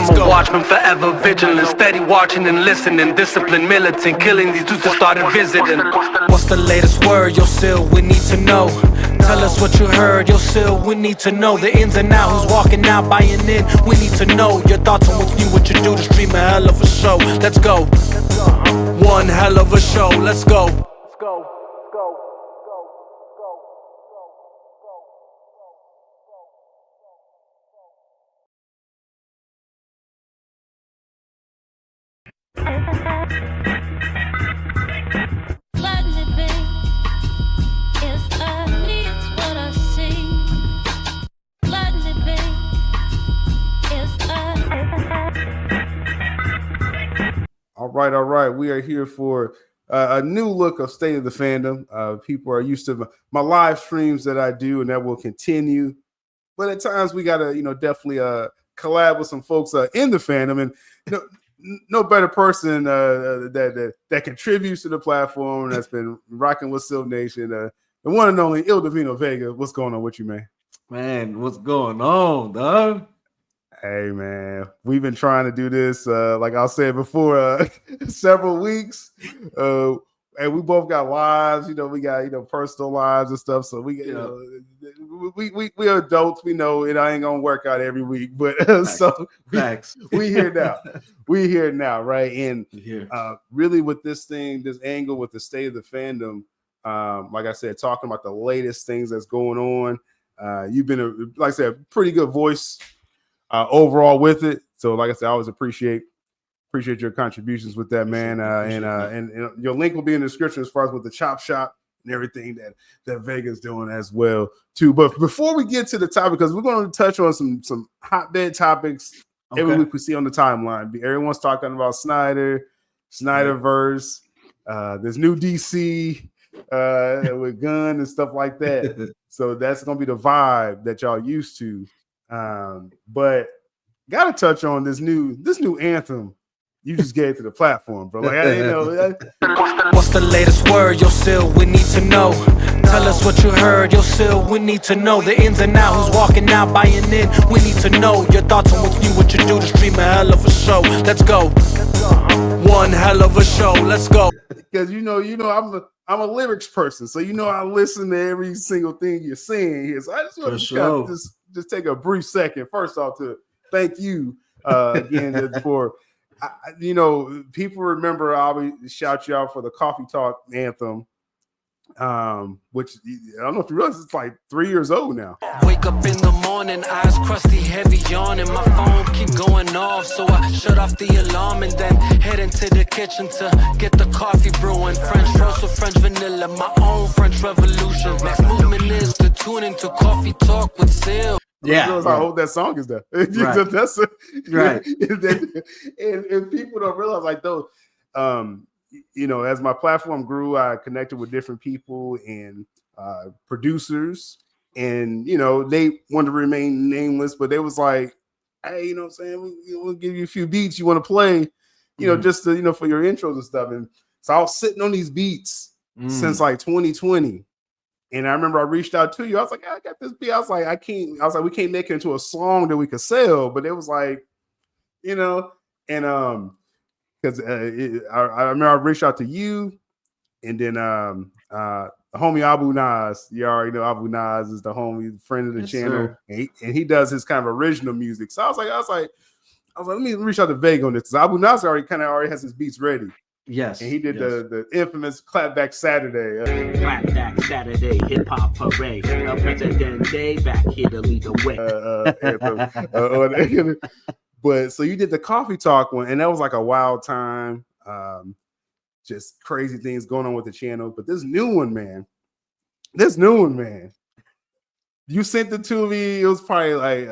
I'm a watchman, forever vigilant, steady watching and listening, disciplined, militant, killing these dudes that started visiting. What's the latest word, yo, still we need to know. Tell us what you heard, yo, still we need to know. The ins and outs, who's walking out, buying in, we need to know. Your thoughts on what's new, what you do to stream a hell of a show. Let's go. One hell of a show, let's go. All right. We are here for a new look of State of the Fandom. People are used to my live streams that I do, and that will continue. But at times we gotta, definitely collab with some folks in the fandom, and no better person that contributes to the platform that's been rocking with Syl Nation. The one and only Il Divino Vega. What's going on with you, man? Man, what's going on, dog? Hey, man, we've been trying to do this, like I said before, several weeks. And we both got lives, we got, personal lives and stuff. So we are adults. We know it ain't going to work out every week. But we here now. We here now, right? And really with this angle with the State of the Fandom, like I said, talking about the latest things that's going on. You've been, like I said, pretty good voice overall with it. So like I said, I always appreciate your contributions with that, man. And your link will be in the description as far as with the chop shop and everything that Vega's doing as well too. But before we get to the topic, because we're going to touch on some hotbed topics every week we see on the timeline. Everyone's talking about Snyder, Snyderverse, there's new DC with Gunn and stuff like that. So that's going to be the vibe that y'all used to. But gotta touch on this new anthem you just gave to the platform, bro. Like, What's the latest word, yo, still we need to know. Tell us what you heard, yo, still we need to know. The ins and outs, who's walking out, buying in, we need to know. Your thoughts on what's new, what you do to stream a hell of a show. Let's go. One hell of a show, let's go. Because I'm a lyrics person, so I listen to every single thing you're saying here. So I just want to just take a brief second, first off, to thank you again for, people remember I'll shout you out for the Coffee Talk anthem, which I don't know if you realize it's like 3 years old now. Wake up in the morning, eyes crusty, heavy yawning. My phone keep going off, so I shut off the alarm and then head into the kitchen to get the coffee brewing. French roast with French vanilla, my own French revolution. Next movement is to tune into Coffee Talk with Syl. Yeah, how old that song is. That right. That's right. And people don't realize, like, those. As my platform grew, I connected with different people and producers, and they wanted to remain nameless, but they was like, "Hey, what I'm saying, we'll give you a few beats you want to play, just to, for your intros and stuff." And so I was sitting on these beats since like 2020. And I remember I reached out to you. I was like, I got this beat. I was like, we can't make it into a song that we could sell. But it was like, and because I remember I reached out to you, and then the homie Abu Nas. You already know Abu Nas is the homie, friend of the channel, and he does his kind of original music. So I was like, let me reach out to Vega on this, because Abu Nas already has his beats ready. Yes, and he did the infamous Clapback Saturday. Clapback Saturday, hip hop parade. El Presidente back here to lead the way. But so you did the Coffee Talk one, and that was like a wild time. Just crazy things going on with the channel. But this new one, man. You sent it to me. It was probably like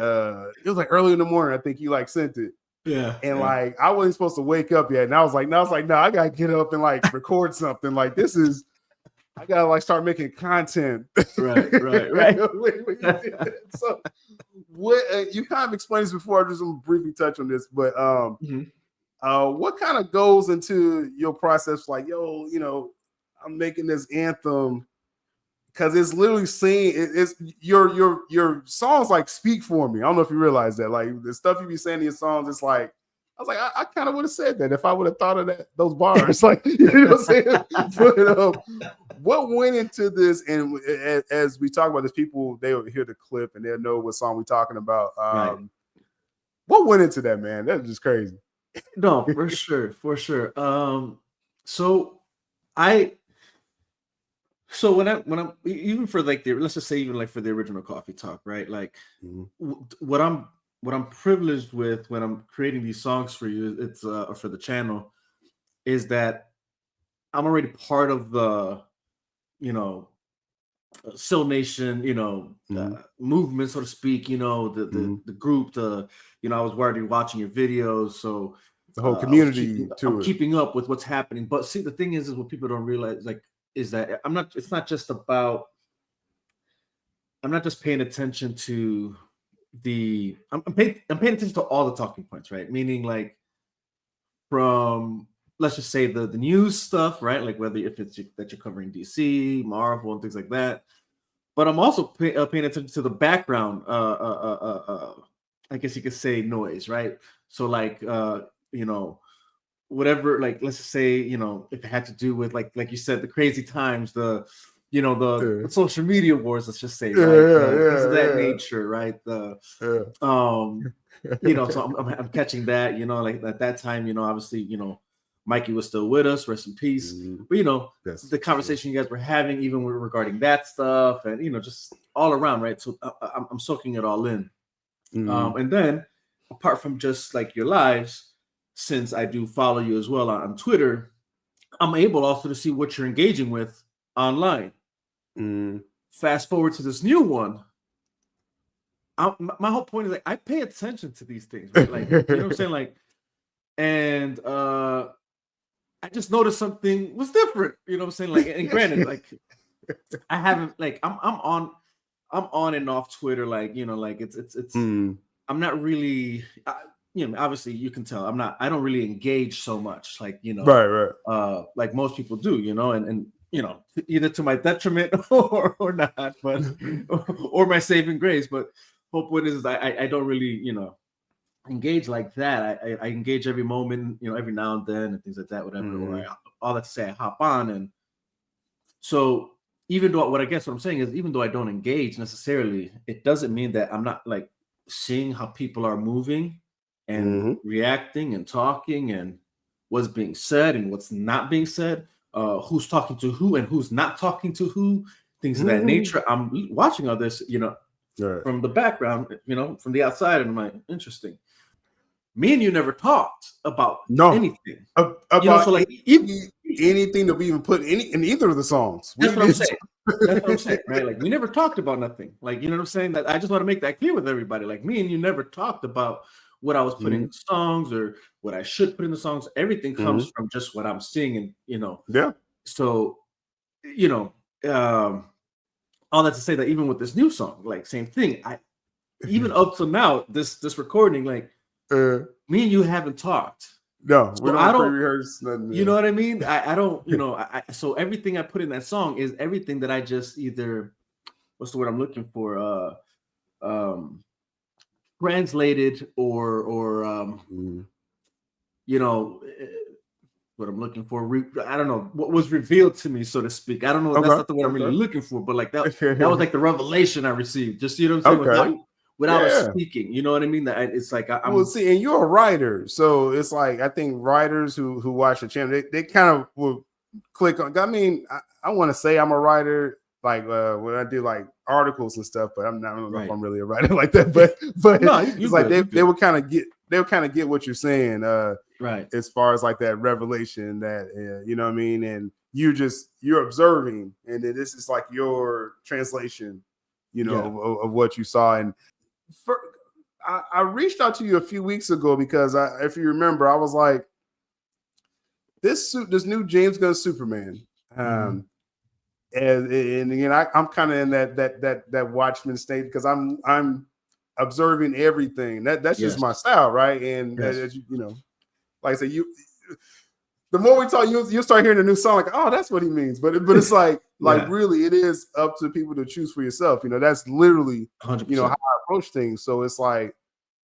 early in the morning. I think you sent it. Yeah. And I wasn't supposed to wake up yet. And I was like, no, I gotta get up and record something. I gotta start making content. Right. So what you kind of explained this before, I just want to briefly touch on this, but what kind of goes into your process? I'm making this anthem, because it's literally saying it's your songs like speak for me. I don't know if you realize that. Like the stuff you be saying in your songs, it's like I was like, I kind of would have said that if I would have thought of those bars. Like, you know what I'm saying? But what went into this? And as we talk about this, people they will hear the clip and they'll know what song we're talking about. Right. What went into that, man? That's just crazy. No, for sure, for sure. So when I'm even for like let's just say even like for the original Coffee Talk, right? Like what I'm privileged with when I'm creating these songs for you, it's for the channel, is that I'm already part of the, Syl Nation, movement, so to speak, the group, I was already watching your videos. So the whole community I'm keeping up with what's happening. But see, the thing is what people don't realize, like, is that I'm not just paying attention to I'm paying attention to all the talking points, right? Meaning like from, let's just say the news stuff, right? Like whether if it's that you're covering DC, Marvel, and things like that. But I'm also paying attention to the background, I guess you could say noise, right? So like, whatever, like, let's just say, if it had to do with like you said, the crazy times, the social media wars, let's just say, right? Things of that nature, right? So I'm catching that, like at that time, obviously, Mikey was still with us, rest in peace. But the conversation you guys were having, even regarding that stuff, and just all around, right? So I'm soaking it all in. And then apart from just like your lives, since I do follow you as well on Twitter, I'm able also to see what you're engaging with online. Fast forward to this new one. My whole point is like I pay attention to these things, right? Like, you know what I'm saying? Like, and I just noticed something was different. You know what I'm saying? Like, and granted, like I haven't, like, I'm on and off Twitter, like, like it's I'm not really, obviously you can tell I don't really engage so much, like, right. Like most people do, and either to my detriment or not, but or my saving grace. But whole point is I don't really, engage like that. I engage every moment, every now and then and things like that, whatever. Or all that to say, I hop on. And so even though what I'm saying is, even though I don't engage necessarily, it doesn't mean that I'm not like seeing how people are moving and reacting and talking and what's being said and what's not being said, who's talking to who and who's not talking to who, things of that nature. I'm watching all this, from the background, from the outside, and I'm like, interesting. Me and you never talked about anything. About so like anything that we even put in either of the songs. That's what I'm saying. That's what I'm saying, right? Like we never talked about nothing. Like, you know what I'm saying? That I just want to make that clear with everybody. Like me and you never talked about what I was putting in the songs or what I should put in the songs. Everything comes from just what I'm seeing, and Yeah. So, all that to say that even with this new song, like same thing. Even up to now, this recording, like me and you haven't talked. No, so we don't pre-rehearse nothing. You know what I mean? I don't, so everything I put in that song is everything that I just either, what's the word I'm looking for? Translated or what I'm looking for. I don't know what was revealed to me, so to speak. I don't know. That's not the word I'm really looking for, but like that was like the revelation I received. Just, what I'm saying? Without us speaking, you know what I mean? That it's like I'm. Well, see, and you're a writer, so it's like I think writers who watch the channel, they kind of will click on. I mean, I want to say I'm a writer, like when I do like articles and stuff, but I don't know if I'm really a writer like that. But no, it's like they will kind of get what you're saying, right? As far as like that revelation, that you know what I mean, and you're observing, and then this is like your translation, of what you saw. And I reached out to you a few weeks ago because if you remember, I was like, this new James Gunn Superman, and again, I'm kind of in that Watchmen state because I'm observing everything. That's just my style, right? And as like I said, the more we talk, you'll start hearing a new song like, oh, that's what he means. But it's like really, it is up to people to choose for yourself. You know, that's literally 100%. how I approach things. So it's like,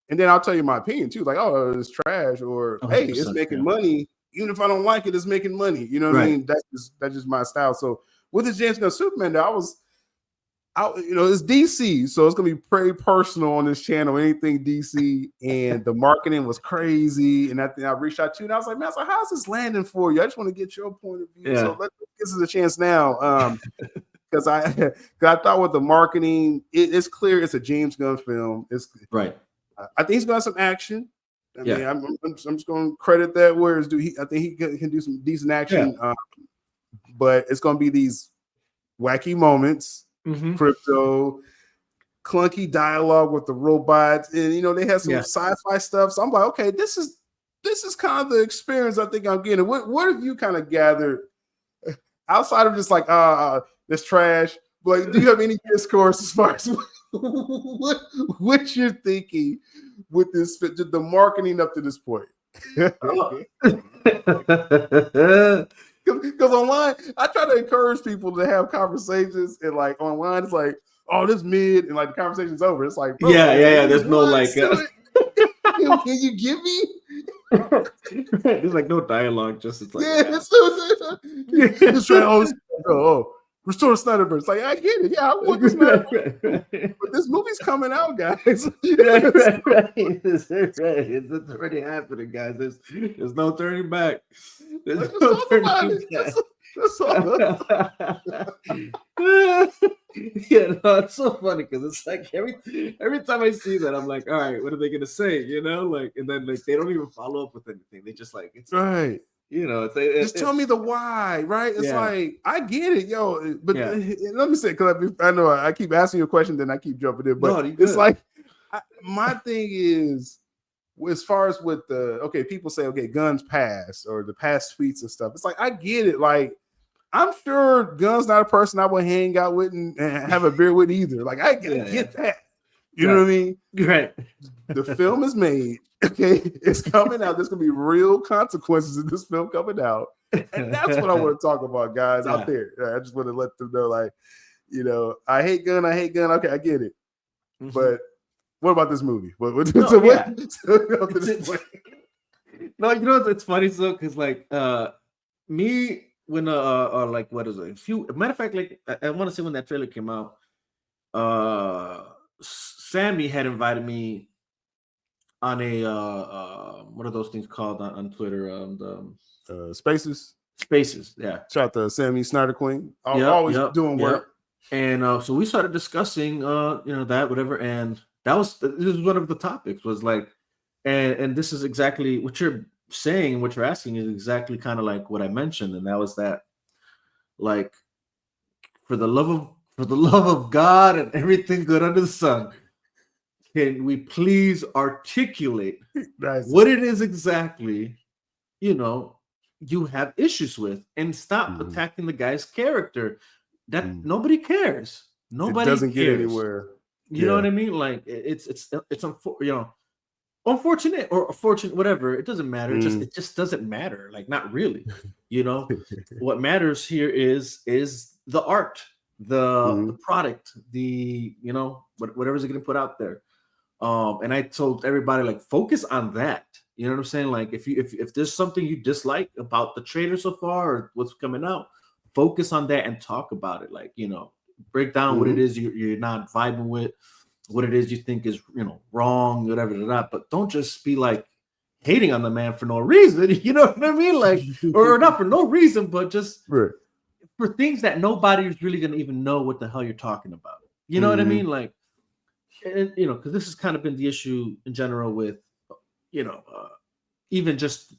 and then I'll tell you my opinion too. Like, oh, it's trash, or hey, it's making money. Even if I don't like it, it's making money. You know what I mean? That's just my style. So with the James Gunn Superman, it's DC, so it's gonna be very personal on this channel. Anything DC, and the marketing was crazy. And I reached out to you, and I was like, man, how's this landing for you? I just want to get your point of view. So this is a chance now, because I thought with the marketing, it's clear it's a James Gunn film. It's right. I think he's got some action. I mean, I'm just going to credit that where it's due. I think he can do some decent action, but it's going to be these wacky moments. Crypto, clunky dialogue with the robots, and they have some sci-fi stuff. So I'm like, okay, this is kind of the experience I think I'm getting. What have you kind of gathered outside of just like this trash? Like, do you have any discourse as far as what you're thinking with this, the marketing up to this point? Because online, I try to encourage people to have conversations, and like online, it's like, oh, this mid, and like the conversation's over. It's like, bro, there's no like, can you give me? There's like no dialogue, just it's like, just trying to restore Snyderverse. Like, I get it. I want this Snyderverse. But this movie's coming out, guys. It's already happening, guys. There's no turning back. There's no turning back. It's so funny because it's like every time I see that, I'm like, all right, what are they gonna say? Like, and then like they don't even follow up with anything. They just like, it's right. Just tell me the why, right? It's like, I get it, yo. But let me say, because I know I keep asking you a question, then I keep jumping in. But it's like, my thing is, as far as with people say, okay, Gunn's past or the past tweets and stuff. It's like, I get it. Like, I'm sure Gunn's not a person I would hang out with and have a beer with either. Like, I get that. You know what I mean? Right. The film is made. Okay, it's coming out. There's gonna be real consequences in this film coming out, and that's what I want to talk about, guys out there. I just want to let them know, like, I hate Gunn. Okay, I get it, but what about this movie? No, it's funny so because like me when like what is it? Matter of fact, like I want to say when that trailer came out, Sammy had invited me on a what are those things called on Twitter? Spaces. Yeah. Shout out to Sammy Snyder Queen. Always doing work. And so we started discussing that whatever, and this was one of the topics was like, and this is exactly what you're saying, what you're asking is exactly kind of like what I mentioned, and that was that, like, for the love of God and everything good under the sun, can we please articulate what it is exactly, you have issues with, and stop attacking the guy's character? That nobody cares. Nobody doesn't get anywhere. You know what I mean? Like it's unfortunate or fortunate, whatever. It doesn't matter. It just doesn't matter. Like, not really. What matters here is the art, the product, the whatever's going to put out there. And I told everybody, like, focus on that. You know what I'm saying? Like, if there's something you dislike about the trailer so far or what's coming out, focus on that and talk about it. Like, break down what it is you're not vibing with, what it is you think is wrong, whatever. But don't just be like hating on the man for no reason. You know what I mean? Like, or not for no reason, but just for things that nobody's really gonna even know what the hell you're talking about. You know what I mean? Like, and because this has kind of been the issue in general with even just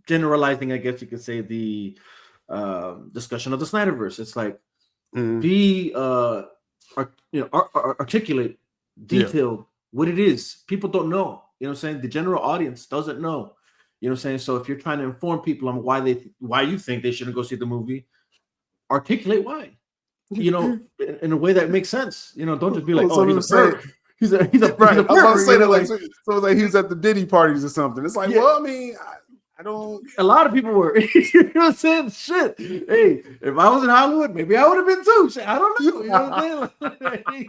generalizing, I guess you could say, the discussion of the Snyderverse. It's like be articulate, detailed what it is. People don't know. You know what I'm saying? The general audience doesn't know. You know what I'm saying? So if you're trying to inform people on why you think they shouldn't go see the movie, articulate why. In a way that makes sense. Don't just be like, oh, he's a perv. He's a right. I was about to say that, like, so like he was at the Diddy parties or something. It's like, well, I mean, I don't. A lot of people were. You know what I'm saying? Shit. Hey, if I was in Hollywood, maybe I would have been too. Shit, I don't know. You know what I'm saying?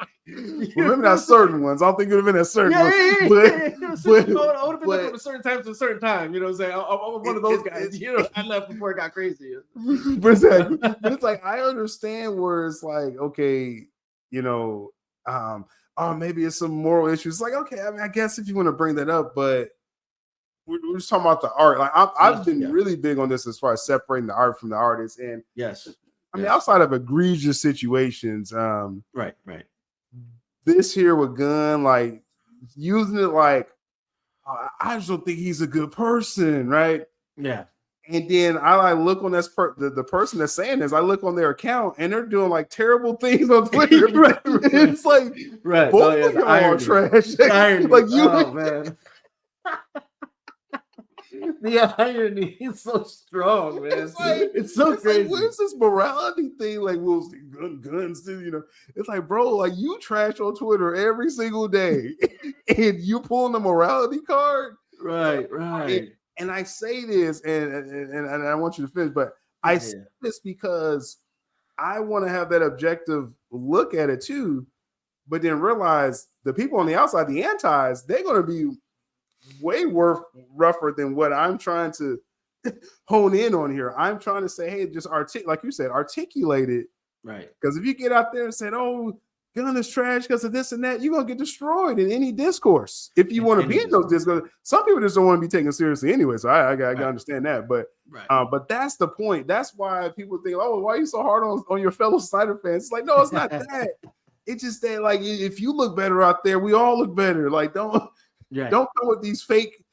Well, maybe not certain ones. I don't think it would have been at certain ones. Yeah. I would have been there from a certain time to a certain time. You know what I'm saying? I'm one of those guys. You know, I left before it got crazy. But it's like I understand where it's like, okay, you know, oh, maybe it's some moral issues. It's like, okay, I mean, I guess if you want to bring that up, but we're just talking about the art. Like I've been really big on this as far as separating the art from the artist. And I mean, outside of egregious situations, right. This here with Gunn, like using it like I just don't think he's a good person, right? Yeah. And then I like look on this the person that's saying this. I look on their account and they're doing like terrible things on Twitter. Right. It's like both of y'all are trash. Like you, man. The irony is so strong, man. It's so crazy. Like, where's this morality thing? Like, we'll see guns, you know. It's like, bro, like you trash on Twitter every single day, and you pulling the morality card, right. And I say this, and I want you to finish, but I say this because I want to have that objective look at it too, but then realize the people on the outside, the antis, they're going to be way rougher than what I'm trying to hone in on here. I'm trying to say, hey, just like you said, articulate it. Right. Because if you get out there and say, oh, Gunn is trash because of this and that, you're going to get destroyed in any discourse. If you want to be in those discourse, some people just don't want to be taken seriously anyway. So I understand that. But but that's the point. That's why people think, oh, why are you so hard on your fellow Snyder fans? It's like, no, it's not that. It's just that, like, if you look better out there, we all look better. Like, don't come with these fake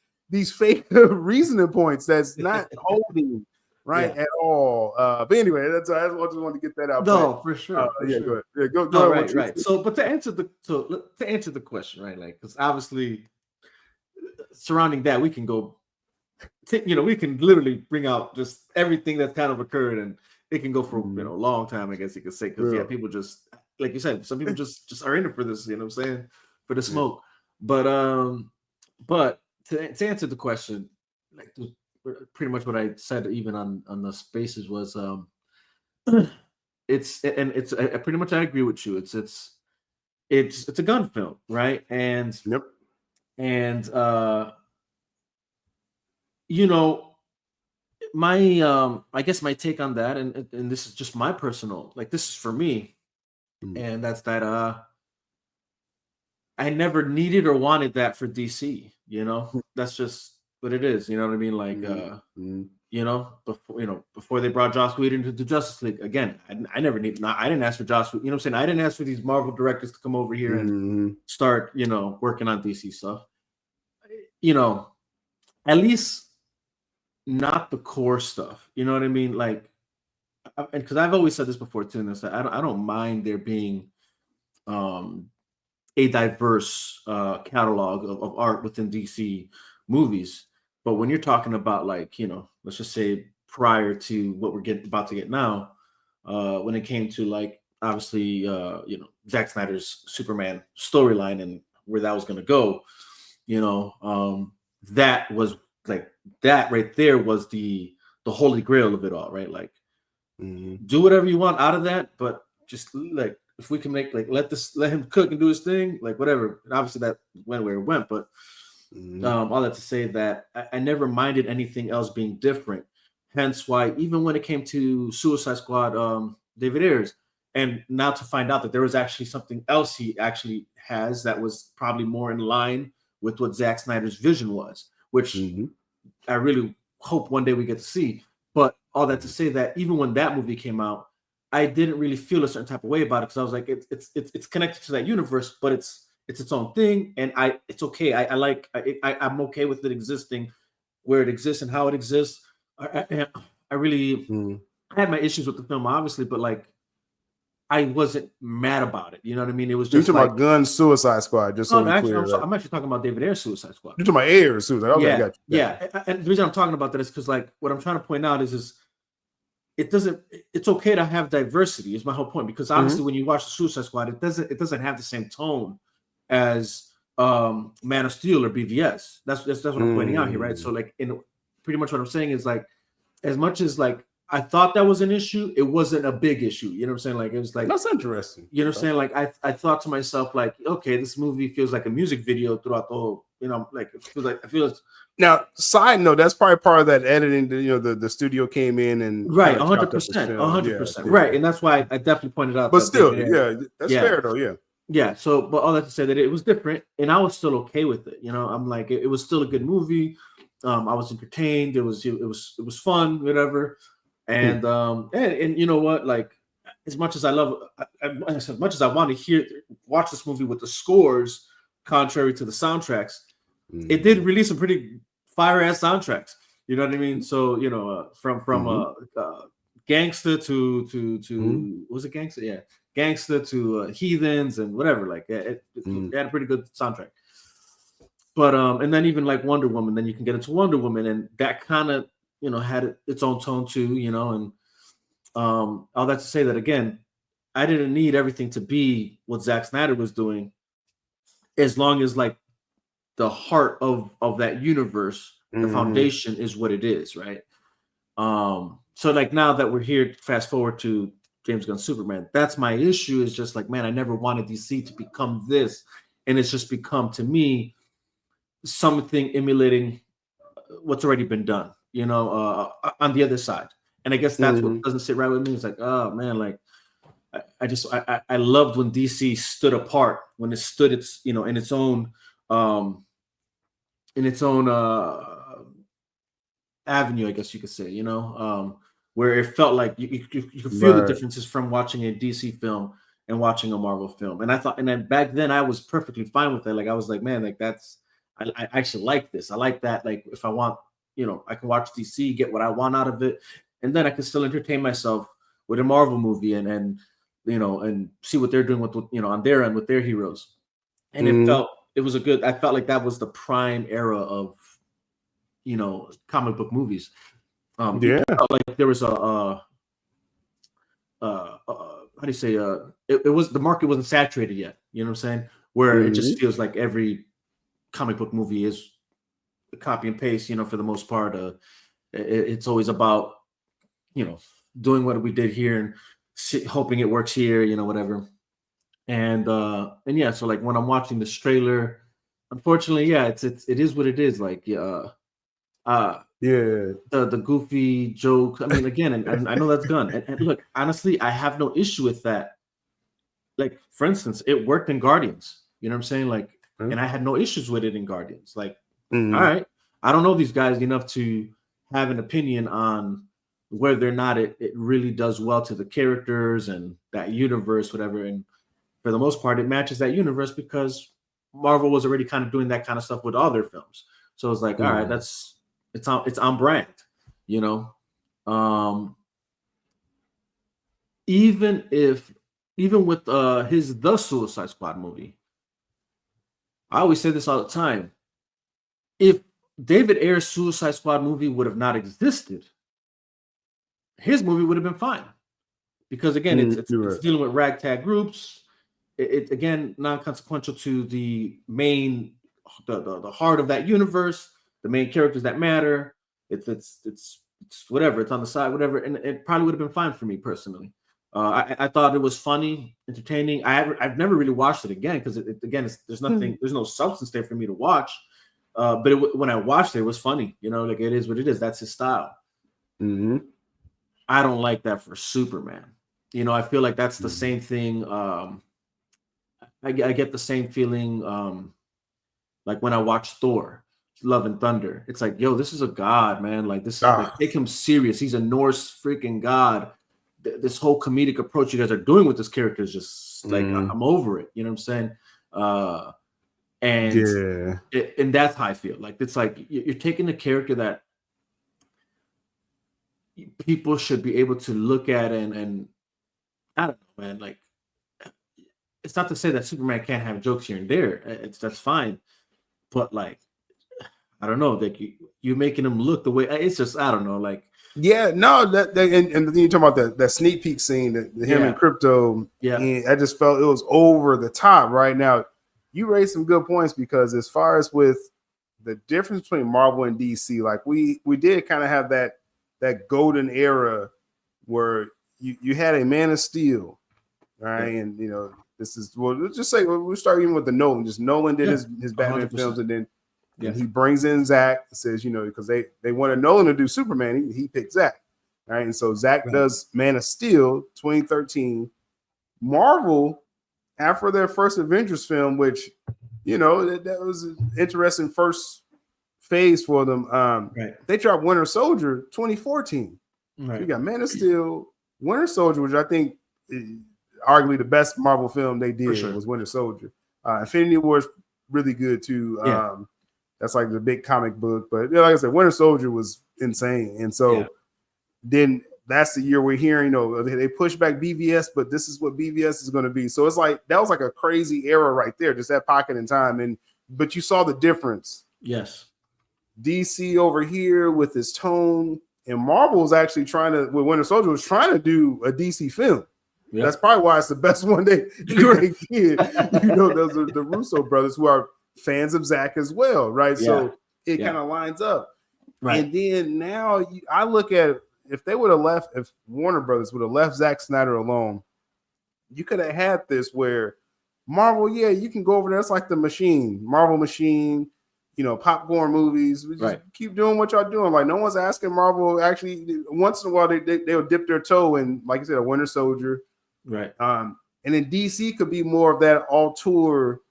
reasoning points that's not holding at all. But anyway, I just wanted to get that out. No, for sure. Go ahead. Yeah, go no, ahead. Right. So, but to answer the question, right? Like, because obviously, surrounding that, we can go. We can literally bring out just everything that's kind of occurred, and it can go for a long time. I guess you could say because people just like you said, some people just are in it for this. You know what I'm saying? For the smoke. But to answer the question, like pretty much what I said even on the spaces was it's pretty much I agree with you. It's a Gunn film, right? And my I guess my take on that, and this is just my personal, like this is for me, and that's that I never needed or wanted that for DC. That's just what it is. You know what I mean? Like, before they brought Joss Whedon to the Justice League again, I never need. I didn't ask for Joss. You know what I'm saying? I didn't ask for these Marvel directors to come over here and start, working on DC stuff. At least not the core stuff. You know what I mean? Like, and because I've always said this before too, and I don't mind there being a diverse catalog of art within DC movies. But when you're talking about, like, let's just say prior to what we're about to get now, when it came to, like, obviously, Zack Snyder's Superman storyline and where that was going to go, that was like, that right there was the holy grail of it all, right? Like, do whatever you want out of that, but just like, if we can make, like, let him cook and do his thing, like, whatever. And obviously that went where it went, but all that to say that I never minded anything else being different. Hence why, even when it came to Suicide Squad, David Ayers, and now to find out that there was actually something else he actually has that was probably more in line with what Zack Snyder's vision was, which I really hope one day we get to see. But all that to say that even when that movie came out, I didn't really feel a certain type of way about it because I was like, it's connected to that universe, but it's its own thing, and it's okay. I'm okay with it existing where it exists and how it exists. I really had my issues with the film, obviously, but like, I wasn't mad about it. You know what I mean? It was just you're talking about Gunn's Suicide Squad. Just so actually, I'm actually talking about David Ayer's Suicide Squad. You're talking about Ayer's Suicide. Okay, yeah, got you. Yeah. And the reason I'm talking about that is because, like, what I'm trying to point out is it's okay to have diversity is my whole point, because obviously when you watch the Suicide Squad, it doesn't have the same tone as Man of Steel or BVS. That's what I'm pointing out here, right? So, like, pretty much what I'm saying is like, as much as like I thought that was an issue, it wasn't a big issue. You know what I'm saying? Like it was like that's interesting. You know what I'm saying? Like I thought to myself, like, okay, this movie feels like a music video throughout the whole, you know, like it feels like now. Side note, that's probably part of that editing. You know, the studio came in and right, 100%, right, and that's why I definitely pointed out. But still, that's fair though. Yeah. So, but all that to say that it was different, and I was still okay with it. You know, I'm like, it was still a good movie. I was entertained. It was fun, whatever. And you know what, like. As much as I love, as much as I want to watch this movie with the scores, contrary to the soundtracks, it did release some pretty fire ass soundtracks. You know what I mean? So you know, from Gangsta to was it Gangsta? Yeah, Gangsta to Heathens and whatever. Like it had a pretty good soundtrack. But and then even like Wonder Woman, then you can get into Wonder Woman, and that kind of had its own tone too. You know, and all that to say that again, I didn't need everything to be what Zack Snyder was doing, as long as like the heart of that universe, the foundation is what it is, right? So like now that we're here, fast forward to James Gunn Superman, that's my issue. Is just like, man, I never wanted DC to become this, and it's just become to me something emulating what's already been done, on the other side. And I guess that's what doesn't sit right with me. It's like, oh man, like I loved when DC stood apart, when it stood in its own avenue, I guess you could say, where it felt like you could feel the differences from watching a DC film and watching a Marvel film. And I thought, and then back then I was perfectly fine with that. Like I was like, man, like I actually like this. I like that. Like if I want, I can watch DC, get what I want out of it. And then I can still entertain myself with a Marvel movie and see what they're doing with on their end with their heroes. And I felt like that was the prime era of comic book movies. Like there was how do you say it was, the market wasn't saturated yet. You know what I'm saying? Where it just feels like every comic book movie is a copy and paste. For the most part, it's always about doing what we did here and hoping it works here, whatever. And yeah, so like when I'm watching this trailer, unfortunately, it is what it is. Like the goofy joke. I mean, again, and I know that's Gunn. And look, honestly, I have no issue with that. Like, for instance, it worked in Guardians. You know what I'm saying? Like, and I had no issues with it in Guardians. Like, all right, I don't know these guys enough to have an opinion on whether or not it really does well to the characters and that universe, whatever. And for the most part, it matches that universe because Marvel was already kind of doing that kind of stuff with all their films. So it's like, all right, it's on brand, even with the Suicide Squad movie, I always say this all the time. If David Ayer's Suicide Squad movie would have not existed, his movie would have been fine, because again, it's dealing with ragtag groups. It again, non-consequential to the main, the heart of that universe, the main characters that matter. It's whatever. It's on the side, whatever, and it probably would have been fine for me personally. I thought it was funny, entertaining. I've never really watched it again because there's nothing, there's no substance there for me to watch. But when I watched it, it was funny. Like it is what it is. That's his style. I don't like that for Superman. I feel like that's the same thing. I get the same feeling like when I watch Thor, Love and Thunder. It's like, yo, this is a god, man. Like this is like, take him serious. He's a Norse freaking god. This whole comedic approach you guys are doing with this character is just like, I'm over it. You know what I'm saying? And that's how I feel. Like it's like you're taking a character that people should be able to look at and I don't know, man. Like it's not to say that Superman can't have jokes here and there. That's fine, but like I don't know, like you're making him look the way. It's just I don't know, like. Yeah, no, and then you talk about that sneak peek scene that him and Crypto. Yeah, and I just felt it was over the top. Right now, you raised some good points because as far as with the difference between Marvel and DC, like we did kind of have that golden era where you had a Man of Steel, right? Yeah. And this is let's just say we'll start even with the Nolan. Just Nolan did his Batman 100%. Films, and then he brings in Zach and says, because they wanted Nolan to do Superman, he picked Zach, right? And so Zach does Man of Steel 2013. Marvel, after their first Avengers film, which that was an interesting first phase for them. They dropped Winter Soldier 2014. Right. So you got Man of Steel, Winter Soldier, which I think arguably the best Marvel film they did was Winter Soldier. Infinity War is really good too. That's like the big comic book, but like I said, Winter Soldier was insane. And so then that's the year we're hearing, they push back BVS, but this is what BVS is going to be. So it's like that was like a crazy era right there, just that pocket in time. But you saw the difference. Yes. DC over here with its tone, and Marvel was actually with Winter Soldier was trying to do a DC film. Yep. That's probably why it's the best one they did. Those are the Russo brothers who are fans of Zach as well, right? Yeah. So it kind of lines up. Right. And then now I look at if Warner Brothers would have left Zack Snyder alone, you could have had this where Marvel, you can go over there. It's like the Marvel machine, popcorn movies. We just keep doing what y'all doing. Like no one's asking Marvel. Actually, once in a while they'll dip their toe in, like you said, a Winter Soldier. Right. And then DC could be more of that auteur,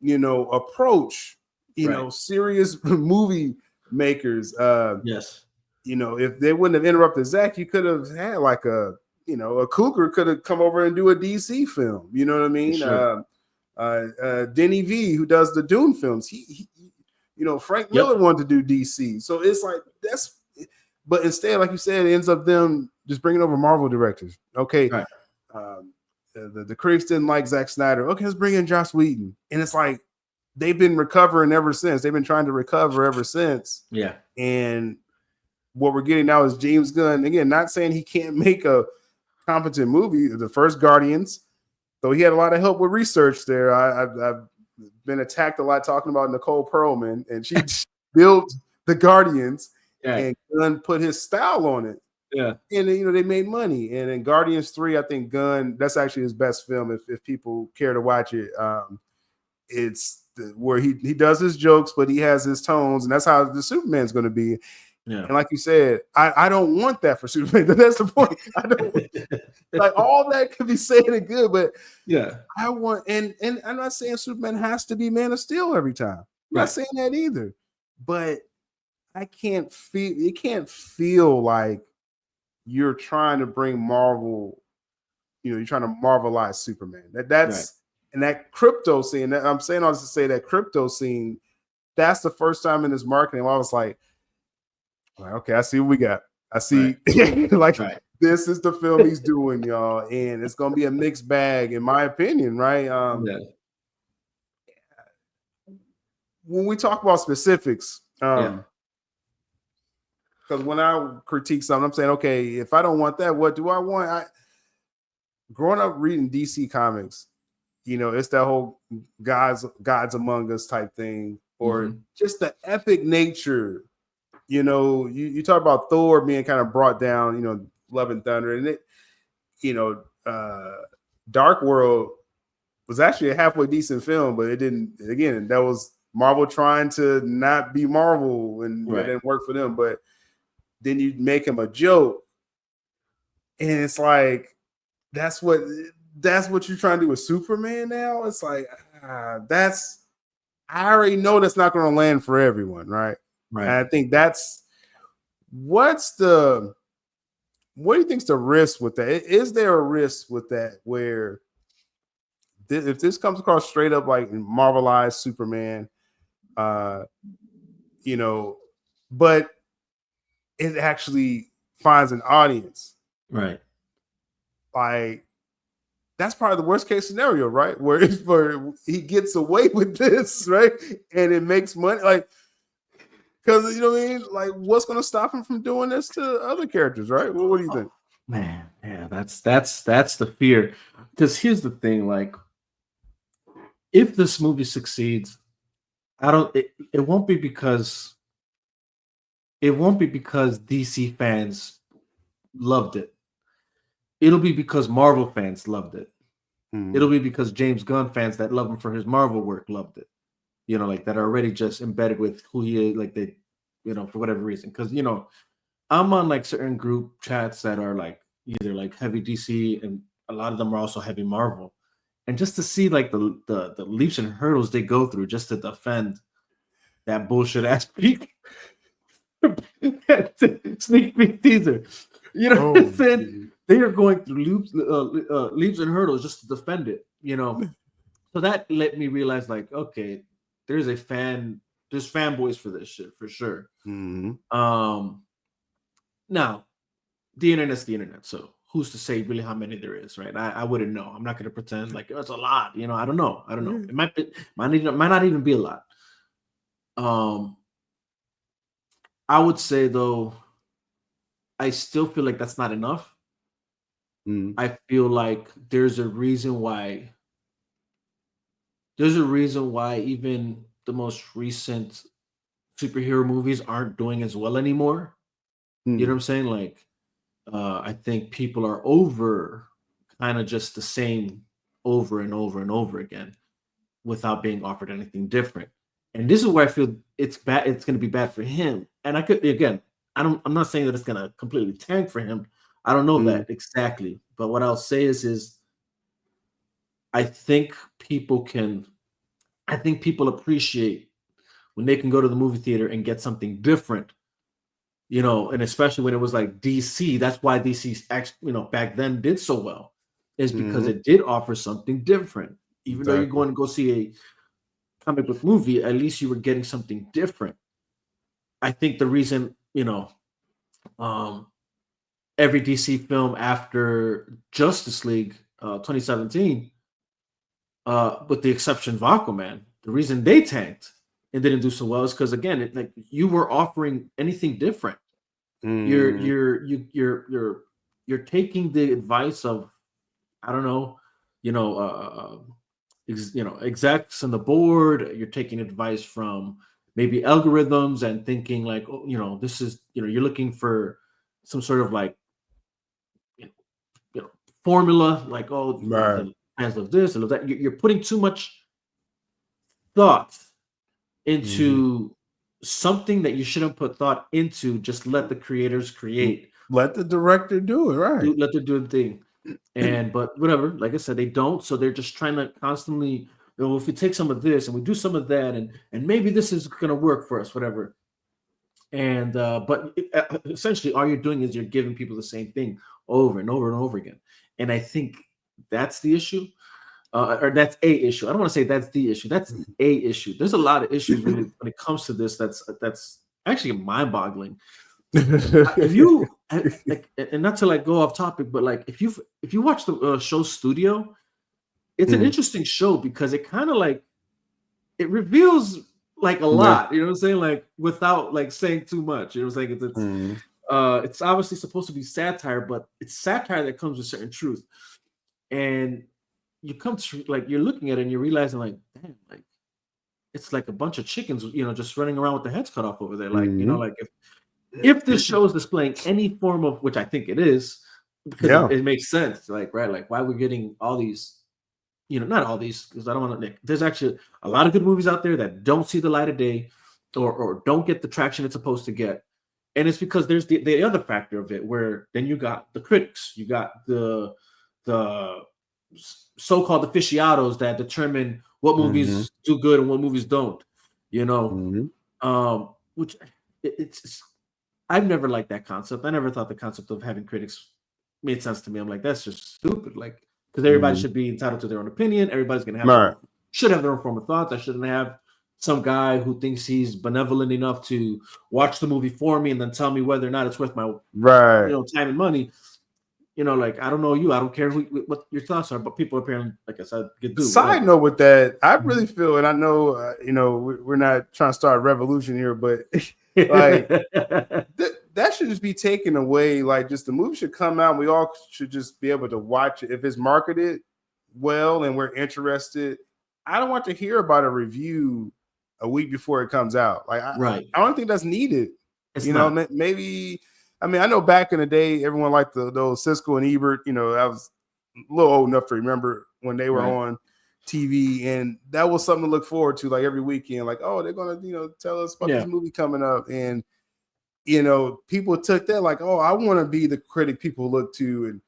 approach. Serious movie makers. Yes. If they wouldn't have interrupted Zach, you could have had like a Cougar could have come over and do a DC film. You know what I mean? Sure. Denny V, who does the Dune films, he Frank Miller wanted to do DC. So it's like but instead, like you said, it ends up them just bringing over Marvel directors. Okay. Right. The critics didn't like Zack Snyder. Okay, let's bring in Joss Whedon. And it's like they've been recovering ever since. They've been trying to recover ever since. Yeah. And what we're getting now is James Gunn. Again, not saying he can't make a competent movie. The first Guardians, though he had a lot of help with research there. I've been attacked a lot talking about Nicole Perlman, and she built the Guardians, and Gunn put his style on it. Yeah. And they made money. And in Guardians 3, I think Gunn, that's actually his best film if people care to watch it. It's where he does his jokes, but he has his tones, and that's how the Superman's going to be. Yeah. And like you said, I don't want that for Superman. That's the point. I don't like all that could be said and good, but I want and I'm not saying Superman has to be Man of Steel every time. I'm not saying that either. But it can't feel like you're trying to bring Marvel, you're trying to Marvelize Superman. That's and that crypto scene. I'm saying all this to say that crypto scene, that's the first time in this marketing I was like, okay, I see what we got. I see this is the film he's doing, y'all, and it's gonna be a mixed bag, in my opinion, right? When we talk about specifics, because when I critique something, I'm saying, okay, if I don't want that, what do I want? Growing up reading DC comics, it's that whole gods among us type thing, or just the epic nature. You talk about Thor being kind of brought down, Love and Thunder, and Dark World was actually a halfway decent film, but it didn't. Again, that was Marvel trying to not be Marvel, and it didn't work for them. But then you make him a joke, and it's like that's what you're trying to do with Superman now. It's like I already know that's not going to land for everyone, right? Right. And I think what do you think's the risk with that? Is there a risk with that where if this comes across straight up like Marvelized Superman, but it actually finds an audience, right? Like that's probably the worst case scenario, right? Where he gets away with this, right? And it makes money, like. Because what I mean, like, what's going to stop him from doing this to other characters, right? What do you think? Man, yeah, that's the fear. Because here's the thing, like, if this movie succeeds, I don't. It won't be because DC fans loved it. It'll be because Marvel fans loved it. It'll be because James Gunn fans that love him for his Marvel work loved it. You know, like that are already just embedded with who he is, like they, you know, for whatever reason. Because you know, I'm on like certain group chats that are like either like heavy DC and a lot of them are also heavy Marvel. And just to see like the leaps and hurdles they go through just to defend that bullshit ass peak sneak peek teaser. You know what I'm saying? Dude. They are going through leaps and hurdles just to defend it, you know. So that let me realize, like, okay, there's fanboys for this shit for sure. Now the internet's the internet, so who's to say really how many there is, right? I wouldn't know. I'm not gonna pretend like it's a lot, you know. I don't know. It might not even be a lot. I would say though, I still feel like that's not enough. I feel like there's a reason why even the most recent superhero movies aren't doing as well anymore. You know what I'm saying? Like, I think people are over kind of just the same over and over and over again without being offered anything different. And this is where I feel it's bad. It's going to be bad for him. And I'm not saying that it's going to completely tank for him. I don't know that exactly. But what I'll say is I think people appreciate when they can go to the movie theater and get something different, you know, and especially when it was like DC. That's why DC actually, you know, back then did so well, is because it did offer something different. Even though you're going to go see a comic book movie, at least you were getting something different. I think the reason, you know, every DC film after Justice League 2017, with the exception of Aquaman, the reason they tanked and didn't do so well is because again, like you were offering anything different. You're taking the advice of, I don't know, execs on the board. You're taking advice from maybe algorithms and thinking like, oh, you know, this is, you know, you're looking for some sort of like, formula, like, oh, the fans of this and of that. You're putting too much thought into something that you shouldn't put thought into. Just let the creators create. Let the director do it, right? Let them do the thing. But whatever, like I said, they don't. So they're just trying to constantly, you know, if we take some of this and we do some of that, and maybe this is going to work for us, whatever. And but essentially, all you're doing is you're giving people the same thing over and over and over again. And I think that's the issue, or that's a issue. I don't want to say that's the issue. That's a issue. There's a lot of issues when it comes to this. That's actually mind-boggling. If you like, and not to like go off topic, but like if you watch the show Studio, it's an interesting show because it kind of like it reveals like a lot. You know what I'm saying? Like without like saying too much. You know what I'm saying? It's obviously supposed to be satire, but it's satire that comes with certain truth. And you come to like you're looking at it and you're realizing like, damn, like it's like a bunch of chickens, you know, just running around with their heads cut off over there. Like, you know, like if this show is displaying any form of, which I think it is, because it makes sense, like, right, like why we're getting all these, you know, not all these, because I don't want to. There's actually a lot of good movies out there that don't see the light of day, or don't get the traction it's supposed to get, and it's because there's the other factor of it, where then you got the critics, you got the so-called aficionados that determine what movies do good and what movies don't, you know, which it's I've never liked that concept. I never thought the concept of having critics made sense to me. I'm like, that's just stupid. Like, because everybody should be entitled to their own opinion. Everybody's gonna have should have their own form of thoughts. I shouldn't have some guy who thinks he's benevolent enough to watch the movie for me and then tell me whether or not it's worth my time and money. You know, like I don't know you. I don't care what your thoughts are, but people apparently, like I said, get do. Side note with that, I really feel, and I know, we're not trying to start a revolution here, but like that should just be taken away. Like, just the movie should come out. And we all should just be able to watch it if it's marketed well and we're interested. I don't want to hear about a review a week before it comes out. Like, Right. I don't think that's needed. It's you not. know, maybe. I mean, I know back in the day, everyone liked those Siskel and Ebert. You know, I was a little old enough to remember when they were Right. on TV, and that was something to look forward to, like every weekend. Like, oh, they're gonna, you know, tell us about this movie coming up, and you know, people took that like, oh, I want to be the critic people look to, and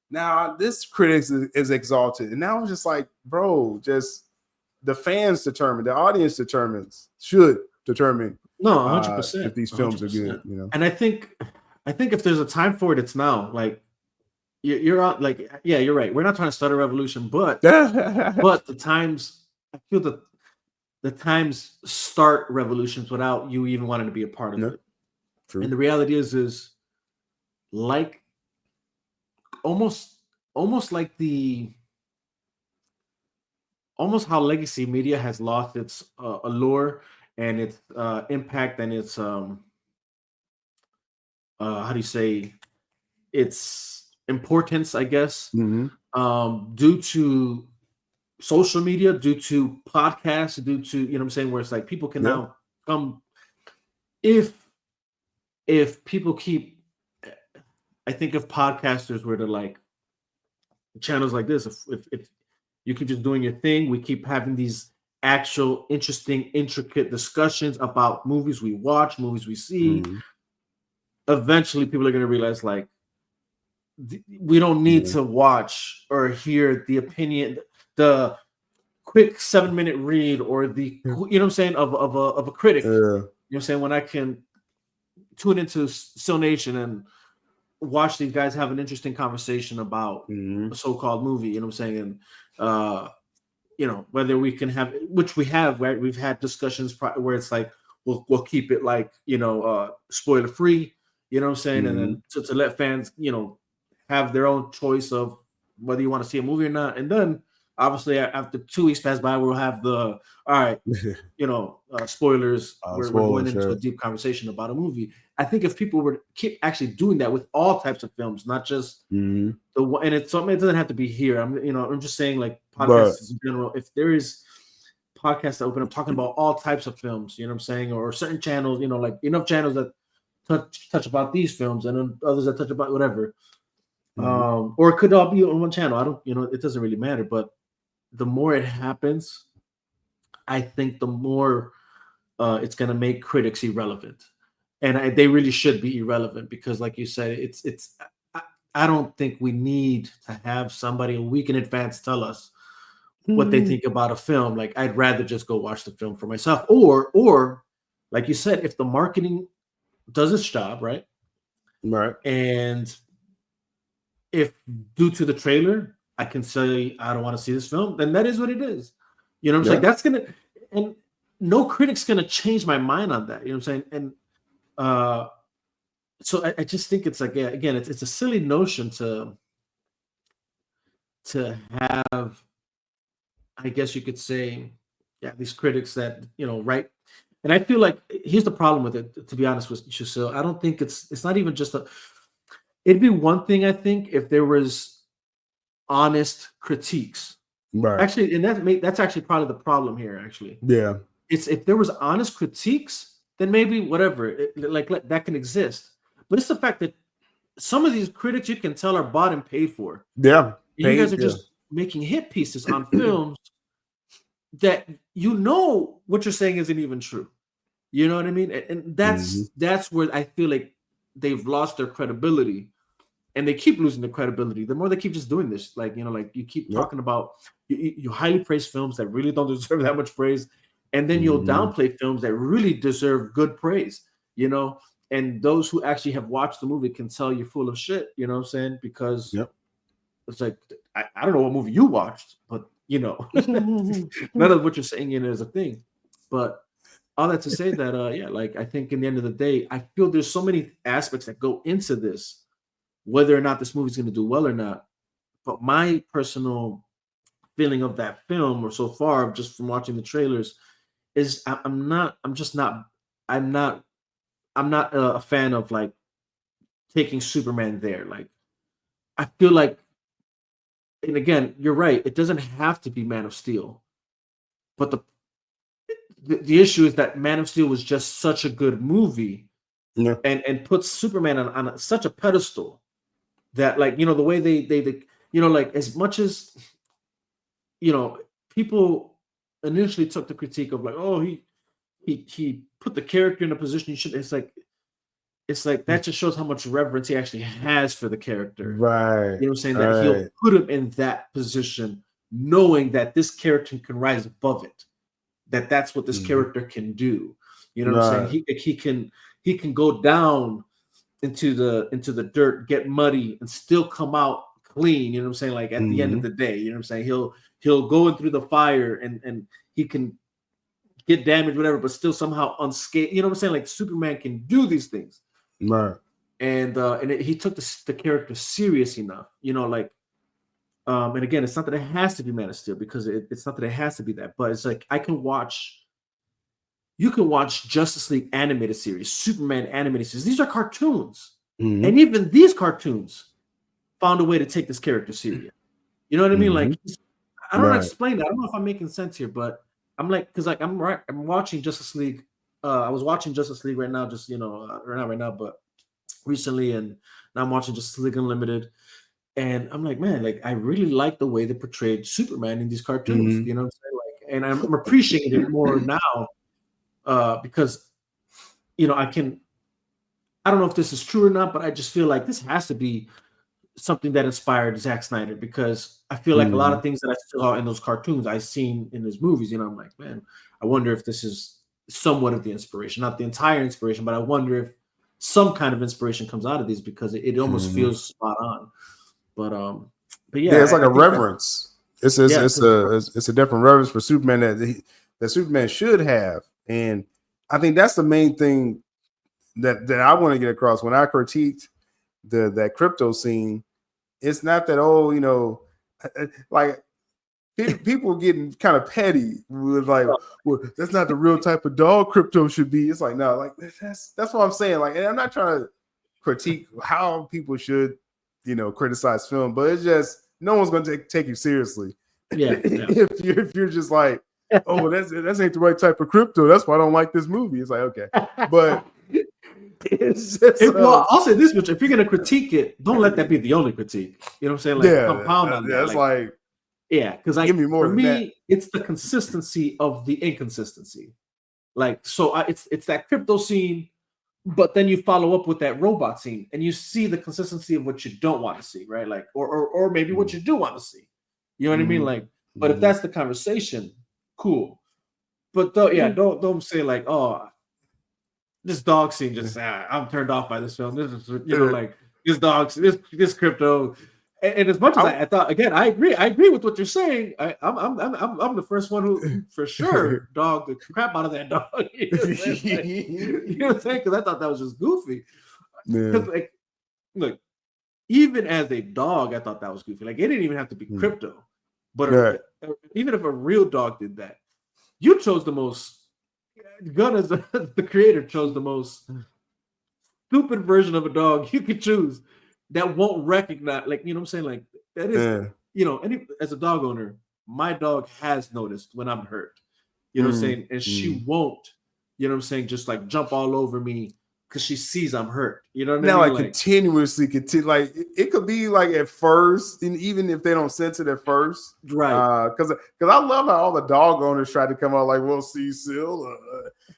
now this critic is exalted, and now I'm just like, bro, just the fans determine, the audience should determine. No, 100%. If these films 100%. Are good, you know. And I think if there's a time for it, it's now. Like you're out. Like, yeah, you're right. We're not trying to start a revolution, but the times, I feel that the times start revolutions without you even wanting to be a part of it. True. And the reality is like almost like almost how legacy media has lost its allure and its impact and its how do you say, its importance, I guess, due to social media, due to podcasts, due to, you know what I'm saying, where it's like people can now come, if people keep, I think if podcasters were to like channels like this, if you keep just doing your thing, we keep having these actual interesting, intricate discussions about movies we watch, movies we see, eventually people are going to realize like we don't need to watch or hear the opinion, the quick 7-minute read, or the, you know what I'm saying, of a critic. You know what I'm saying, when I can tune into Still Nation and watch these guys have an interesting conversation about a so-called movie, you know what I'm saying, and you know, whether we can have, which we have, right? We've had discussions where it's like we'll keep it like, you know, spoiler free, you know what I'm saying, and then to let fans, you know, have their own choice of whether you want to see a movie or not. And then obviously after 2 weeks pass by, we'll have the, all right, you know, spoilers. We're going into a deep conversation about a movie. I think if people were to keep actually doing that with all types of films, not just the one, and it's something, it doesn't have to be here. I'm just saying, like, podcasts in general. If there is podcasts that open up talking about all types of films, you know what I'm saying, or certain channels, you know, like enough channels that touch about these films, and then others that touch about whatever. Or it could all be on one channel. I don't, you know, it doesn't really matter. But the more it happens, I think the more it's going to make critics irrelevant, and they really should be irrelevant, because, like you said, it's. I don't think we need to have somebody a week in advance tell us what they think about a film. Like, I'd rather just go watch the film for myself, or like you said, if the marketing does its job, right, and if due to the trailer I can say I don't want to see this film, then that is what it is. You know what I'm saying? That's gonna, and no critic's gonna change my mind on that. You know what I'm saying? And so I just think it's like, again, it's a silly notion to have, I guess you could say, these critics that, you know, write. And I feel like here's the problem with it, to be honest with you. So I don't think it's not even just it'd be one thing, I think, if there was honest critiques. Right. Actually, and that's actually probably the problem here, actually. Yeah. It's if there was honest critiques, then maybe whatever, that can exist. But it's the fact that some of these critics, you can tell, are bought and paid for. Yeah. You guys are just making hit pieces on films that, you know, what you're saying isn't even true. You know what I mean? And that's where I feel like they've lost their credibility, and they keep losing their credibility. The more they keep just doing this, like, you know, like you keep talking about, you highly praise films that really don't deserve that much praise, and then you'll downplay films that really deserve good praise, you know. And those who actually have watched the movie can tell you're full of shit, you know what I'm saying? Because it's like, I don't know what movie you watched, but, you know, none of what you're saying in it is a thing. But all that to say that, like, I think in the end of the day, I feel there's so many aspects that go into this, whether or not this movie's going to do well or not. But my personal feeling of that film, or so far, just from watching the trailers, is I'm not a fan of, like, taking Superman there. Like, I feel like, and again, you're right, it doesn't have to be Man of Steel, but the issue is that Man of Steel was just such a good movie, Yeah. and puts Superman on such a pedestal that, like, the way they like, as much as people initially took the critique of like, oh, he put the character in a position he should. It's like that just shows how much reverence he actually has for the character. Right. You know what I'm saying? That he'll put him in that position, knowing that this character can rise above it. That's what this character can do. You know what I'm saying? He can go down into the dirt, get muddy, and still come out clean. You know what I'm saying? Like at the end of the day, you know what I'm saying? He'll go in through the fire and he can get damaged, whatever, but still somehow unscathed. You know what I'm saying? Like Superman can do these things. Right. And he took the character serious enough, like, and again, it's not that it has to be Man of Steel, because it's not that it has to be that, but it's like you can watch Justice League animated series, Superman animated series. These are cartoons, and even these cartoons found a way to take this character serious. You know what I mean? Like, I don't know how to explain that. I don't know if I'm making sense here, but I'm like, because like I'm watching Justice League. I was watching Justice League right now, just not right now, but recently, and now I'm watching Justice League Unlimited, and I'm like, man, like I really like the way they portrayed Superman in these cartoons. You know what I'm saying? Like, and I'm appreciating it more now, because I don't know if this is true or not, but I just feel like this has to be something that inspired Zack Snyder, because I feel like a lot of things that I saw in those cartoons I seen in his movies. I'm like, man, I wonder if this is somewhat of the inspiration, not the entire inspiration, but I wonder if some kind of inspiration comes out of these, because it almost feels spot on. But yeah, it's like a reverence. It's a different reverence for Superman that Superman should have, and I think that's the main thing that I want to get across when I critiqued that crypto scene. It's not that like people getting kind of petty with like, well, that's not the real type of dog crypto should be. It's like, no, like that's what I'm saying. Like, and I'm not trying to critique how people should, criticize film, but it's just no one's going to take you seriously. If you're just like, oh, that's ain't the right type of crypto. That's why I don't like this movie. It's like, okay, but it's just, well, I'll say this much: if you're going to critique it, don't let that be the only critique. You know what I'm saying? Like, compound on that. It's like yeah, because like, give me more. For me, it's the consistency of the inconsistency. Like, so it's that crypto scene, but then you follow up with that robot scene, and you see the consistency of what you don't want to see, right? Like, or maybe what you do want to see. You know what I mean? Like, but if that's the conversation, cool. But don't say like, oh, this dog scene just I'm turned off by this film. This is like this crypto. And as much as I thought, again, I agree with what you're saying. I'm the first one who for sure dogged the crap out of that dog. You know what I'm saying? Because I thought that was just goofy. Because like, look, even as a dog, I thought that was goofy. Like, it didn't even have to be crypto, but even if a real dog did that, you chose the most. Gunn, as the creator, chose the most stupid version of a dog you could choose. That won't recognize, like, you know what I'm saying? Like, that is, as a dog owner, my dog has noticed when I'm hurt. You know what I'm saying? And she won't, you know what I'm saying, just like jump all over me because she sees I'm hurt. You know what I mean? Now, like continuously continue, like it could be like at first, and even if they don't sense it at first, right? Because I love how all the dog owners try to come out like, "We'll see, Sil."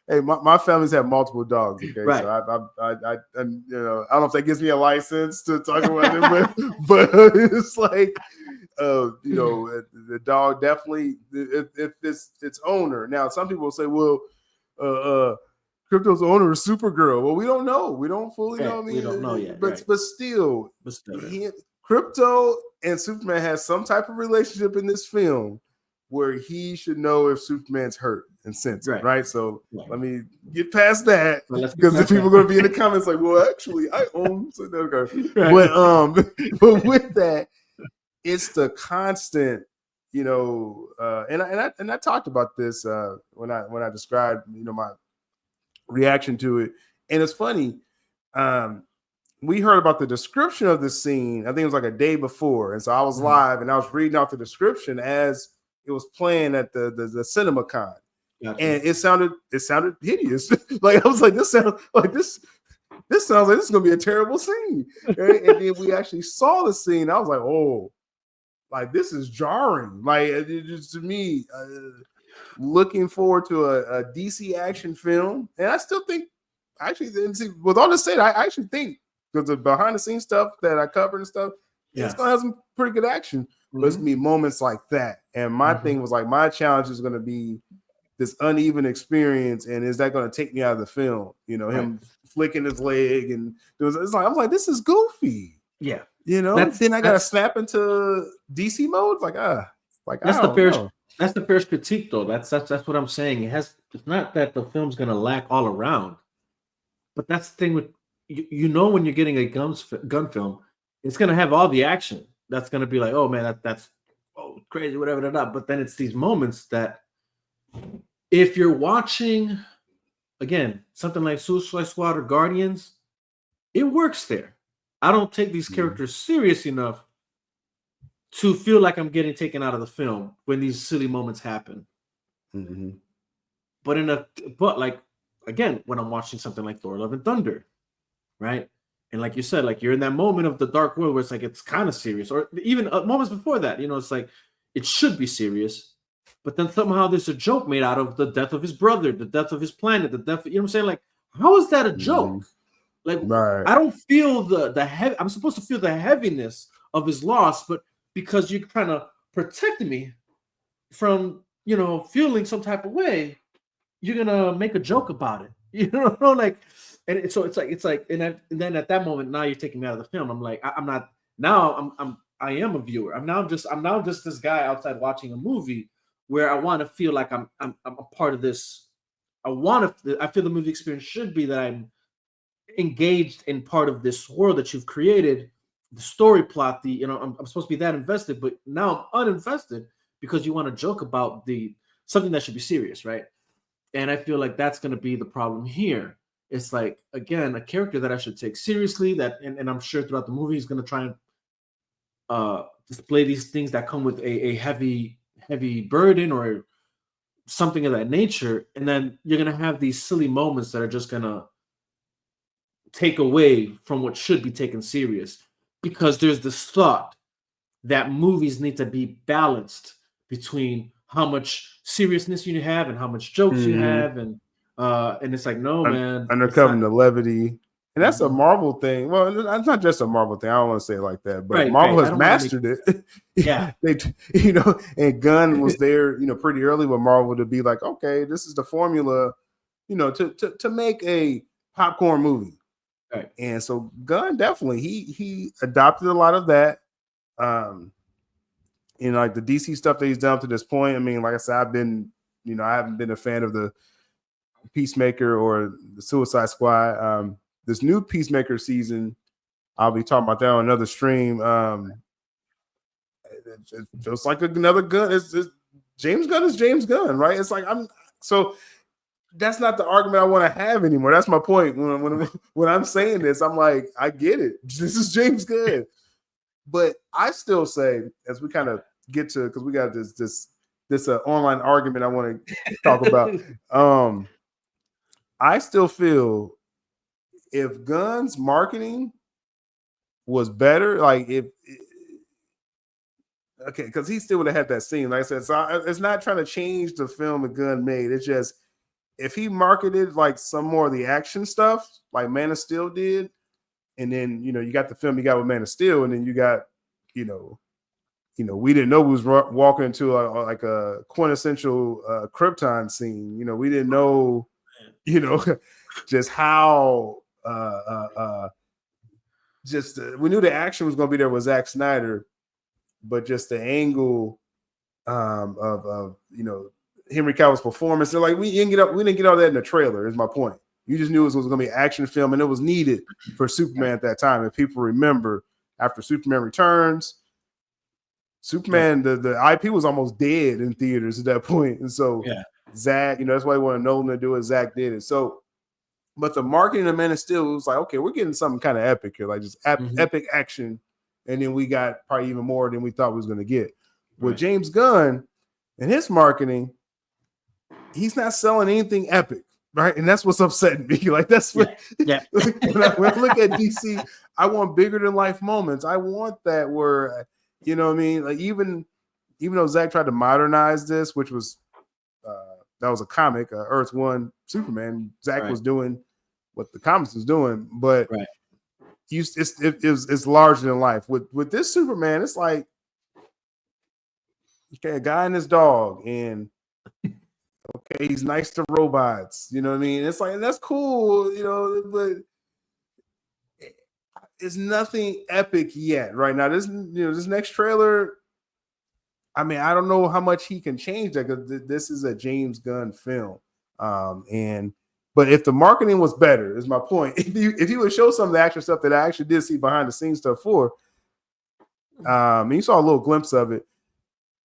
Hey, my family's had multiple dogs. Okay, right. So I I don't know if that gives me a license to talk about it, but it's like, the dog definitely if its owner. Now, some people will say, well, crypto's owner is Supergirl. Well, we don't know. We don't fully know. We don't know yet. But still, Crypto and Superman has some type of relationship in this film where he should know if Superman's hurt and sense it, right? So let me get past that, because the people are going to be in the comments like, well, actually, I own. So okay. But with that, it's the constant, and I talked about this when I described, my reaction to it. And it's funny, we heard about the description of the scene, I think it was like a day before, and so I was live and I was reading out the description as it was playing at the CinemaCon, Gotcha. And it sounded hideous. Like I was like, this sounds like this sounds like this is gonna be a terrible scene. Right? And then we actually saw the scene. I was like, oh, like this is jarring. Like it just, to me, looking forward to a DC action film, and I still think, actually, with all this said, I actually think, because the behind the scenes stuff that I covered and stuff, it's gonna have some pretty good action. But it's gonna be moments like that. And my thing was like, my challenge is gonna be this uneven experience, and is that gonna take me out of the film? You know, him flicking his leg, and it's like, I was like, this is goofy. Yeah. You know, then I gotta snap into DC mode. Like, that's the first critique, though. That's what I'm saying. It's not that the film's gonna lack all around, but that's the thing with you know, when you're getting a gun film, it's gonna have all the action. That's gonna be like, oh man, that's crazy, whatever. But then it's these moments that, if you're watching again something like Suicide Squad or Guardians, it works there. I don't take these characters serious enough to feel like I'm getting taken out of the film when these silly moments happen. But like, again, when I'm watching something like Thor: Love and Thunder, right? And like you said, like you're in that moment of the dark world where it's like it's kind of serious, or even moments before that, you know, it's like it should be serious, but then somehow there's a joke made out of the death of his brother, the death of his planet, the death. You know what I'm saying? Like, how is that a joke? Like, I don't feel the heavy. I'm supposed to feel the heaviness of his loss, but because you're trying to protect me from, you know, feeling some type of way, you're gonna make a joke about it. You know, like, and so it's like, and then at that moment, now you're taking me out of the film. I'm like, I'm not now. I am a viewer. I'm now just this guy outside watching a movie where I want to feel like I'm a part of this. I feel the movie experience should be that I'm engaged in part of this world that you've created, the story plot, I'm supposed to be that invested, but now I'm uninvested because you want to joke about something that should be serious, right? And I feel like that's going to be the problem here. It's like, again, a character that I should take seriously, and I'm sure throughout the movie he's going to try and display these things that come with a heavy burden or something of that nature, and then you're going to have these silly moments that are just going to take away from what should be taken serious, because there's this thought that movies need to be balanced between how much seriousness you have and how much jokes you have, and it's like, no, man, undercovering the levity. And that's a Marvel thing. Well, it's not just a Marvel thing. I don't want to say it like that, but Marvel has mastered it. Yeah. They, and Gunn was there, pretty early with Marvel to be like, okay, this is the formula, to make a popcorn movie. Right. And so Gunn definitely, he adopted a lot of that. Like the DC stuff that he's done to this point. I mean, like I said, I haven't been a fan of the Peacemaker or the Suicide Squad. This new Peacemaker season, I'll be talking about that on another stream. It feels like another Gunn. It's James Gunn is James Gunn, right? It's like so that's not the argument I want to have anymore. That's my point. When I'm saying this, I'm like, I get it. This is James Gunn. But I still say, as we kind of get to, because we got this online argument I want to talk about. I still feel if Gunn's marketing was better, because he still would have had that scene. Like I said, so it's not trying to change the film that Gunn made. It's just, if he marketed like some more of the action stuff, like Man of Steel did, and then you got the film you got with Man of Steel, and then you got we didn't know we was walking into a quintessential Krypton scene. We didn't know, just how we knew the action was going to be there with Zack Snyder, but just the angle of Henry Cavill's performance. So we didn't get all that in the trailer, is my point. You just knew it was going to be an action film, and it was needed for Superman at that time. If people remember, after Superman Returns, Superman, the IP was almost dead in theaters at that point. And so Zack, that's why he wanted Nolan to do it. Zack did it. So, but the marketing of Man of Steel was like, okay, we're getting something kind of epic here, like just epic action. And then we got probably even more than we thought we was going to get. With James Gunn and his marketing, he's not selling anything epic, right? And that's what's upsetting me. Like that's what Yeah. when I look at DC, I want bigger than life moments. I want that where, you know what I mean? Like even though Zach tried to modernize this, which was that was a comic, Earth One Superman. Zach was doing what the comics was doing, but it's larger than life. With this Superman, it's like okay, a guy and his dog, and okay, he's nice to robots. You know what I mean? It's like that's cool, you know, but it's nothing epic yet. Right now, this next trailer. I mean, I don't know how much he can change that because this is a James Gunn film, but if the marketing was better, is my point. If he would show some of the action stuff that I actually did see behind the scenes stuff for, and you saw a little glimpse of it,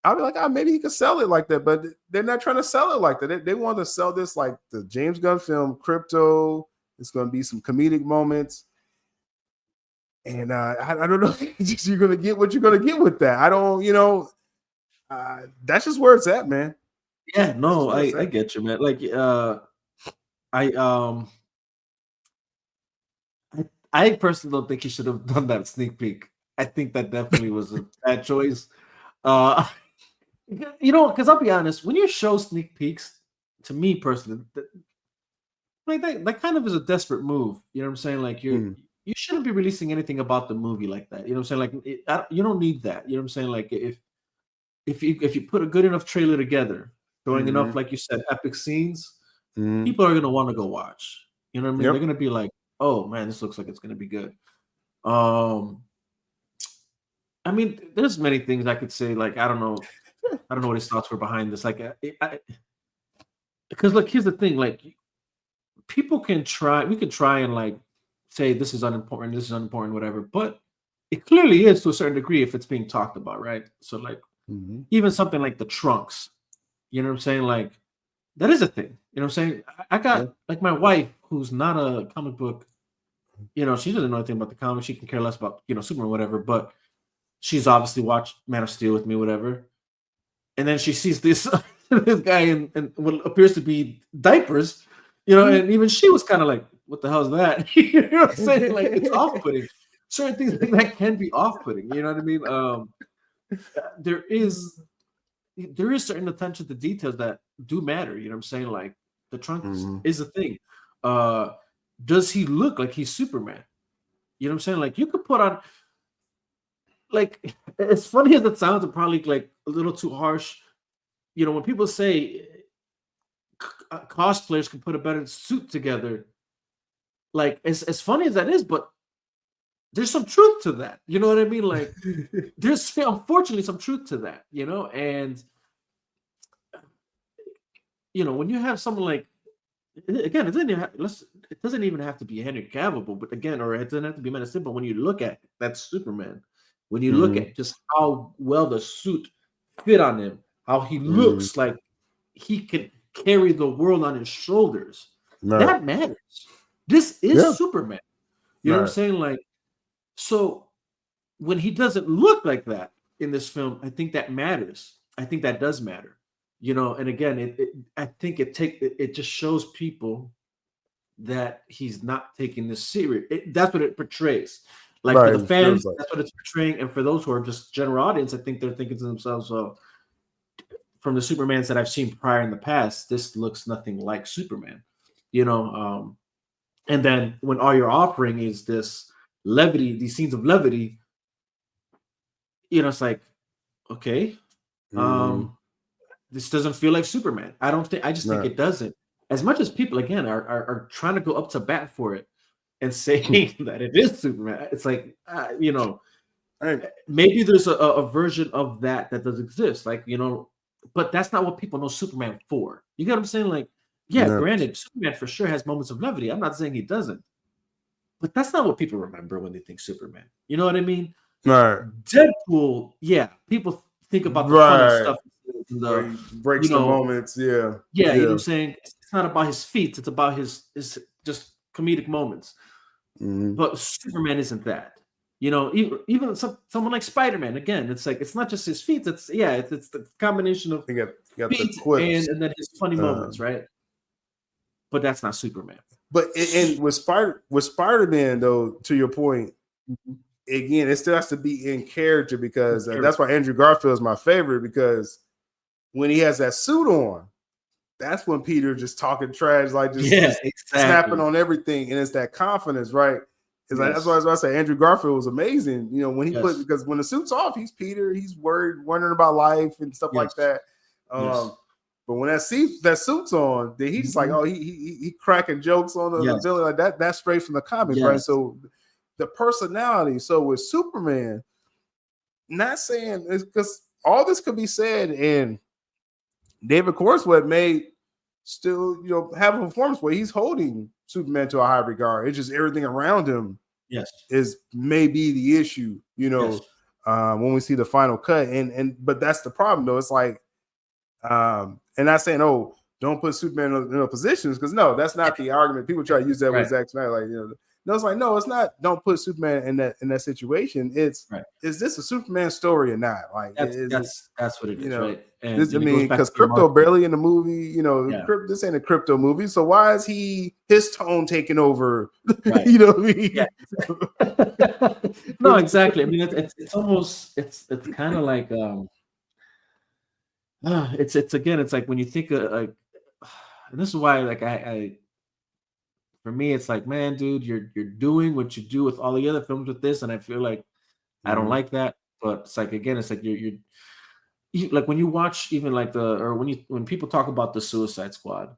I'll be like, maybe he could sell it like that. But they're not trying to sell it like that. They want to sell this like the James Gunn film, Crypto. It's going to be some comedic moments. And I don't know. You're going to get what you're going to get with that. I don't, that's just where it's at, man. Yeah, no, I get you, man. Like, I personally don't think he should have done that sneak peek. I think that definitely was a bad choice. Because I'll be honest, when you show sneak peeks, to me personally, that kind of is a desperate move. You know what I'm saying? Like you shouldn't be releasing anything about the movie like that. You know what I'm saying? Like you don't need that. You know what I'm saying? Like if you put a good enough trailer together, showing enough, like you said, epic scenes, people are gonna want to go watch. You know what I mean? They're gonna be like, "Oh man, this looks like it's gonna be good." I mean, there's many things I could say. Like I don't know what his thoughts were behind this. Like, because look, here's the thing. Like, people can try. We can try and like say this is unimportant, whatever. But it clearly is to a certain degree if it's being talked about, right? So like. Even something like the trunks, you know what I'm saying? Like that is a thing. You know what I'm saying? I got like my wife, who's not a comic book, she doesn't know anything about the comics. She can care less about, Superman, whatever, but she's obviously watched Man of Steel with me, whatever. And then she sees this this guy in what appears to be diapers, and even she was kind of like, what the hell is that? You know what I'm saying? Like it's off-putting. Certain things like that can be off-putting, you know what I mean? There is certain attention to details that do matter. You know what I'm saying? Like the trunk is a thing. Does he look like he's Superman? You know what I'm saying? Like you could put on, like as funny as it sounds, and probably like a little too harsh. When people say cosplayers can put a better suit together, like as funny as that is, but there's some truth to that. You know what I mean? Like there's unfortunately some truth to that, and when you have someone like, again, it doesn't even have to be Henry Cavill, but again, or it doesn't have to be Man of Steel, but when you look at that Superman, when you look at just how well the suit fit on him, how he looks like he can carry the world on his shoulders, that matters. This is Superman. You know what I'm saying? Like, so when he doesn't look like that in this film, I think that matters. I think that does matter, and again, I think it just shows people that he's not taking this serious. That's what it portrays. Like for the fans, that's what it's portraying. And for those who are just general audience, I think they're thinking to themselves, well, from the Supermans that I've seen prior in the past, this looks nothing like Superman, and then when all you're offering is this levity, these scenes of levity, it's like, okay, this doesn't feel like Superman. I just think it doesn't. As much as people again are trying to go up to bat for it and saying that it is Superman, it's like maybe there's a version of that does exist, like but that's not what people know Superman for. You get what I'm saying? Like, granted, Superman for sure has moments of levity. I'm not saying he doesn't. But that's not what people remember when they think Superman. You know what I mean? Right. Deadpool, people think about the funny stuff. The breaks the moments, you know what I'm saying? It's not about his feats, it's about his just comedic moments. But Superman isn't that. You know, even someone like Spider-Man. Again, it's like it's not just his feats. It's the combination of You got the feats quips. and then his funny moments, right? But that's not Superman. But and with Spider-Man, though, to your point, again, it still has to be in character because that's why Andrew Garfield is my favorite, because when he has that suit on, that's when Peter just talking trash, like just snapping on everything, and it's that confidence, right? It's like, that's why I say Andrew Garfield was amazing. You know, when he because when the suit's off, he's Peter, he's worried, wondering about life and stuff like that. But when that suit's on, then he's just like, oh, he cracking jokes on the villain like that. That's straight from the comics, right? So the personality. So with Superman, not saying it's because all this could be said, and David Cornswet may still, you know, have a performance where he's holding Superman to a high regard. It's just everything around him, is maybe the issue, you know, when we see the final cut. But that's the problem, though. It's like, and not saying, oh, don't put Superman in a positions, because no, that's not the argument. People try to use that with Zack Snyder, like, you know. No, it's like, no, it's not. Don't put Superman in that situation. It's is this a Superman story or not? Like that's what it is, know, right? And I mean, because Crypto barely in the movie, you know, this ain't a Crypto movie, so why is his tone taking over? You know what I mean? No, exactly. I mean, it's almost it's kind of like it's again, it's like when you think of like, and this is why like I for me, it's like, man, dude, you're doing what you do with all the other films with this, and I feel like I don't like that. But it's like, again, it's like you're like when you watch even like when people talk about the Suicide Squad,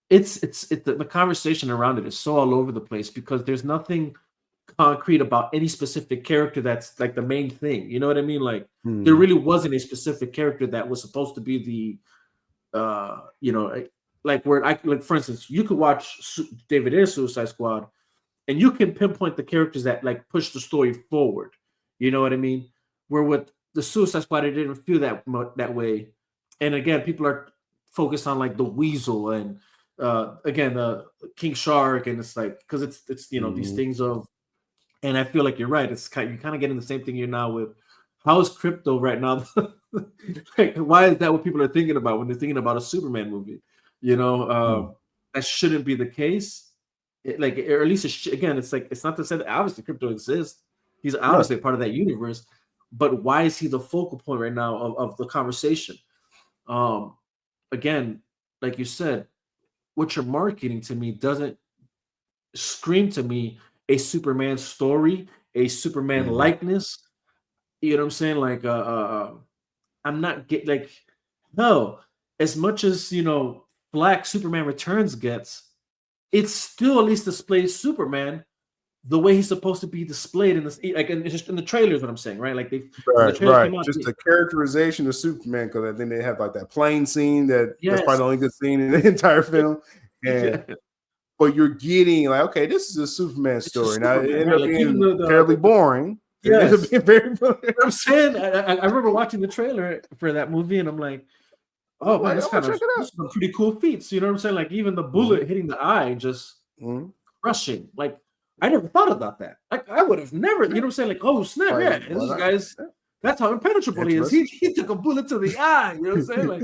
the conversation around it is so all over the place because there's nothing concrete about any specific character that's like the main thing. You know what I mean? Like there really wasn't a specific character that was supposed to be the you know. Like for instance, you could watch David Ayer's Suicide Squad, and you can pinpoint the characters that like push the story forward. You know what I mean? Where with the Suicide Squad, it didn't feel that way. And again, people are focused on like the Weasel and again King Shark, and it's like because it's you know these things of. And I feel like you're right. It's you're kind of getting the same thing here now with how is Crypto right now? Like, why is that what people are thinking about when they're thinking about a Superman movie? You know, that shouldn't be the case. Or at least again, it's like it's not to say that obviously Crypto exists. He's obviously a part of that universe, but why is he the focal point right now of the conversation? Again, like you said, what you're marketing to me doesn't scream to me a Superman story, a Superman likeness. You know what I'm saying? Like, I'm not like, no. As much as you know. Black Superman Returns gets, it still at least displays Superman the way he's supposed to be displayed in this, like just in the trailers. What I'm saying, right? Like the trailers came out, just the characterization of Superman, because I think they have like that plane scene that's probably the only good scene in the entire film, and but you're getting like, okay, this is a Superman story. Now it ended up being terribly boring. Yes. It ended up being very boring. I'm saying, I remember watching the trailer for that movie, and I'm like. Oh man, this is some pretty cool feats. You know what I'm saying? Like even the bullet hitting the eye, just crushing. Like I never thought about that. Like I would have never. You know what I'm saying? Like oh snap, this guy's. That's how impenetrable he is. He took a bullet to the eye. You know what I'm saying? Like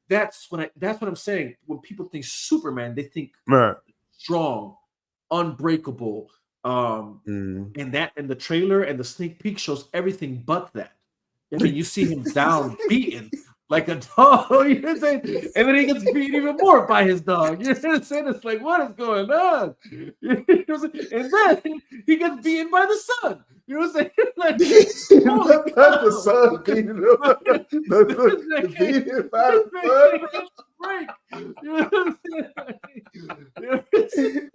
that's what I'm saying. When people think Superman, they think strong, unbreakable. And that and the trailer and the sneak peek shows everything but that. I mean, you see him down, beaten. Like a dog, you know what I'm saying? And then he gets beaten even more by his dog. You know what I'm saying? It's like, what is going on? You know what I'm saying? And then he gets beaten by the sun. You know what I'm saying? Like, not the sun beating him. Beaten by the sun. Break. You know what I'm saying?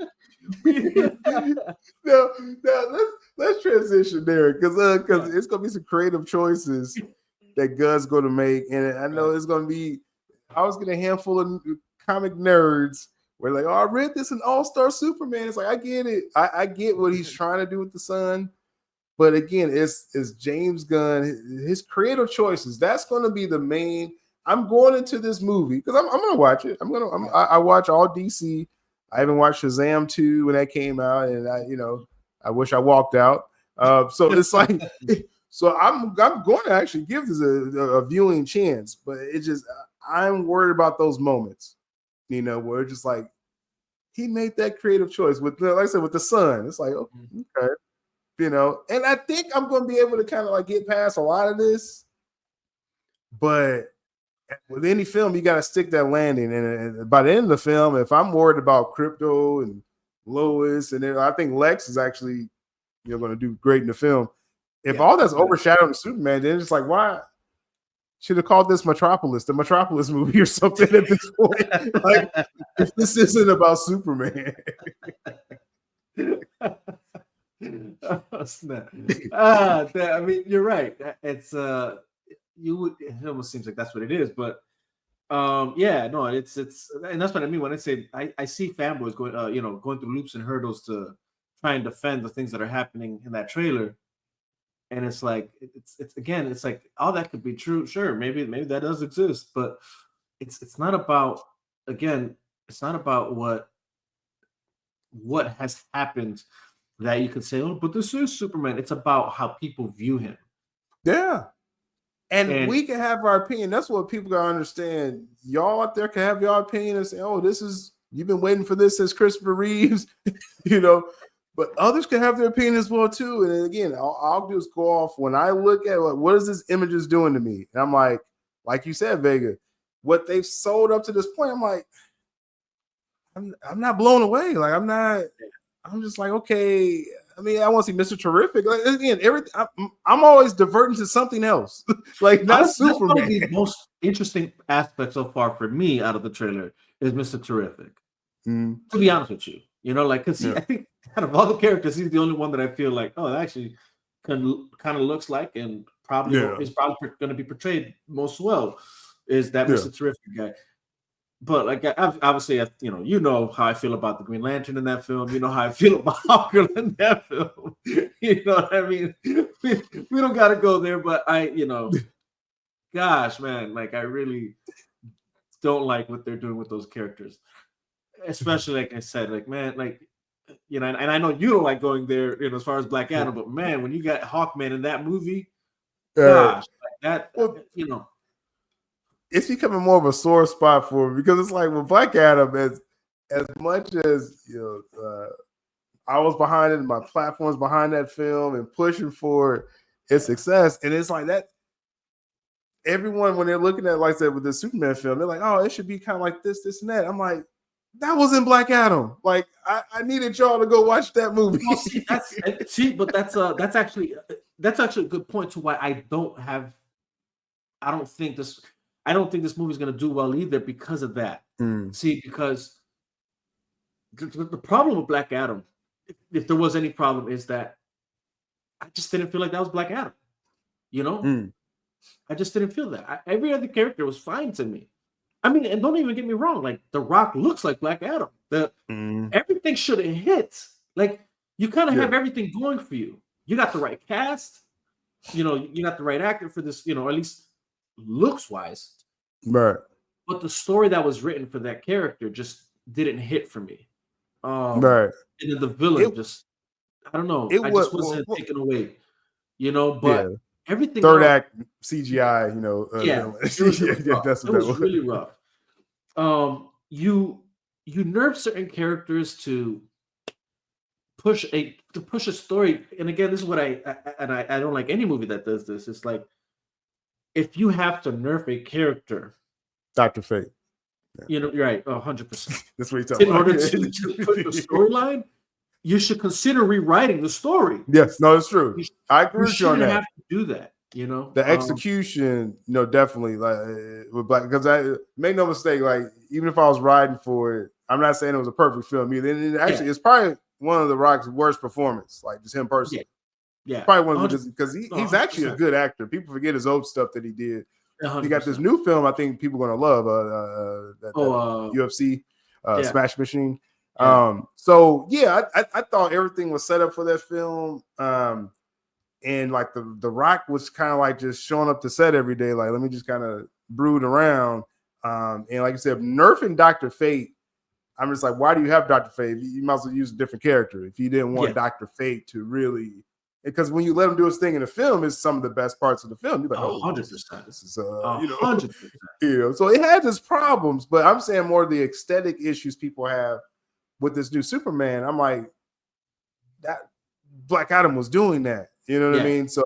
Now let's transition there because it's gonna be some creative choices that Gunn's going to make, and I know it's going to be. I was getting a handful of comic nerds where like, oh, I read this in All-Star Superman. It's like I get it, I get what he's trying to do with the sun, but again, it's James Gunn, his creative choices. That's going to be the main. I'm going into this movie because I'm going to watch it. I watch all DC. I haven't watched Shazam 2 when that came out, and I wish I walked out. So it's like, so I'm going to actually give this a viewing chance, but it just, I'm worried about those moments, you know, where it's just like, he made that creative choice with, like I said, with the son. It's like, okay, you know, and I think I'm going to be able to kind of like get past a lot of this, but with any film, you got to stick that landing. And by the end of the film, if I'm worried about Crypto and Lois, and then I think Lex is actually, you know, going to do great in the film. If all that's overshadowing Superman, then it's like, why should have called this Metropolis, the Metropolis movie or something at this point? Like, if this isn't about Superman. Oh, snap. I mean, you're right. It's you would, it almost seems like that's what it is, but yeah, no, it's and that's what I mean when I say I see fanboys going you know, going through loops and hurdles to try and defend the things that are happening in that trailer. And it's like it's again, it's like, oh, that could be true. Sure, maybe that does exist, but it's not about, again, it's not about what has happened that you could say, oh, but this is Superman. It's about how people view him. Yeah. And we can have our opinion. That's what people gotta understand. Y'all out there can have your opinion and say, oh, this is, you've been waiting for this since Christopher Reeves, you know. But others can have their opinion as well too. And again, I'll just go off when I look at what is this images doing to me. And I'm like you said, Vega, what they've sold up to this point. I'm like, I'm not blown away. Like I'm just like, okay. I mean, I want to see Mr. Terrific. Like, again, everything. I'm always diverting to something else, like not Superman. One of the most interesting aspects so far for me out of the trailer is Mr. Terrific. To be honest with you, you know, like, because I think out of all the characters, he's the only one that I feel like, oh, that actually kind of looks like, and probably is probably going to be portrayed most well, is that Mr. Terrific guy. But like, obviously, you know how I feel about the Green Lantern in that film. You know how I feel about Hawker in that film. You know what I mean? We don't got to go there, but you know, gosh, man, like, I really don't like what they're doing with those characters. Especially, like I said, like, man, like, you know, and I know you don't like going there, you know, as far as Black Adam, but man, when you got Hawkman in that movie, gosh, like that, you know. It's becoming more of a sore spot for me, because it's like with Black Adam, as much as, you know, I was behind it, my platform's behind that film and pushing for its success, and it's like that. Everyone, when they're looking at, like I said, with the Superman film, they're like, "Oh, it should be kind of like this, and that." I'm like, that was in Black Adam. Like, I needed y'all to go watch that movie. Well, but that's actually a good point to why I don't think this movie is going to do well either, because of that. See, because the problem with Black Adam, if there was any problem, is that I just didn't feel like that was Black Adam. You know, I just didn't feel that. Every other character was fine to me. I mean, and don't even get me wrong. Like, The Rock looks like Black Adam. Everything should have hit. Like, you kind of have everything going for you. You got the right cast. You know, you got the right actor for this. You know, at least looks wise. Right. But the story that was written for that character just didn't hit for me. Right. And then the villain I don't know. I just wasn't taken away. You know, but everything third else, act CGI, you know, it was really rough. You nerf certain characters to push a story, and again, this is what I don't like any movie that does this. It's like, if you have to nerf a character, Dr. Fate, you know, you're right, 100%. That's what you're talking about. In order to push the storyline, you should consider rewriting the story. Yes, no, it's true. I agree with you on that. You have to do that. You know, the execution, you know, definitely, like, with Black, because I make no mistake, like, even if I was riding for it, I'm not saying it was a perfect film either. And it's probably one of The Rock's worst performance, like, just him personally. Yeah. Probably one of because he's actually a good actor. People forget his old stuff that he did. 100%. He got this new film I think people are gonna love, that UFC Smash Machine. So yeah, I thought everything was set up for that film. And like the Rock was kind of like just showing up to set every day, like, let me just kind of brood around. And like I said, nerfing Dr. Fate, I'm just like, why do you have Dr. Fate? You might as well use a different character if you didn't want Dr. Fate to really. Because when you let him do his thing in the film, it's some of the best parts of the film. You're like, 100%. This is 100%. So it has its problems, but I'm saying more the aesthetic issues people have with this new Superman. I'm like, that Black Adam was doing that. You know what I mean? So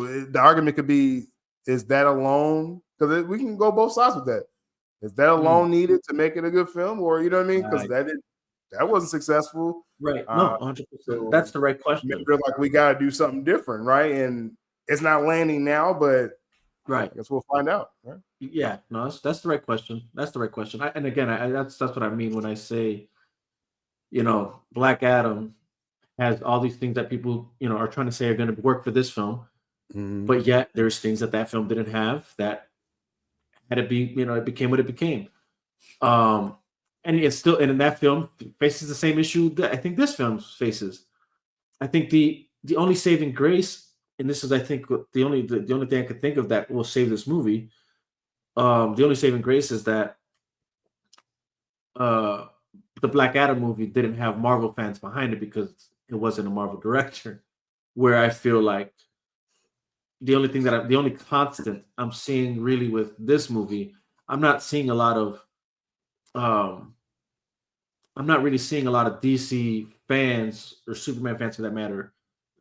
the argument could be, is that alone? Because we can go both sides with that. Is that alone needed to make it a good film, or you know what I mean? Because that wasn't successful. Right. No, 100%. So that's the right question. They're like, we got to do something different, right? And it's not landing now, but I guess we'll find out. Right? Yeah. No, that's the right question. That's the right question. And again, that's what I mean when I say, Black Adam has all these things that people, are trying to say are going to work for this film, but yet there's things that film didn't have that had to be, it became what it became. And it's still, and in that film faces the same issue that I think this film faces. I think the only saving grace, and this is, I think, the only thing I could think of that will save this movie. The only saving grace is that the Black Adam movie didn't have Marvel fans behind it because it wasn't a Marvel director. Where I feel like the only constant I'm seeing really with this movie, I'm not seeing a lot of I'm not really seeing a lot of DC fans or Superman fans for that matter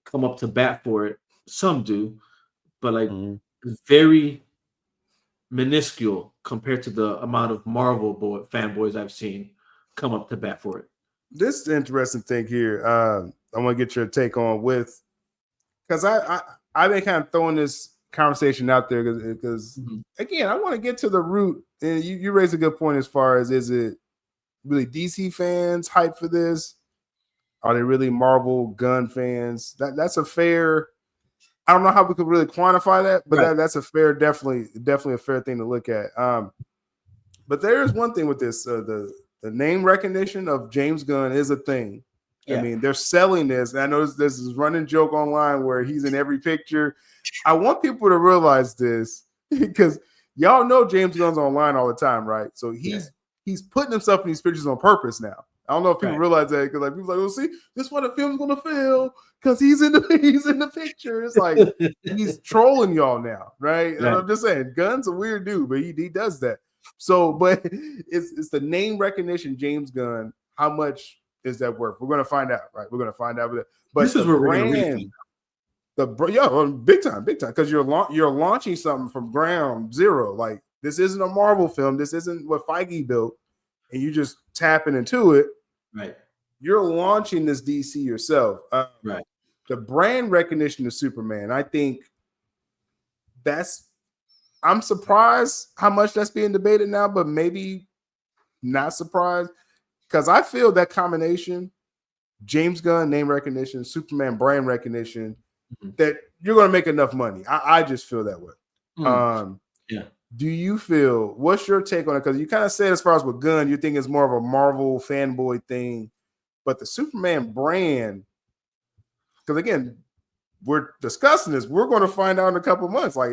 come up to bat for it. Some do, but like very minuscule compared to the amount of Marvel fanboys I've seen come up to bat for it. This is the interesting thing here. I want to get your take on with, because I've been kind of throwing this conversation out there because again, I want to get to the root. And you raised a good point as far as, is it really DC fans hype for this? Are they really Marvel Gunn fans? That's a fair. I don't know how we could really quantify that, but that's a fair, definitely a fair thing to look at. But there is one thing with this: the name recognition of James Gunn is a thing. I mean, they're selling this. And I know there's this running joke online where he's in every picture. I want people to realize this because y'all know James Gunn's online all the time, right? So he's putting himself in these pictures on purpose now. I don't know if people realize that, because like people are like, well, see, this is why the film's gonna fail, because he's in the picture. It's like he's trolling y'all now, right? And I'm just saying, Gunn's a weird dude, but he does that. So, but it's the name recognition, James Gunn. How much is that worth? We're gonna find out, right? We're gonna find out. But this is where we're gonna really big time, because you're launching something from ground zero. Like, this isn't a Marvel film. This isn't what Feige built, and you just tapping into it. Right. You're launching this DC yourself. Right. The brand recognition of Superman, I think I'm surprised how much that's being debated now, but maybe not surprised, because I feel that combination, James Gunn name recognition, Superman brand recognition, that you're going to make enough money. I just feel that way. Do you feel, what's your take on it? Because you kind of said, as far as with Gunn, you think it's more of a Marvel fanboy thing, but the Superman brand, because again, we're discussing this, we're going to find out in a couple months. Like,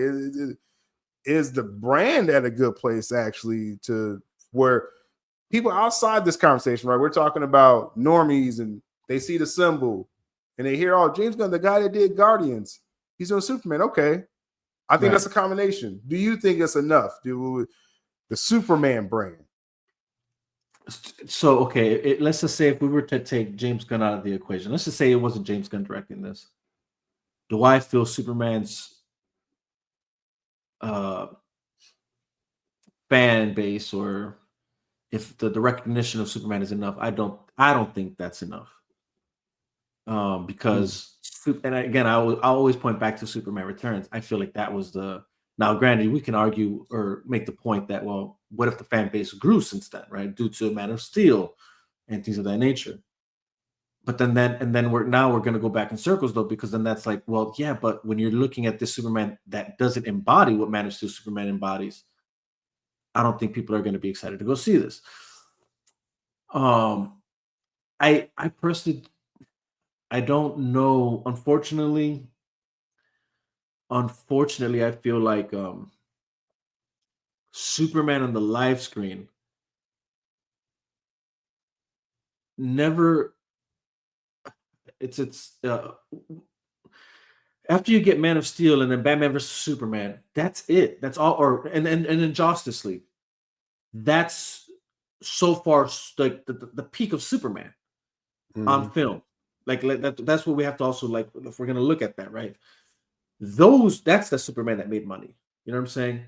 is the brand at a good place actually, to where people outside this conversation, right? We're talking about normies, and they see the symbol and they hear, oh, James Gunn, the guy that did Guardians, he's doing Superman. Okay. I think that's a combination. Do you think it's enough? The Superman brand. So, okay, let's just say if we were to take James Gunn out of the equation, let's just say it wasn't James Gunn directing this. Do I feel Superman's fan base, or if the recognition of Superman is enough? I don't think that's enough. Because and again, I always point back to Superman Returns. I feel like that was now granted, we can argue or make the point that, well, what if the fan base grew since then, right? Due to Man of Steel and things of that nature. But then we're going to go back in circles, though, because then that's like, well, yeah, but when you're looking at this Superman that doesn't embody what Man of Steel Superman embodies, I don't think people are going to be excited to go see this. I personally, I don't know. Unfortunately, I feel like Superman on the live screen never. It's after you get Man of Steel and then Batman versus Superman, that's it. That's all. Or and then Justice League. That's so far like the peak of Superman on film. Like that's what we have to also like if we're gonna look at that, right? That's the Superman that made money. You know what I'm saying?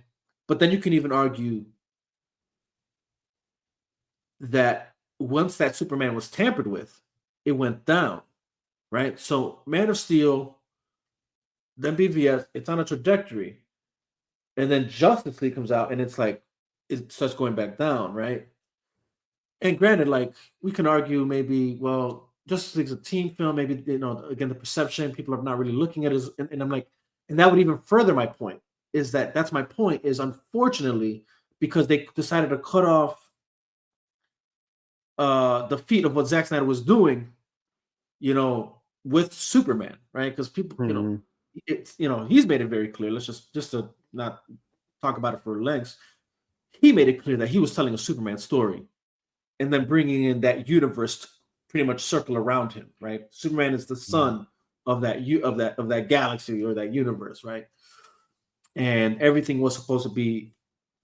But then you can even argue that once that Superman was tampered with, it went down, right? So Man of Steel, then BVS, it's on a trajectory, and then Justice League comes out, and it's like it starts going back down, right? And granted, like we can argue maybe, well, Justice League's a team film, maybe again the perception, people are not really looking at it, and I'm like, and that would even further my point. That's my point is unfortunately because they decided to cut off the feet of what Zack Snyder was doing, with Superman, right? Because people, he's made it very clear. Let's just to not talk about it for lengths. He made it clear that he was telling a Superman story, and then bringing in that universe to pretty much circle around him, right? Superman is the son of that galaxy or that universe, right? And everything was supposed to be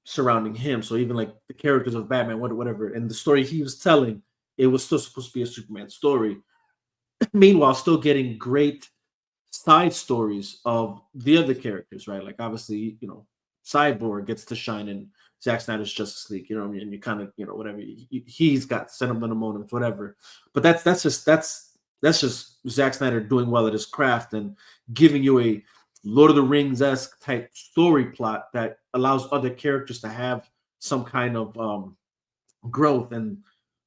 surrounding him. So even like the characters of Batman, whatever, and the story he was telling, it was still supposed to be a Superman story. Meanwhile, still getting great side stories of the other characters, right? Like obviously, Cyborg gets to shine in Zack Snyder's Justice League, you know what I mean? And you kind of, whatever he's got sentimental moments, whatever. But that's just Zack Snyder doing well at his craft and giving you a Lord of the Rings-esque type story plot that allows other characters to have some kind of growth, and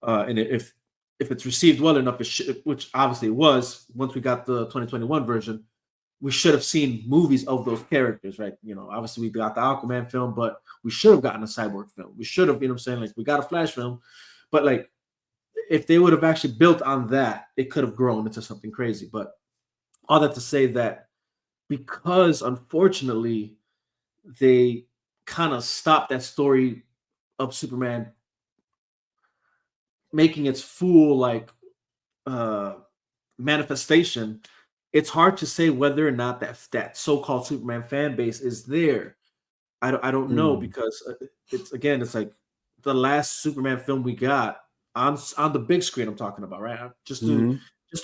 if it's received well enough, which obviously it was. Once we got the 2021 version, we should have seen movies of those characters, right? Obviously we got the Aquaman film, but we should have gotten a Cyborg film. We should have, like we got a Flash film, but like if they would have actually built on that, it could have grown into something crazy. But all that to say that because unfortunately they kind of stopped that story of Superman making its full like manifestation, it's hard to say whether or not that so-called Superman fan base is there. I don't know because it's like the last Superman film we got on the big screen. I'm talking about, right? Just to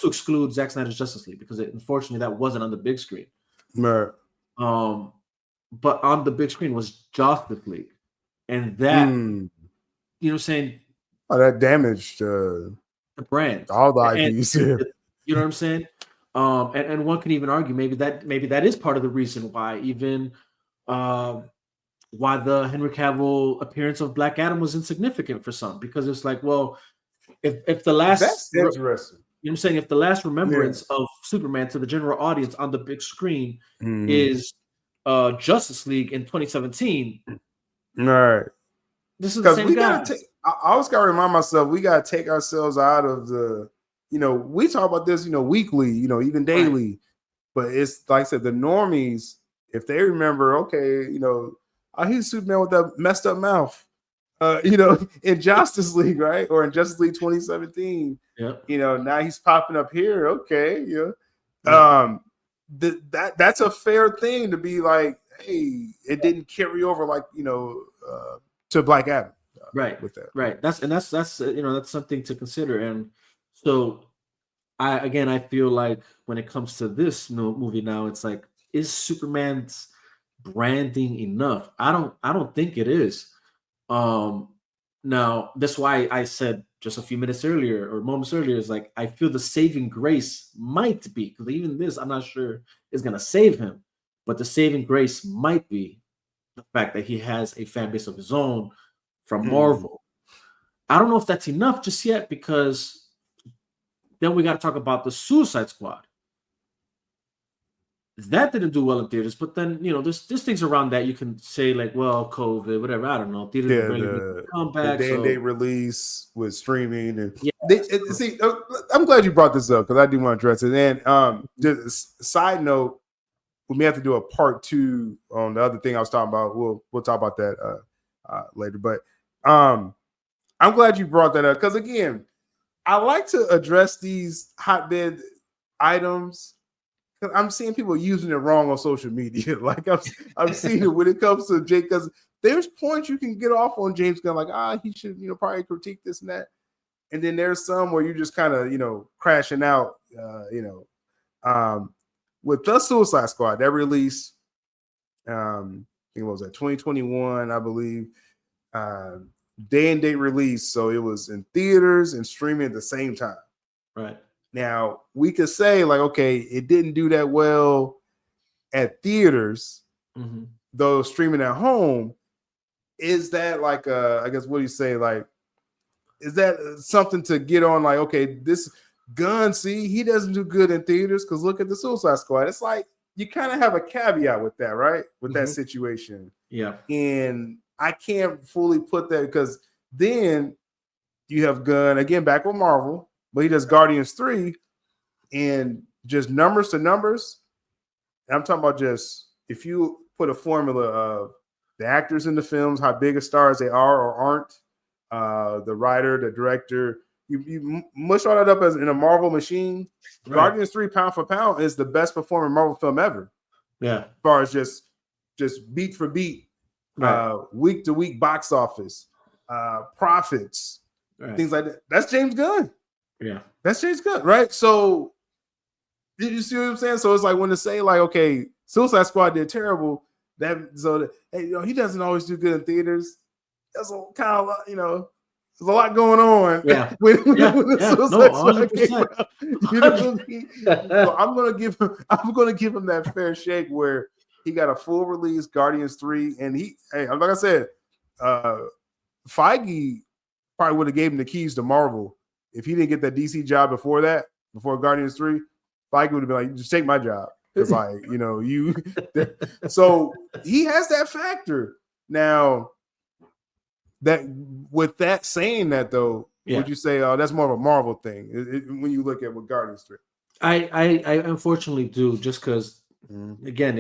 exclude Zack Snyder's Justice League because unfortunately that wasn't on the big screen. Right. But on the big screen was Justice League, and that you know what I'm saying. Oh, that damaged the brand, all the IPs. You know what I'm saying? And one can even argue maybe that is part of the reason why even why the Henry Cavill appearance of Black Adam was insignificant for some, because it's like, well, if the last that's interesting. You know what I'm saying? If the last remembrance of Superman to the general audience on the big screen is Justice League in 2017, right? This is the same guy. I always got to remind myself, we got to take ourselves out of the, we talk about this, weekly, even daily, right. But it's like I said, the normies, if they remember, okay, he's Superman with that messed up mouth, in Justice League, right? Or in Justice League 2017, now he's popping up here. Okay. That's a fair thing to be like, hey, it didn't carry over like, to Black Adam. Right. With that. Right. That's something to consider. And so I feel like when it comes to this movie now, it's like, is Superman's branding enough? I don't think it is. Now that's why I said just a few minutes earlier or moments earlier is like, I feel the saving grace might be, because even this, I'm not sure is going to save him, but the saving grace might be the fact that he has a fan base of his own from Marvel. I don't know if that's enough just yet, because then we got to talk about the Suicide Squad. That didn't do well in theaters, but then there's things around that you can say like, well, COVID, whatever. I don't know. Theaters really come back. The day-and-date release with streaming, and see, I'm glad you brought this up because I do want to address it. And just side note, we may have to do a part 2 on the other thing I was talking about. We'll talk about that later. But I'm glad you brought that up because again, I like to address these hotbed items because I'm seeing people using it wrong on social media. Like I'm seeing it when it comes to Jake, because there's points you can get off on James Gunn, like he should probably critique this and that, and then there's some where you're just kind of crashing out. With the Suicide Squad that released, I think what was that 2021, I believe. Day and date release, so it was in theaters and streaming at the same time. Right now, we could say like, okay, it didn't do that well at theaters, though streaming at home. Is that like I guess what do you say? Like, is that something to get on? Like, okay, this Gunn, see, he doesn't do good in theaters because look at the Suicide Squad. It's like you kind of have a caveat with that, right? With that situation, yeah, and I can't fully put that because then you have Gunn again back with Marvel, but he does Guardians 3 and just numbers to numbers. And I'm talking about just if you put a formula of the actors in the films, how big of stars they are or aren't, the writer, the director, you mush all that up as in a Marvel machine. Right. Guardians 3 pound for pound is the best performing Marvel film ever. Yeah, as far as just beat for beat. Right. Week to week box office, profits, things like that. That's James Gunn. Yeah, that's James Gunn, right? So, did you see what I'm saying? So it's like when to say like, okay, Suicide Squad did terrible. He doesn't always do good in theaters. That's a kind of there's a lot going on. Yeah, when the Suicide Squad came out. You know what I mean? So I'm gonna give him that fair shake where. He got a full release, Guardians 3, and like I said, Feige probably would have gave him the keys to Marvel if he didn't get that DC job before Guardians 3. Feige would have been like, just take my job because, you. So he has that factor now. That with that saying that though, would you say, that's more of a Marvel thing when you look at what Guardians 3? I unfortunately do, just because again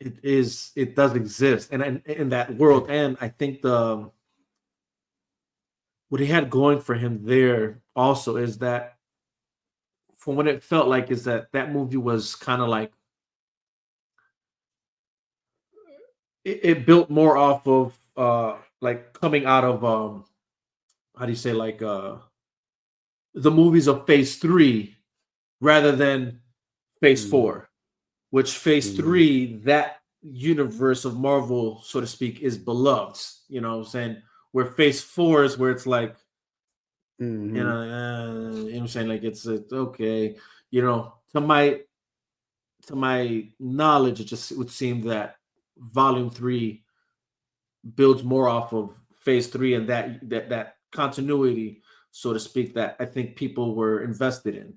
it does exist and in that world, and I think what he had going for him there also is that from what it felt like is that movie was kind of like it built more off of like coming out of how do you say, like the movies of Phase 3 rather than Phase 4. Which Phase 3, that universe of Marvel, so to speak, is beloved. You know what I'm saying? Where Phase 4 is where it's like, you know what I'm saying? Like it's okay. To my knowledge, it just would seem that Volume 3 builds more off of Phase 3 and that continuity, so to speak, that I think people were invested in.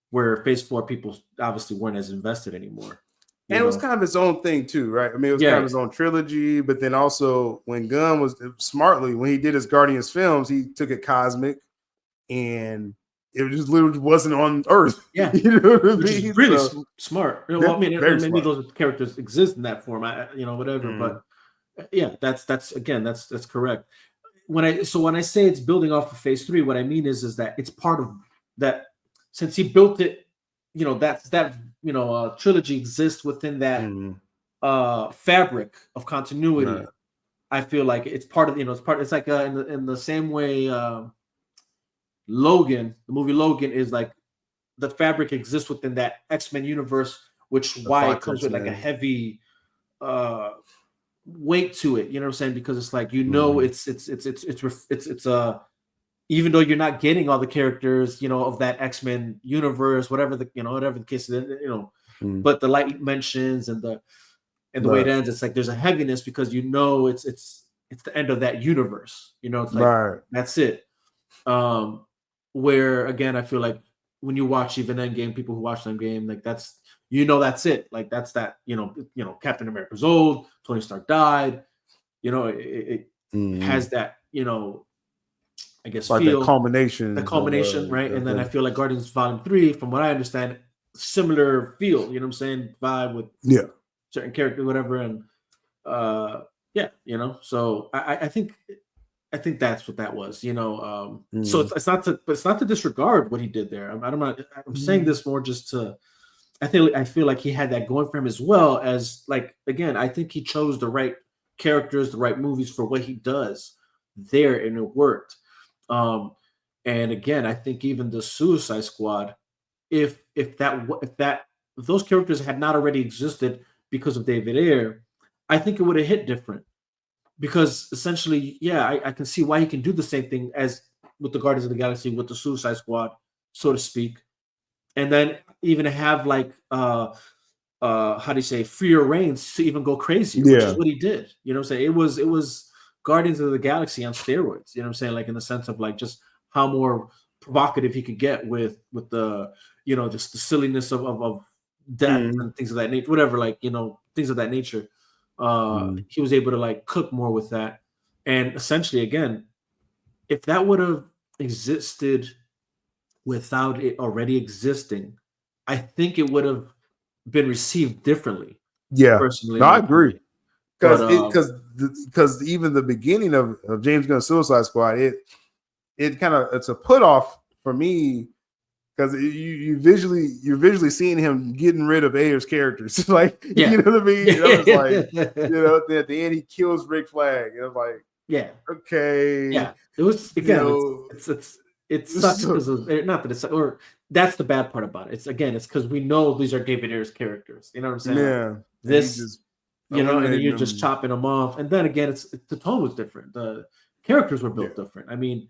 Where Phase 4 people obviously weren't as invested anymore. And it was kind of his own thing too, right? I mean, it was kind of his own trilogy, but then also when Gunn was smartly, when he did his Guardians films, he took it cosmic and it just literally wasn't on Earth. Yeah. You know what I mean? Which is really smart. Well, I mean, maybe smart. Those characters exist in that form, whatever. But yeah, that's correct. When I say it's building off of Phase 3, what I mean is that it's part of that. Since he built it, that trilogy exists within that fabric of continuity. Right. I feel like it's part of it's like in the same way Logan, the movie Logan, is like the fabric exists within that X-Men universe, which why it comes with like a heavy weight to it. You know what I'm saying? Because it's like it's even though you're not getting all the characters, of that X-Men universe, whatever the case is, but the light mentions and the way it ends, it's like there's a heaviness because it's the end of that universe. It's like that's it. Where again, I feel like when you watch even Endgame, people who watch Endgame, like that's it. Like that's that. Captain America's old. Tony Stark died. It has that. I guess like feel the culmination, right? And then I feel like Guardians Volume 3, from what I understand, similar feel. You know what I'm saying? Vibe with certain characters, whatever, and so I think I think that's what that was, you know. So it's not to disregard what he did there. I'm saying this more just to. I feel like he had that going for him, as well as, like, again, I think he chose the right characters, the right movies for what he does there, and it worked. And again, I think even the Suicide Squad, if those characters had not already existed because of David Ayer, I think it would have hit different. Because essentially, yeah, I can see why he can do the same thing as with the Guardians of the Galaxy, with the Suicide Squad, so to speak, and then even have, like, how do you say, freer reigns to even go crazier, which is what he did. You know what I'm saying? It was Guardians of the Galaxy on steroids. You know what I'm saying? Like, in the sense of, like, just how more provocative he could get with the, you know, just the silliness of death and things of that nature, whatever, like, you know, things of that nature. He was able to, like, cook more with that. And essentially, again, if that would have existed without it already existing, I think it would have been received differently. Yeah, personally, no, I agree. Because even the beginning of James Gunn's Suicide Squad, it's a put off for me, because you're visually seeing him getting rid of Ayer's characters, like, you know what I mean? And I was like, you know, at the end he kills Rick Flag, and I was like, yeah, okay, yeah. It was, again, you know, it sucks because of, not that it's, or that's the bad part about it. It's because we know these are David Ayer's characters. You know what I'm saying? Yeah, like, this, you know, and then you're just them. chopping them off. And then again, the tone was different. The characters were built different. I mean,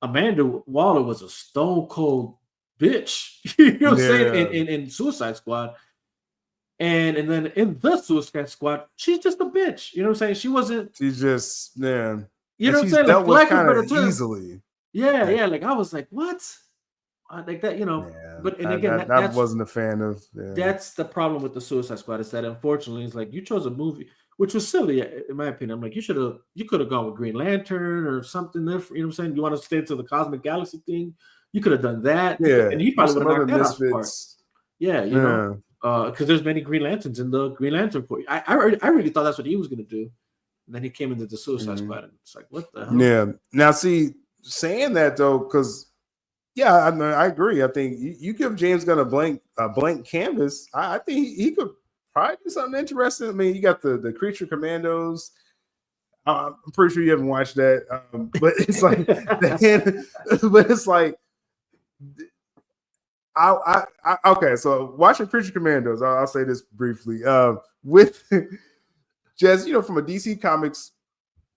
Amanda Waller was a stone cold bitch. You know what I'm saying? In Suicide Squad. And then in the Suicide Squad, she's just a bitch. You know what I'm saying? She wasn't. She's just, You know what I'm saying? Dealt Like, with kind of easily. Yeah. Like, I was like, what? Like that, you know. Yeah, but and again, I wasn't a fan of. Yeah. That's the problem with the Suicide Squad, is that, unfortunately, it's like, you chose a movie which was silly, in my opinion. I'm like, you could have gone with Green Lantern or something different. You know what I'm saying? You want to stay to the Cosmic Galaxy thing? You could have done that. Yeah, and he probably would have knocked that out the park. Yeah, you know. Because there's many Green Lanterns in the Green Lantern Corps. I really thought that's what he was going to do. And then he came into the Suicide Squad, and it's like, what the hell? Yeah. Now, see, saying that, though, because, yeah, I agree. I think you give James Gunn a blank canvas, I think he could probably do something interesting. I mean, you got the Creature Commandos. I'm pretty sure you haven't watched that, but it's like, but it's like, okay, so watching Creature Commandos, I'll say this briefly. With just, from a DC Comics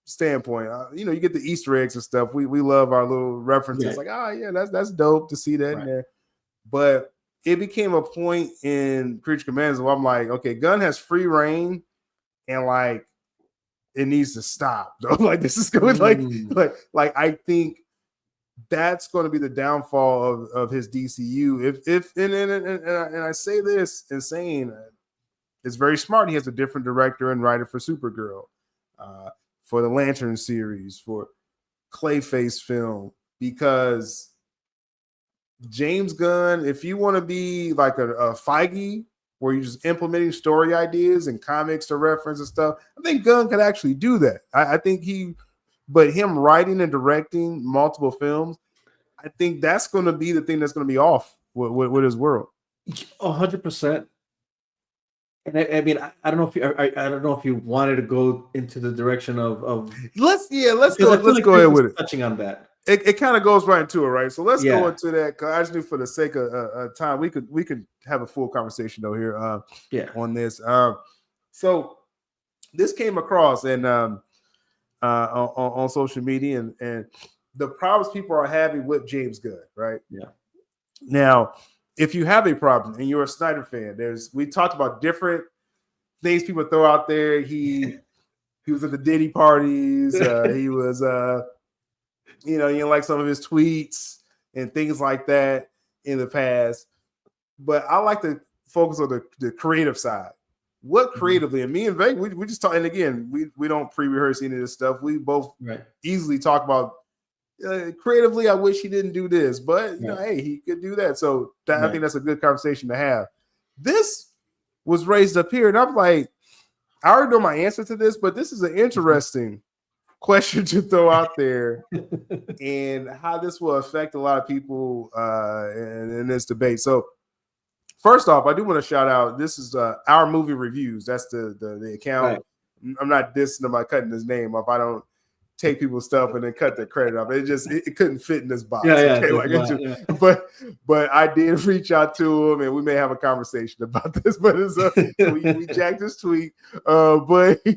standpoint, you get the Easter eggs and stuff. We love our little references, like, that's dope to see that in there. But it became a point in Creature Commandos where I'm like, okay, Gunn has free reign, and like, it needs to stop, though. Like, this is going like I think that's going to be the downfall of his DCU. And I say this in saying it's very smart. He has a different director and writer for Supergirl, for the Lantern series, for Clayface film, because James Gunn, if you want to be like a Feige, where you're just implementing story ideas and comics to reference and stuff, I think Gunn could actually do that. I think but him writing and directing multiple films, I think that's going to be the thing that's going to be off with his world. 100%. And I mean, I don't know if you wanted to go into the direction of let's go ahead with it. Touching on that, it kind of goes right into it, right? So let's go into that. Cause I just knew, for the sake of time, we could have a full conversation though here, on this. So this came across and on social media, and the problems people are having with James Gunn, right? Yeah. Now, if you have a problem and you're a Snyder fan, we talked about different things people throw out there. He was at the Diddy parties. He was, you didn't like some of his tweets and things like that in the past. But I like to focus on the creative side. What creatively, and me and Vega, we just talk, and again, we don't pre-rehearse any of this stuff. We both easily talk about creatively, I wish he didn't do this, but hey, he could do that. So I think that's a good conversation to have. This was raised up here, and I'm like, I already know my answer to this, but this is an interesting question to throw out there, and how this will affect a lot of people in this debate. So, first off, I do want to shout out. This is Our Movie Reviews. That's the account. Right. I'm not dissing him by cutting his name off. I don't take people's stuff and then cut their credit off. It couldn't fit in this box. But I did reach out to him, and we may have a conversation about this. But it's we jacked his tweet. But he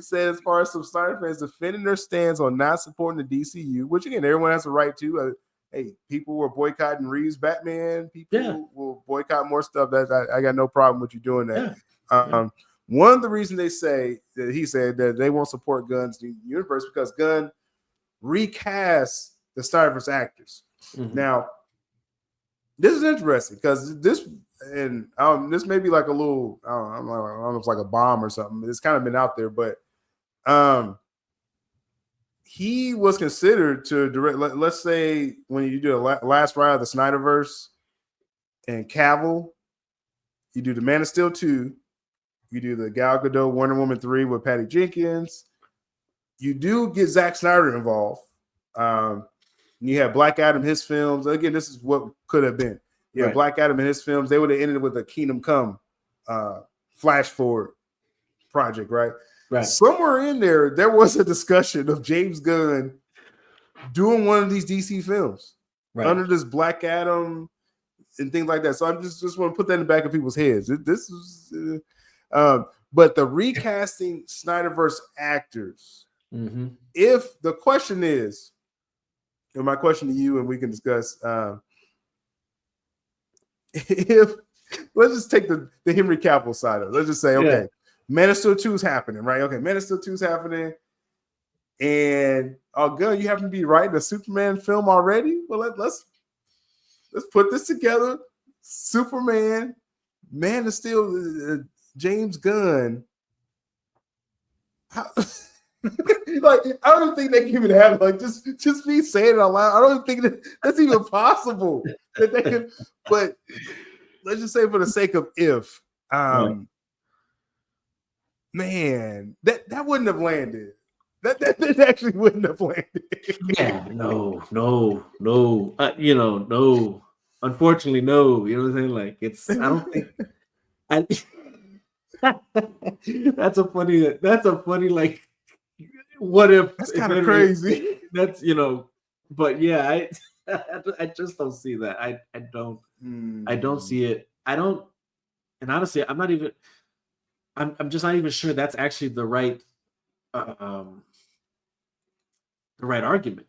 said, as far as some Snyder fans defending their stance on not supporting the DCU, which again everyone has a right to. Hey, people were boycotting Reeves Batman. People will boycott more stuff. I got no problem with you doing that. One of the reasons he said that they won't support Gunn's universe because Gunn recast the Snyderverse actors. Mm-hmm. Now, this is interesting because this may be like a little, I don't know if it's like a bomb or something. It's kind of been out there, but he was considered to direct. Let's say when you do the last ride of the Snyderverse and Cavill, you do the Man of Steel 2. You do the Gal Gadot Wonder Woman 3 with Patty Jenkins. You do get Zack Snyder involved. You have Black Adam, his films. Again, this is what could have been. Yeah, right. Black Adam and his films. They would have ended with a Kingdom Come flash forward project, right? Right. Somewhere in there was a discussion of James Gunn doing one of these DC films under this Black Adam and things like that. So I just want to put that in the back of people's heads. This is. But the recasting Snyderverse actors, if the question is, and my question to you, and we can discuss, if let's just take the Henry Cavill side of it. Let's just say, okay, Man of Steel 2 is happening, right? Okay, Man of Steel 2 is happening, and Gunn, you happen to be writing a Superman film already. Well, let's put this together. Superman, Man of Steel. James Gunn, like I don't think they can even have like just me saying it out loud. I don't think that's even possible that they can. But let's just say for the sake of if, man, that wouldn't have landed. That actually wouldn't have landed. Yeah, no. No. Unfortunately, no. You know what I'm saying? Like it's. I don't think. That's a funny like what if that's kind of crazy. That's but yeah, I just don't see that. I don't see it. I don't, and honestly, I'm just not even sure that's actually the right argument,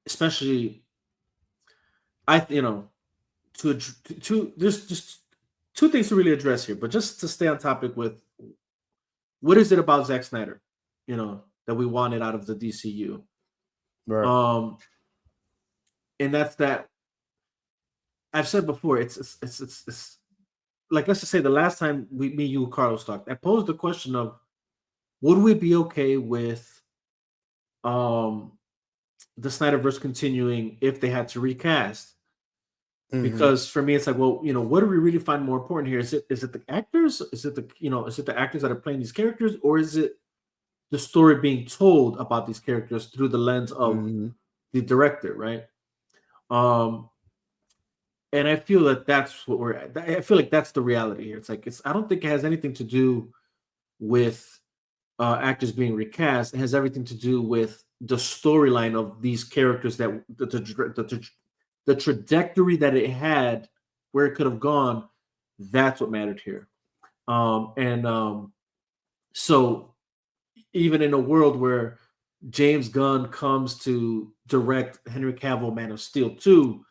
especially to there's just two things to really address here, but just to stay on topic with what is it about Zack Snyder, that we wanted out of the DCU, right? And that's that. I've said before, it's like, let's just say the last time me, you, Carlos talked, I posed the question of, would we be okay with the Snyderverse continuing if they had to recast? Because for me, it's like, well, what do we really find more important here? Is it the actors? Is it the actors that are playing these characters, or is it the story being told about these characters through the lens of the director, right? And I feel that that's what we're at. I feel like that's the reality here. It's like I don't think it has anything to do with actors being recast. It has everything to do with the storyline of these characters, that the trajectory that it had, where it could have gone. That's what mattered here. So even in a world where James Gunn comes to direct Henry Cavill Man of Steel 2,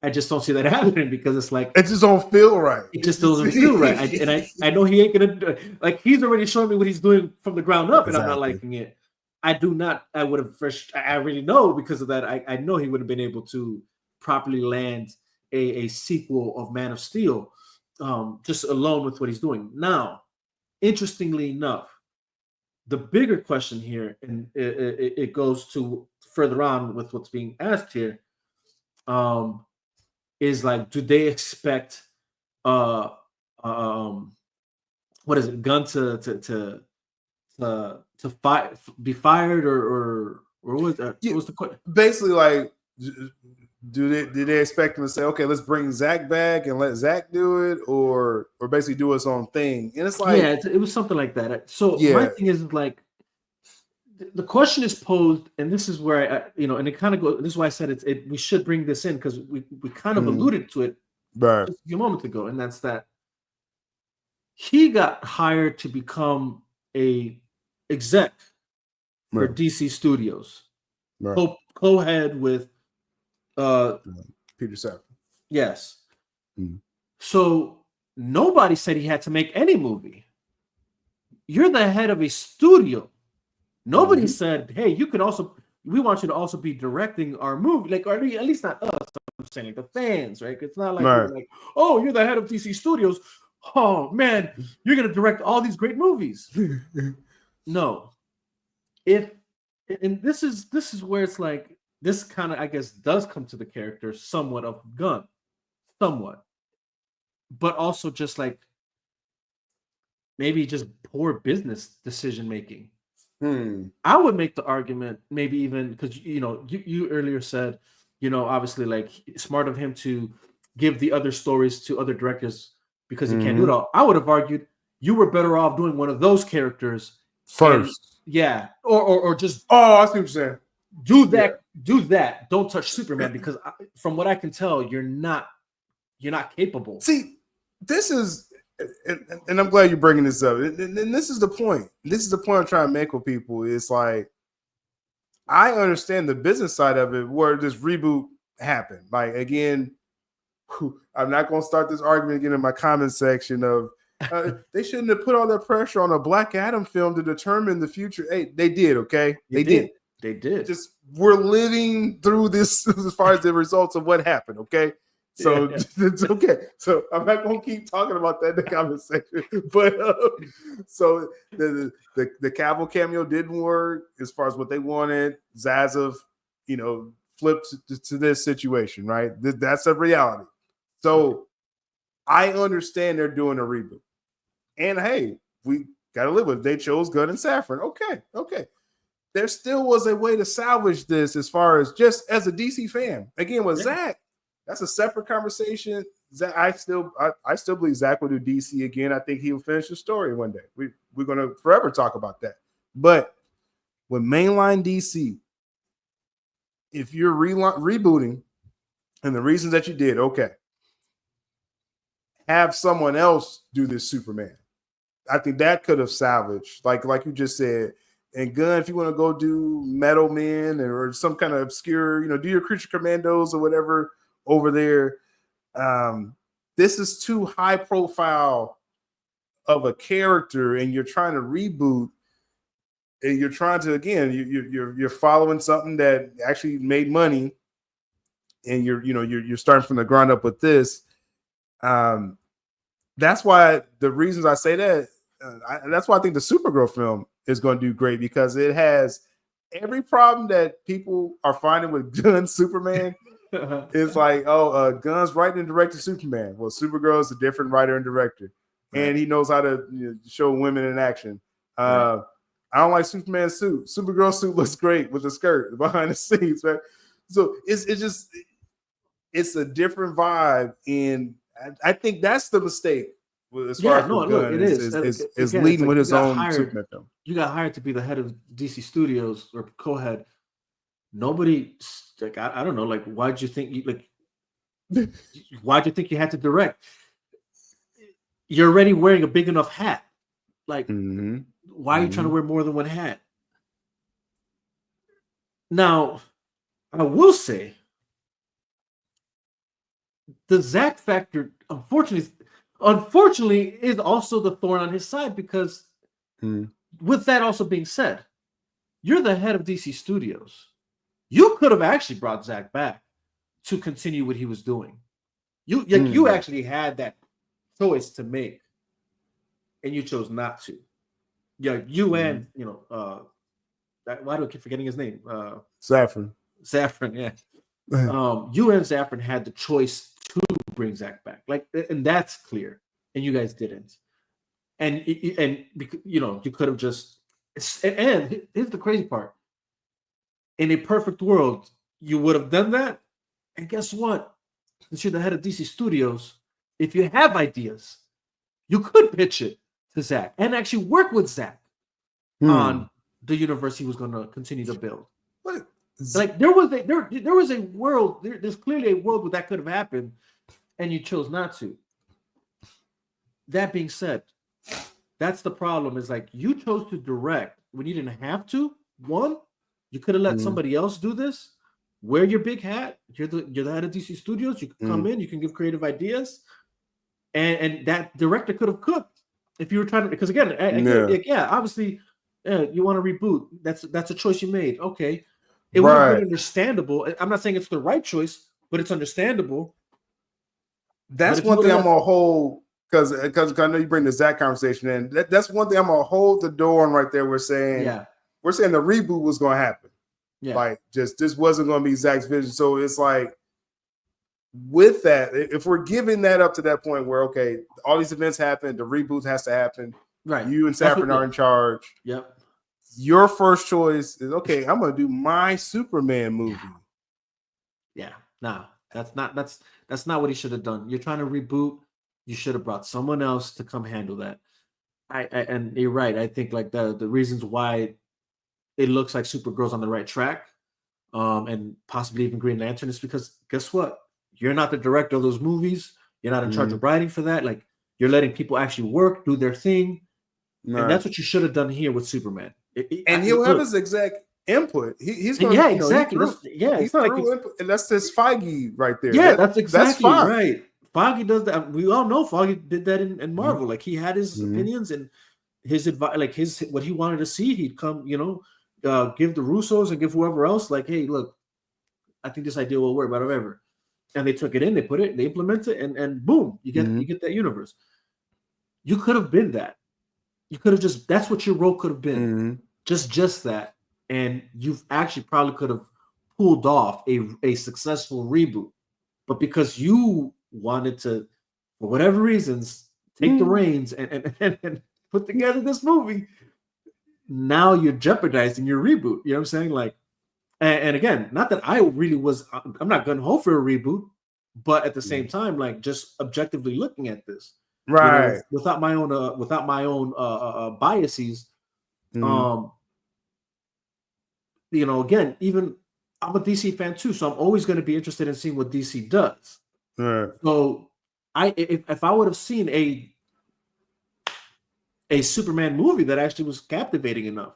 I just don't see that happening, because it's like, it just don't feel right. It just doesn't feel right. I know he ain't gonna like. He's already showing me what he's doing from the ground up, and I'm not liking it. I would have first. I really know, because of that. I know he would have been able to properly land a sequel of Man of Steel, just alone with what he's doing now. Interestingly enough, the bigger question here, and it goes to further on with what's being asked here, is like, do they expect what is it, Gunn be fired or what was that? What was the question? Basically, like, did they expect him to say, okay, let's bring Zach back and let Zach do it, or basically do his own thing? And it's like, yeah, it was something like that. So my thing is like, the question is posed, and this is where I and it kind of goes. This is why I said we should bring this in, because we kind of alluded to it right, just a few moments ago, and that's that he got hired to become a exec for DC Studios, co-head with Peter Safran. Yes. So nobody said he had to make any movie. You're the head of a studio. Nobody said, hey, we want you to also be directing our movie. Like, or at least not us. I'm saying like the fans, right? It's not like, like, oh, you're the head of DC Studios. Oh man, you're gonna direct all these great movies. No. And this is where it's like, this kind of, I guess, does come to the character somewhat of Gunn. Somewhat. But also just like maybe just poor business decision making. I would make the argument, maybe even because you earlier said, obviously, like, smart of him to give the other stories to other directors because he can't do it all. I would have argued you were better off doing one of those characters first. Or just I see what you're saying. Do that. Don't touch Superman, because from what I can tell, you're not capable. See, this is, and I'm glad you're bringing this up. And this is the point. This is the point I'm trying to make with people. It's like, I understand the business side of it, where this reboot happened. Like, again, I'm not going to start this argument again in my comment section of they shouldn't have put all that pressure on a Black Adam film to determine the future. Hey, they did, okay? They did. Just, we're living through this as far as the results of what happened, okay? So it's okay. So I'm not going to keep talking about that in the comment section. But so the Cavill cameo didn't work as far as what they wanted. Zaza, flipped to this situation, right? That's a reality. So I understand they're doing a reboot. And hey, we got to live with it. They chose Gunn and Safran. Okay. There still was a way to salvage this as far as just as a DC fan. Again, with Zach, that's a separate conversation. Zach, I still believe Zach will do DC again. I think he will finish the story one day. We're going to forever talk about that. But with mainline DC, if you're rebooting and the reasons that you did, okay, have someone else do this Superman. I think that could have salvaged, like you just said. And Gunn, if you want to go do Metal Men or some kind of obscure, do your Creature Commandos or whatever over there. This is too high profile of a character, and you're trying to reboot, and you're trying to, again, you're following something that actually made money, and you're starting from the ground up with this. That's why the reasons I say that. That's why I think the Supergirl film is going to do great, because it has every problem that people are finding with Gunn Superman. It's like, Gunn's writing and directing Superman. Well, Supergirl is a different writer and director, and he knows how to show women in action. I don't like Superman's suit. Supergirl's suit looks great with the skirt behind the scenes, right? So it's a different vibe, and I think that's the mistake. As far as Gunn is leading with his own Superman film. You got hired to be the head of DC Studios or co-head. Nobody, like, I don't know, like, why'd you think you had to direct? You're already wearing a big enough hat. Like, why are you trying to wear more than one hat? Now, I will say, the Zach factor, unfortunately, is also the thorn on his side, because with that also being said, you're the head of DC Studios. You could have actually brought Zach back to continue what he was doing. You actually had that choice to make, and you chose not to. Yeah, and why do I keep forgetting his name? Safran, yeah. You and Safran had the choice to bring Zach back, like, and that's clear, and you guys didn't. and you know, you could have just. And here's the crazy part: in a perfect world, you would have done that, and guess what? Since you're the head of DC Studios, if you have ideas, you could pitch it to Zach and actually work with Zach on the universe he was going to continue to build. What? Like there was a world. There's clearly a world where that could have happened, and you chose not to. That being said, that's the problem. Is like you chose to direct when you didn't have to. One, you could have let somebody else do this. Wear your big hat. You're the head of DC Studios. You can come in. You can give creative ideas, and that director could have cooked if you were trying to. Because again, obviously, you want to reboot. That's a choice you made. Okay, it would have been understandable. I'm not saying it's the right choice, but it's understandable. That's one thing I'm gonna hold because I know you bring the Zach conversation in. That's one thing I'm gonna hold the door on right there. We're saying the reboot was gonna happen. Yeah. Like just this wasn't gonna be Zach's vision. So it's like with that, if we're giving that up to that point where okay, all these events happen, the reboot has to happen. Right. You and Saffron are in charge. Yep. Your first choice is okay, I'm gonna do my Superman movie. Yeah. No, that's not what he should have done. You're trying to reboot. You should have brought someone else to come handle that. And you're right. I think like the reasons why it looks like Supergirl's on the right track, and possibly even Green Lantern is because guess what? You're not the director of those movies. You're not in charge of writing for that. Like you're letting people actually work, do their thing. Right. And that's what you should have done here with Superman. He'll have his exact input. He's going to exactly. It's not like input, and that's this Feige right there. Yeah, that's exactly right. Feige does that. We all know Feige did that in Marvel. Like he had his opinions and his advice, like what he wanted to see. He'd come, give the Russos and give whoever else, like, hey, look, I think this idea will work, whatever. And they took it in, they put it, they implement it, and boom, you get that universe. You could have been that. You could have that's what your role could have been. Just that. And you've actually probably could have pulled off a successful reboot. But because you wanted to, for whatever reasons, take the reins and put together this movie, now you're jeopardizing your reboot. You know what I'm saying? Like, and again, not that I really was, I'm not gun ho for a reboot, but at the same time, like just objectively looking at this, right? Without my own biases, again, even I'm a DC fan too, so I'm always going to be interested in seeing what DC does. Right. So if I would have seen a Superman movie that actually was captivating enough,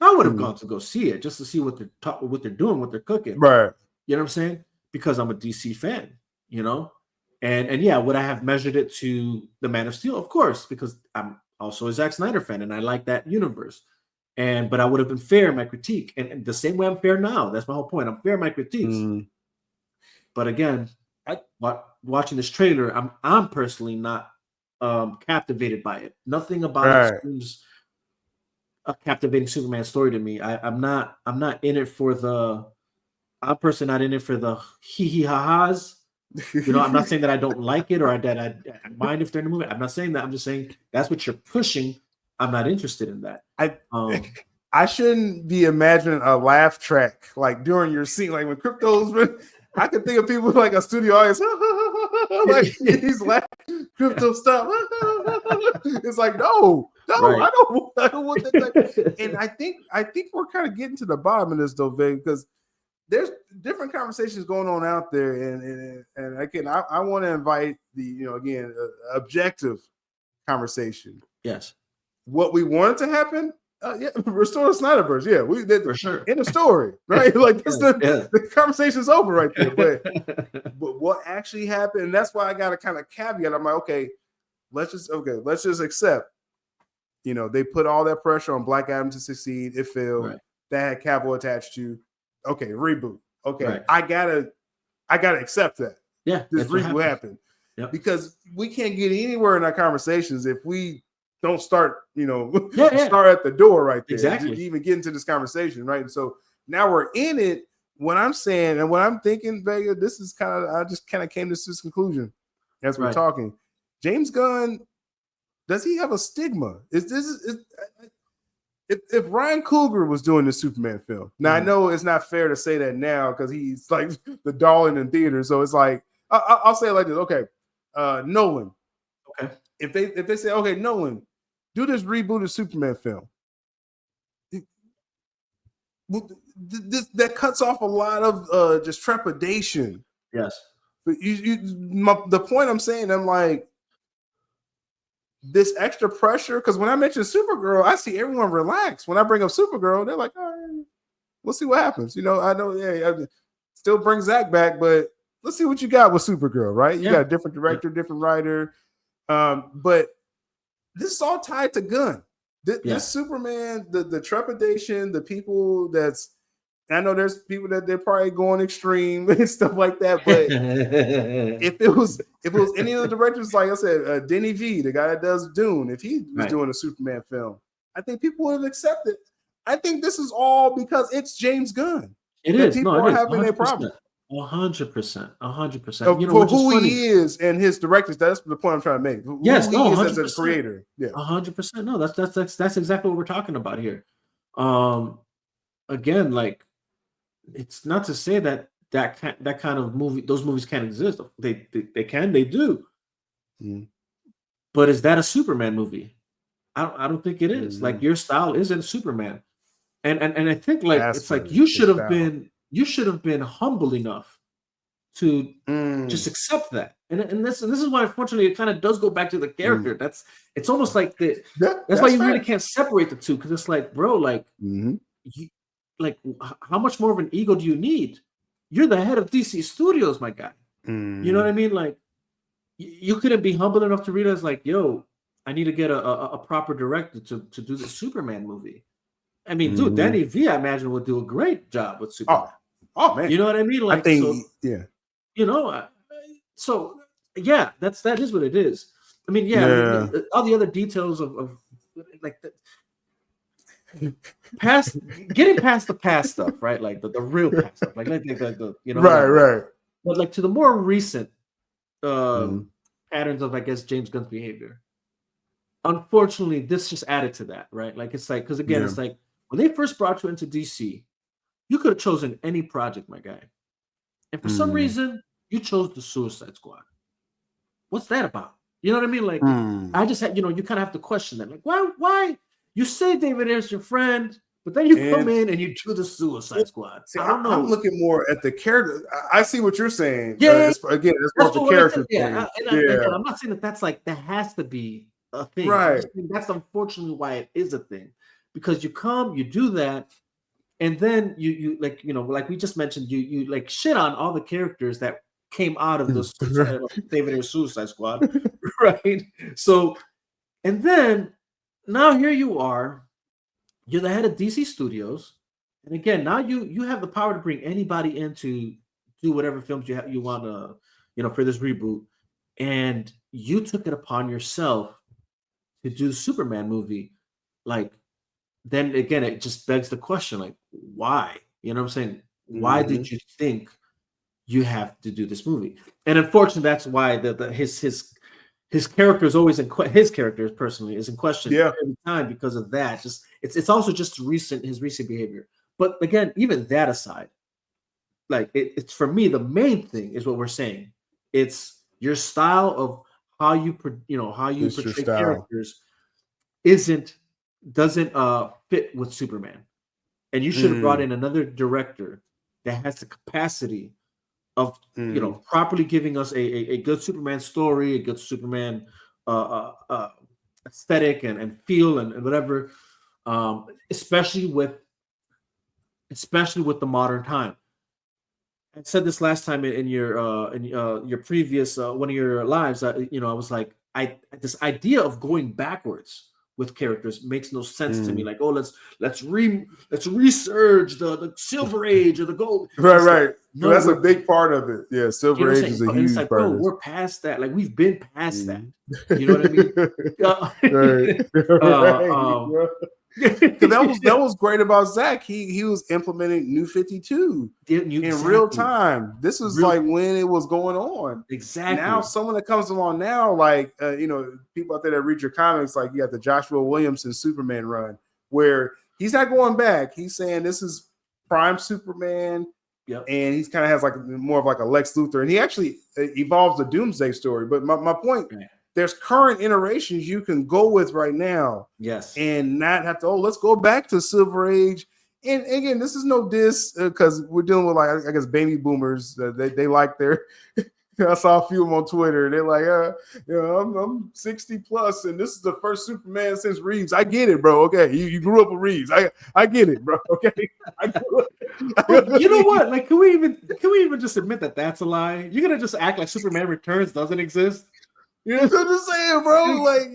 I would have gone to go see it just to see what they're doing, what they're cooking. Right. You know what I'm saying? Because I'm a DC fan, and yeah, would I have measured it to the Man of Steel? Of course, because I'm also a Zack Snyder fan and I like that universe. But I would have been fair in my critique, and the same way I'm fair now. That's my whole point. I'm fair in my critiques. But again, watching this trailer, I'm personally not captivated by it. Nothing about it screams a captivating Superman story to me. I'm not in it for the. I'm personally not in it for the hee ha-has. I'm not saying that I don't like it or that I mind if they're in the movie. I'm not saying that. I'm just saying that's what you're pushing. I'm not interested in that. I shouldn't be imagining a laugh track like during your scene, like when Crypto's been. I can think of people like a studio audience, like he's laughing, Crypto stuff. It's like no, right. I don't want that. And I think we're kind of getting to the bottom of this though, Vega, because there's different conversations going on out there, and again, I want to invite the objective conversation. Yes. What we wanted to happen, restore the Snyderverse. Yeah, we did for sure in the story, right? Like this, the conversation's over right there. But what actually happened, and that's why I got to kind of caveat. I'm like, okay, let's just accept. They put all that pressure on Black Adam to succeed. It failed. Right. That had Cavill attached to. Okay, reboot. Okay, right. I gotta accept that. Yeah, this reboot happened. Yep. Because we can't get anywhere in our conversations if we don't start, start at the door right there. Exactly. To even get into this conversation, right? And so now we're in it. What I'm saying and what I'm thinking, Vega, this is I just kind of came to this conclusion as we're talking. James Gunn does he have a stigma? If Ryan Coogler was doing the Superman film, now I know it's not fair to say that now because he's like the darling in theaters. So it's like I'll say it like this. Okay, Nolan. Okay. If they say, okay, Nolan, do this rebooted Superman film. That cuts off a lot of just trepidation. Yes. But the point I'm saying, I'm like, this extra pressure, because when I mention Supergirl, I see everyone relax. When I bring up Supergirl, they're like, all right, we'll see what happens. You know, I know, I still bring Zach back, but let's see what you got with Supergirl, right? You got a different director, different writer. But this is all tied to Gunn. This Superman, the trepidation, the people I know there's people that they're probably going extreme and stuff like that. But if it was any of the directors, like I said, Denny V, the guy that does Dune, if he was doing a Superman film, I think people would have accepted. I think this is all because it's James Gunn. It is. People are having their problem. 100%. You know, for who he is and his directors, that's the point I'm trying to make. Yes, who he is as a creator. Yeah, 100%. No, that's exactly what we're talking about here. Again, like, it's not to say that kind of movie, those movies can't exist. They can, they do. But is that a Superman movie? I don't think it is. Like, your style isn't Superman, and I think like it's like you should have been humble enough to just accept that. And this is why, unfortunately, it kind of does go back to the character. It's almost like that's why you really can't separate the two, because it's like, bro, like, like, how much more of an ego do you need? You're the head of DC Studios, my guy. You know what I mean? Like, you couldn't be humble enough to realize, like, yo, I need to get a proper director to do the Superman movie. I mean, dude, Danny V, I imagine, would do a great job with Superman. Oh man, you know what I mean? Like, I think, you know, so yeah, that is what it is. I mean, all the other details of like getting past the past stuff, right? Like the real past stuff, like the you know, right. But like to the more recent patterns of, I guess, James Gunn's behavior. Unfortunately, this just added to that, right? Like, it's like, because again, it's like when they first brought you into DC, you could have chosen any project, my guy, and for some reason you chose the Suicide Squad. What's that about? You know what I mean? Like, I just had, you know, you kind of have to question that. Like, why you say David Ayer's your friend, but then you come in and you do the Suicide Squad? See, I don't know. I'm looking more at the character. I see what you're saying. Yeah, again, that's the character thing. I'm not saying that that's like, that has to be a thing. Right. That's unfortunately why it is a thing, because you come, you do that, and then you like, you know, like we just mentioned, you like shit on all the characters that came out of this David Ayer Suicide Squad, right? So, and then now here you are, you're the head of DC Studios, and again, now you have the power to bring anybody in to do whatever films you want to, you know, for this reboot, and you took it upon yourself to do the Superman movie. Like, then again, it just begs the question, like, why? You know what I'm saying? Why did you think you have to do this movie? And unfortunately, that's why his character is always his character personally is in question every time because of that. Just it's also just his recent behavior. But again, even that aside, like, it's for me, the main thing is what we're saying. It's your style of how you portray characters doesn't fit with Superman, and you should have brought in another director that has the capacity of you know, properly giving us a good Superman story, a good Superman aesthetic and feel and whatever, especially with the modern time. I said this last time in your previous one of your lives. You know, I was like, this idea of going backwards with characters makes no sense to me. Like, oh, let's resurge the Silver Age or the Gold. Right. No, that's a big part of it. Yeah, Silver Age is a huge part. Bro, we're past that. Like, we've been past that. You know what I mean? that was great about Zach. He was implementing New 52 in real time. This was like when it was going on. Exactly. Now someone that comes along now, like people out there that read your comics, like you got the Joshua Williamson Superman run, where he's not going back. He's saying this is prime Superman. Yep. And he's kind of has like more of like a Lex Luthor, and he actually evolves the Doomsday story. But my point, there's current iterations you can go with right now, yes, and not have to. Oh, let's go back to Silver Age. And again, this is no diss because we're dealing with like I guess baby boomers. They like their. I saw a few of them on Twitter. They're like, I'm 60 plus, and this is the first Superman since Reeves. I get it, bro. Okay, you grew up with Reeves. I get it, bro. Okay, you know what? Like, can we even just admit that that's a lie? You're gonna just act like Superman Returns doesn't exist? You know what I'm just saying, bro? Like,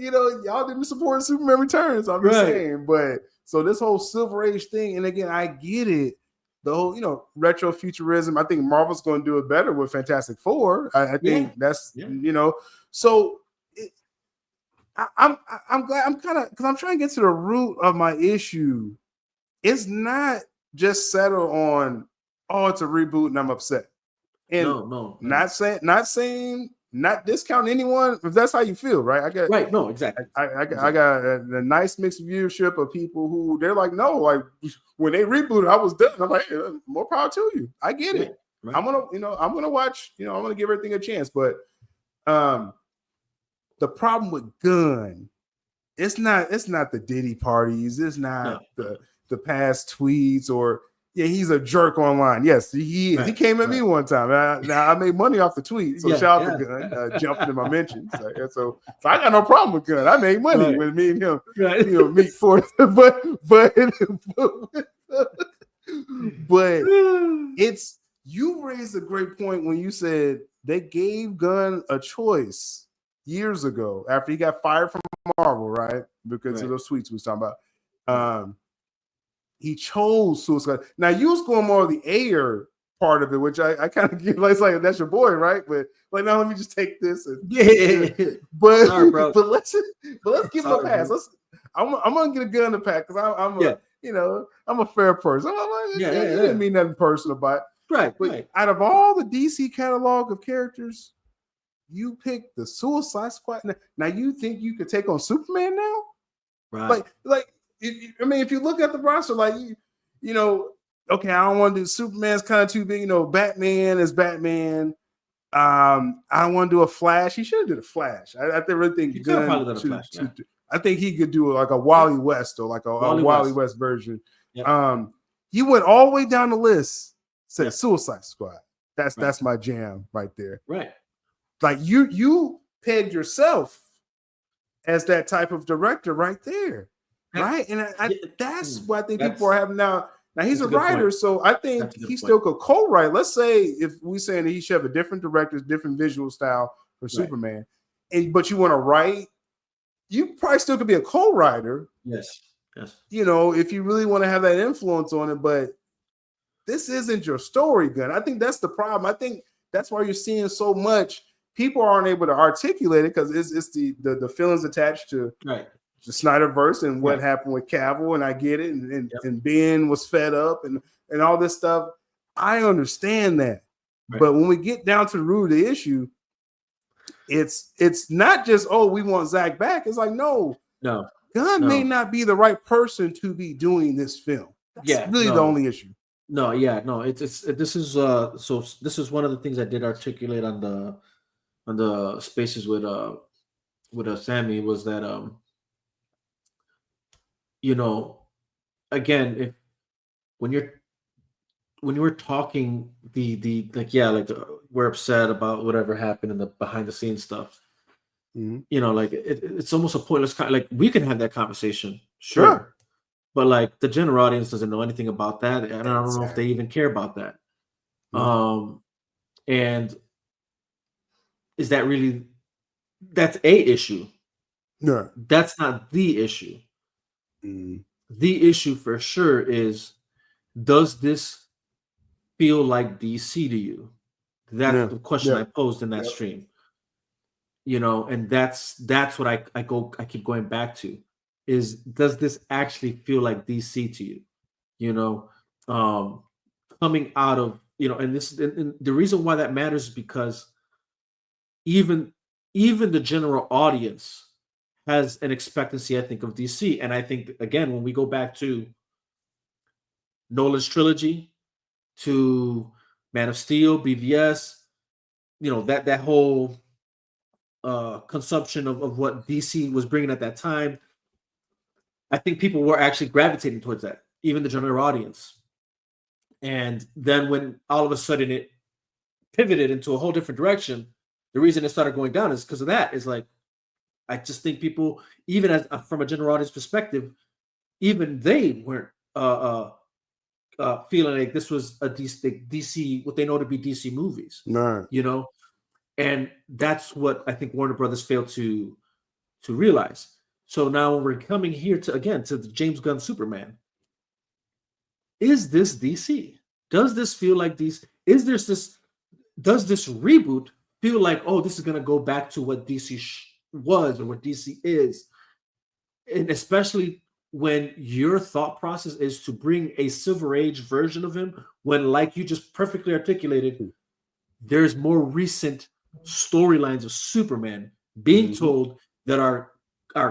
y'all didn't support Superman Returns. I'm just saying, but so this whole Silver Age thing, and again, I get it. The whole, retro futurism. I think Marvel's going to do it better with Fantastic Four. I think that's So I'm glad. I'm kind of because I'm trying to get to the root of my issue. It's not just settle on it's a reboot and I'm upset. And no. Not discounting anyone if that's how you feel, right? Exactly. I got a nice mixed viewership of people who they're like, no, like when they rebooted, I was done. I'm like, hey, more power to you. I get it. Right. I'm gonna watch. I'm gonna give everything a chance. But the problem with Gunn, it's not the Diddy parties. It's not the past tweets or. Yeah, he's a jerk online. Yes, he is. He came at me one time. Now I made money off the tweet. So shout out to Gunn, jumping in my mentions. So I got no problem with Gunn. I made money when me and him, meet for but it's you raised a great point when you said they gave Gunn a choice years ago after he got fired from Marvel, right? Because of those tweets we was talking about. He chose Suicide. Now you was going more of the Ayer part of it, which I kind of give. It's like that's your boy, right? But like now, let me just take this. But sorry, bro. but let's give him a pass. I'm gonna get a gun to pack because I'm a fair person. You didn't mean nothing personal by it, right? But out of all the DC catalog of characters, you picked the Suicide Squad. Now you think you could take on Superman now? Right? Like. I mean, if you look at the roster, like okay, I don't want to do Superman's kind of too big. Batman is Batman. I don't want to do a Flash. He should have did a Flash. I really think he could probably done a Flash. I think he could do like a Wally West or like a Wally West version. Yep. He went all the way down the list. Said Suicide Squad. That's my jam right there. Right. Like you pegged yourself as that type of director right there. Right, and that's what I think people are having now. Now he's a writer, point. So I think he still could co-write. Let's say if we're saying that he should have a different director, different visual style for Superman, but you want to write, you probably still could be a co-writer. Yes. If you really want to have that influence on it, but this isn't your story, Gunn. I think that's the problem. I think that's why you're seeing so much. People aren't able to articulate it because it's the feelings attached to the Snyderverse and what happened with Cavill, and I get it, and Ben was fed up and all this stuff. I understand that, but when we get down to the root of the issue, it's not just we want Zach back. It's like no, Gunn may not be the right person to be doing this film. That's really the only issue. This is this is one of the things I did articulate on the spaces with Sammy was that again, if when you were talking we're upset about whatever happened in the behind the scenes stuff. Mm-hmm. It's almost a pointless we can have that conversation, sure. But like the general audience doesn't know anything about that, and I don't know if they even care about that. Mm-hmm. And is that really that's a issue? No, that's not the issue. Mm. The issue for sure is, does this feel like DC to you? That's the question I posed in that stream. And that's what I keep going back to. is, does this actually feel like DC to you? You know, coming out of, you know, and the reason why that matters is because even the general audience has an expectancy, I think, of DC. And I think, again, when we go back to Nolan's trilogy, to Man of Steel, BVS, you know, that whole consumption of what DC was bringing at that time, I think people were actually gravitating towards that, even the general audience. And then when all of a sudden it pivoted into a whole different direction, the reason it started going down is because of that. Is like, I just think people, even as from a general audience perspective, even they weren't feeling like this was a DC, what they know to be DC movies. No. You know, and that's what I think Warner Brothers failed to realize. So now when we're coming here to the James Gunn Superman, is this DC? Does this feel like DC? Does this reboot feel like, oh, this is going to go back to what DC was or what DC is? And especially when your thought process is to bring a Silver Age version of him, when, like you just perfectly articulated, there's more recent storylines of Superman being told that are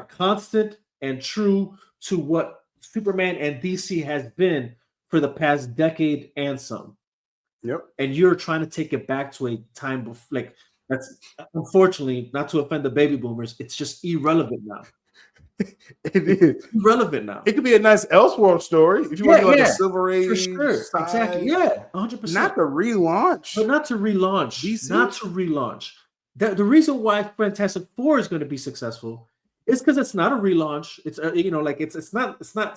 constant and true to what Superman and DC has been for the past decade and some. Yep. And you're trying to take it back to a time before, like, that's, unfortunately, not to offend the baby boomers, it's just irrelevant now. It is irrelevant now. It could be a nice Elseworld story if you want to do like a Silver Age. For sure. Exactly. Yeah, 100%. Not the relaunch. But not to relaunch. DC? Not to relaunch. The reason why Fantastic Four is going to be successful is because it's not a relaunch. It's you know, like it's not that's not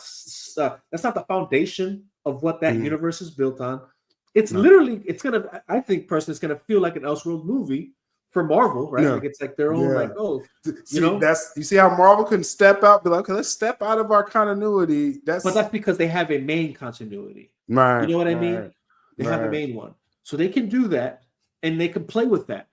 the foundation of what that universe is built on. It's literally, it's gonna, I think personally, it's gonna feel like an Elseworld movie for Marvel, right? Like it's like their own, like, oh, you know, you see how Marvel can step out, be like, okay, let's step out of our continuity. But that's because they have a main continuity. Right. You know what I mean? They have a main one, so they can do that and they can play with that.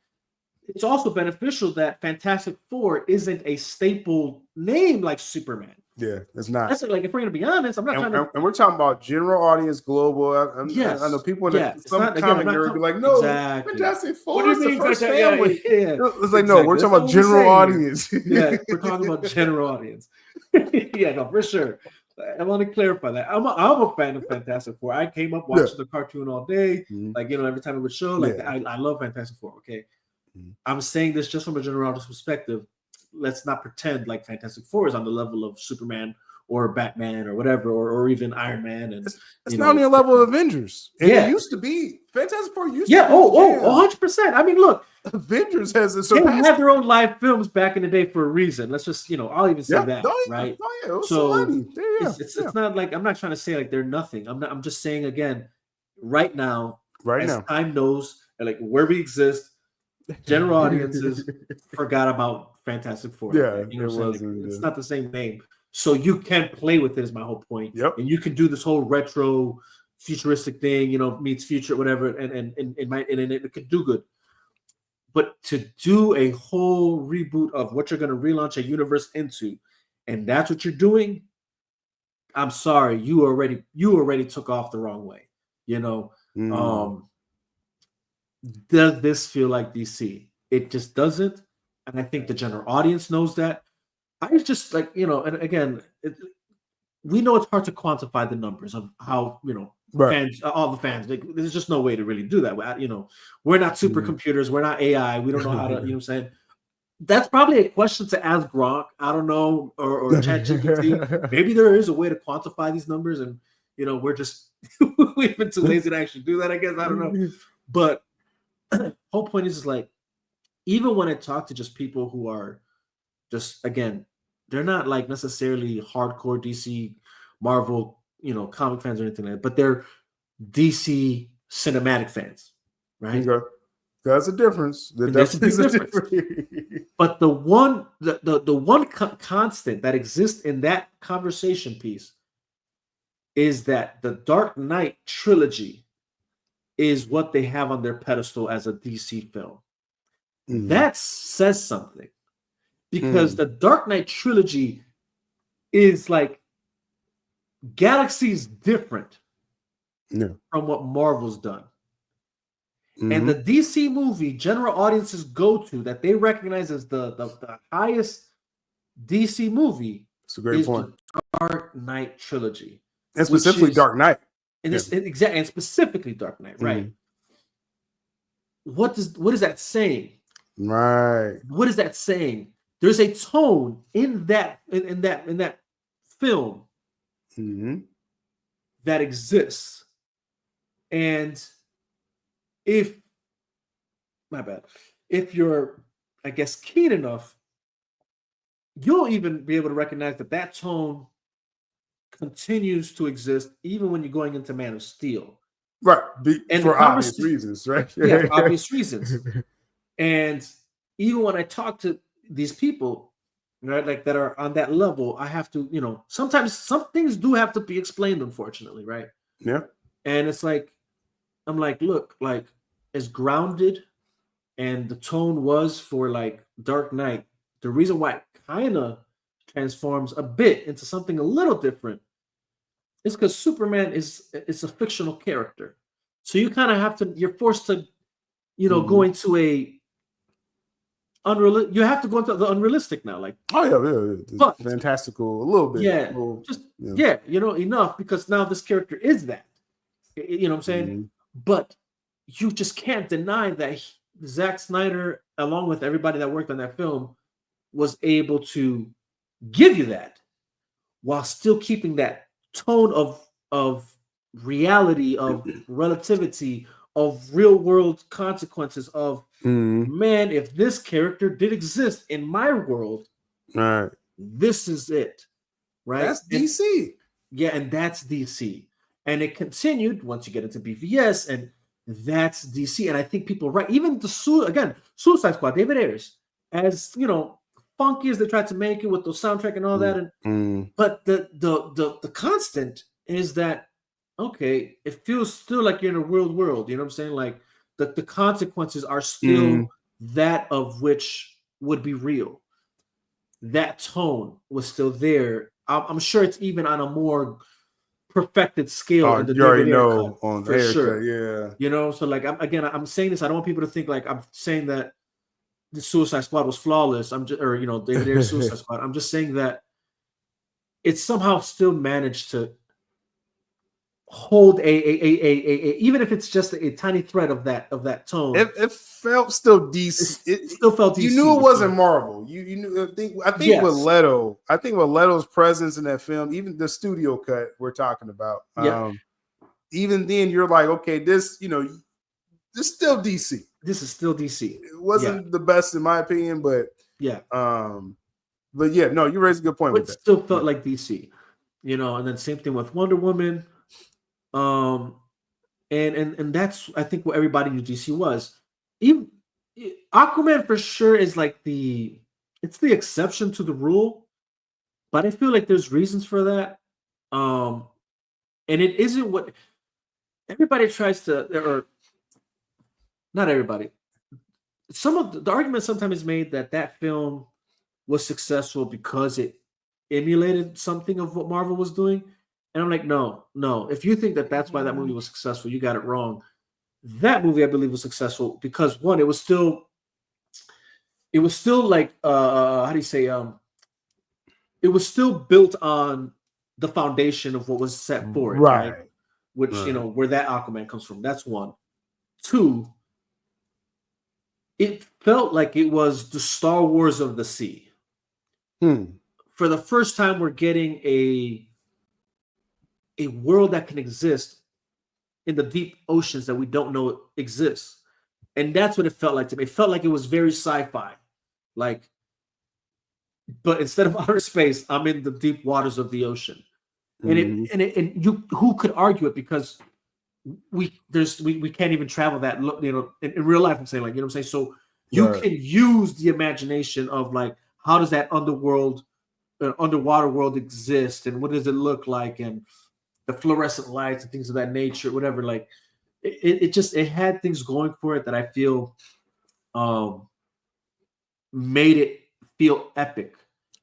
It's also beneficial that Fantastic Four isn't a staple name like Superman. Yeah, it's not. That's like, if we're gonna be honest, I'm not trying to. And we're talking about general audience, global. I know people in some comic nerd be like, "No, Fantastic Four is the first family." Yeah. It's like, no, we're talking about general audience. Yeah, we're talking about general audience. Yeah, no, for sure. I want to clarify that. I'm a fan of Fantastic Four. I came up watching the cartoon all day. Like, you know, every time it would show, like, I love Fantastic Four. Okay, I'm saying this just from a general audience perspective. Let's not pretend like Fantastic Four is on the level of Superman or Batman or whatever, or even Iron Man. And it's not on the level of Avengers. And it used to be. Fantastic Four used to be. 100%. I mean, look, Avengers has a they had their own live films back in the day for a reason. Let's just, you know, I'll even say that, right? It's not like, I'm not trying to say like they're nothing. I'm just saying, again, right now, time knows, like, where we exist, general audiences forgot about Fantastic Four. You know what I'm saying? Like, it's not the same name. So you can play with it, is my whole point. And you can do this whole retro futuristic thing, you know, meets future, whatever, and it could do good. But to do a whole reboot of what you're going to relaunch a universe into, and that's what you're doing, I'm sorry, you already took off the wrong way. You know, does this feel like DC? It just doesn't, and I think the general audience knows that. I just, like, you know, and again, we know it's hard to quantify the numbers of how, you know, fans, all the fans. Like, there's just no way to really do that. You know, we're not supercomputers, we're not AI, we don't know how to, you know what I'm saying? That's probably a question to ask Gronk. I don't know, or ChatGPT. Maybe there is a way to quantify these numbers, and, you know, we've been too lazy to actually do that, I guess. I don't know. But whole point is like, even when I talk to just people who are just, again, they're not like necessarily hardcore DC, Marvel, you know, comic fans or anything like that, but they're DC cinematic fans, right? Okay. That's a difference. That's a difference. But the one constant that exists in that conversation piece is that the Dark Knight trilogy is what they have on their pedestal as a DC film. That says something, because the Dark Knight trilogy is like galaxies different from what Marvel's done. And the DC movie general audiences go to that they recognize as the highest DC movie It's a great point. The Dark Knight trilogy. And specifically Dark Knight. And specifically Dark Knight, right? What is that saying? Right. What is that saying? There's a tone in that film that exists. And if you're, I guess, keen enough, you'll even be able to recognize that tone continues to exist even when you're going into Man of Steel. Right. For obvious reasons, right? Yeah, for obvious reasons. And even when I talk to these people, right, like that are on that level, I have to, sometimes some things do have to be explained, unfortunately, right? Yeah. And it's like, I'm like, look, like as grounded and the tone was for like Dark Knight, the reason why it kind of transforms a bit into something a little different is because Superman is a fictional character. So you kind of have to, you're forced to, go into you have to go into the unrealistic now. Like, but fantastical, a little bit. Enough because now this character is that. You know what I'm saying? But you just can't deny that Zack Snyder, along with everybody that worked on that film, was able to give you that while still keeping that tone of reality, of relativity, of real world consequences of man, if this character did exist in my world, right, this is it. Right? That's DC. And that's DC. And it continued once you get into BVS, and that's DC. And I think people even Suicide Squad, David Ayers, as funky as they tried to make it with the soundtrack and all that, but the constant is that it feels still like you're in a real world. You know what I'm saying? Like the consequences are still that of which would be real. That tone was still there. I'm sure it's even on a more perfected scale in the you already David know cut, on for sure. Yeah. So like I'm saying this. I don't want people to think like I'm saying that the Suicide Squad was flawless. David Ayers' Suicide Squad. I'm just saying that it somehow still managed to hold a even if it's just a tiny thread of that tone. It felt still DC. It still felt DC. You knew it wasn't Marvel. You knew. I think Yes. with Leto, with Leto's presence in that film, even the studio cut we're talking about, even then you're like, okay, this is still DC. This is still DC. It wasn't the best in my opinion, but no, you raised a good point. But it still felt like DC, and then same thing with Wonder Woman. And that's I think what everybody knew DC was. Even Aquaman for sure is like it's the exception to the rule, but I feel like there's reasons for that. And it isn't what everybody tries to, or not everybody. Some of the argument sometimes is made that film was successful because it emulated something of what Marvel was doing. And I'm like, no. If you think that that's why that movie was successful, you got it wrong. That movie, I believe, was successful because one, it was still like how do you say? It was still built on the foundation of what was set for it, right? Which where that Aquaman comes from. That's one. Two, it felt like it was the Star Wars of the sea. For the first time, we're getting a world that can exist in the deep oceans that we don't know exists. And that's what it felt like to me. It felt like it was very sci-fi. Like, but instead of outer space, I'm in the deep waters of the ocean. And who could argue it, because we can't even travel that, in real life. I'm saying, like, I'm saying? So you can use the imagination of like, how does that underwater world exist, and what does it look like, and the fluorescent lights and things of that nature, whatever. Like it had things going for it that I feel made it feel epic.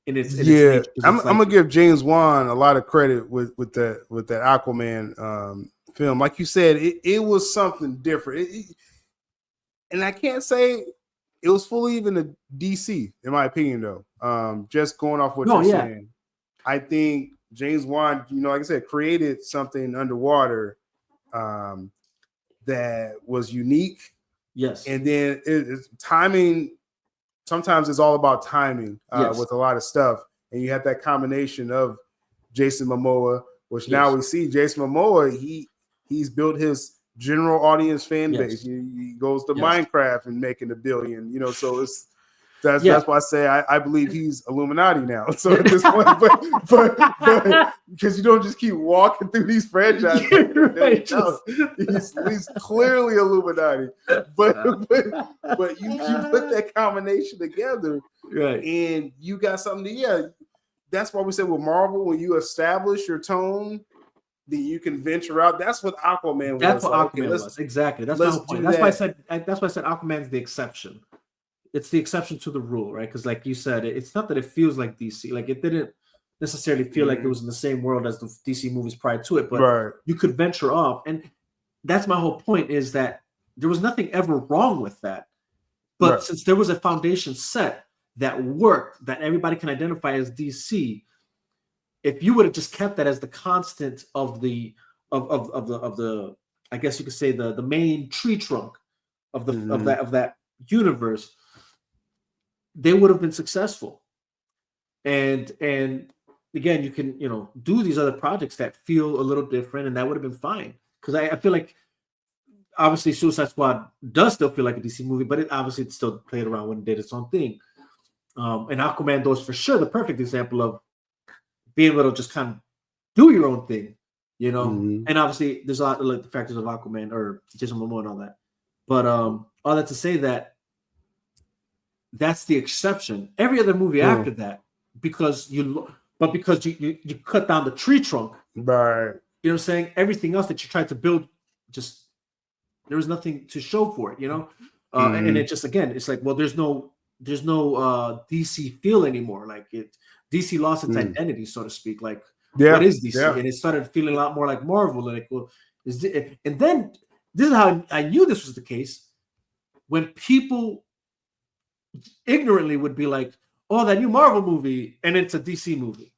in its yeah. nature. I'm gonna give James Wan a lot of credit with that Aquaman film. Like you said, it was something different. And I can't say it was fully even a DC, in my opinion, though. Just going off what you're saying, I think James Wan, like I said, created something underwater that was unique. Yes. And then it's timing. Sometimes it's all about timing with a lot of stuff. And you have that combination of Jason Momoa, which now we see Jason Momoa, he's built his general audience fan base. He goes to Minecraft and making $1 billion, so that's why I say I believe he's Illuminati now. So at this point, but because you don't just keep walking through these franchises, he's clearly Illuminati. But you put that combination together, right? And you got something to That's why we say with Marvel, when you establish your tone, then you can venture out. That's what Aquaman was. That's what Aquaman was. Exactly. That's my whole point. That's why I said Aquaman's the exception. It's the exception to the rule, right? Because like you said, it's not that it feels like DC. Like it didn't necessarily feel like it was in the same world as the DC movies prior to it, but you could venture off. And that's my whole point, is that there was nothing ever wrong with that. But since there was a foundation set that worked, that everybody can identify as DC, if you would have just kept that as the constant of the I guess you could say the main tree trunk of that universe, they would have been successful. And again, you can do these other projects that feel a little different, and that would have been fine. Because I feel like obviously Suicide Squad does still feel like a DC movie, but it still played around when it did its own thing. And Aquaman is for sure the perfect example of being able to just kind of do your own thing, And obviously there's a lot of the factors of Aquaman or Jason Momoa and all that. But all that to say that's the exception. Every other movie after that, because you cut down the tree trunk, right? You know what I'm saying? Everything else that you tried to build, just there was nothing to show for it, And it just, again, it's like, well, there's no DC feel anymore. Like DC lost its identity, so to speak. Like, what is DC? And it started feeling a lot more like Marvel. Like, well, and then this is how I knew this was the case. When people ignorantly would be like, "Oh, that new Marvel movie," and it's a DC movie.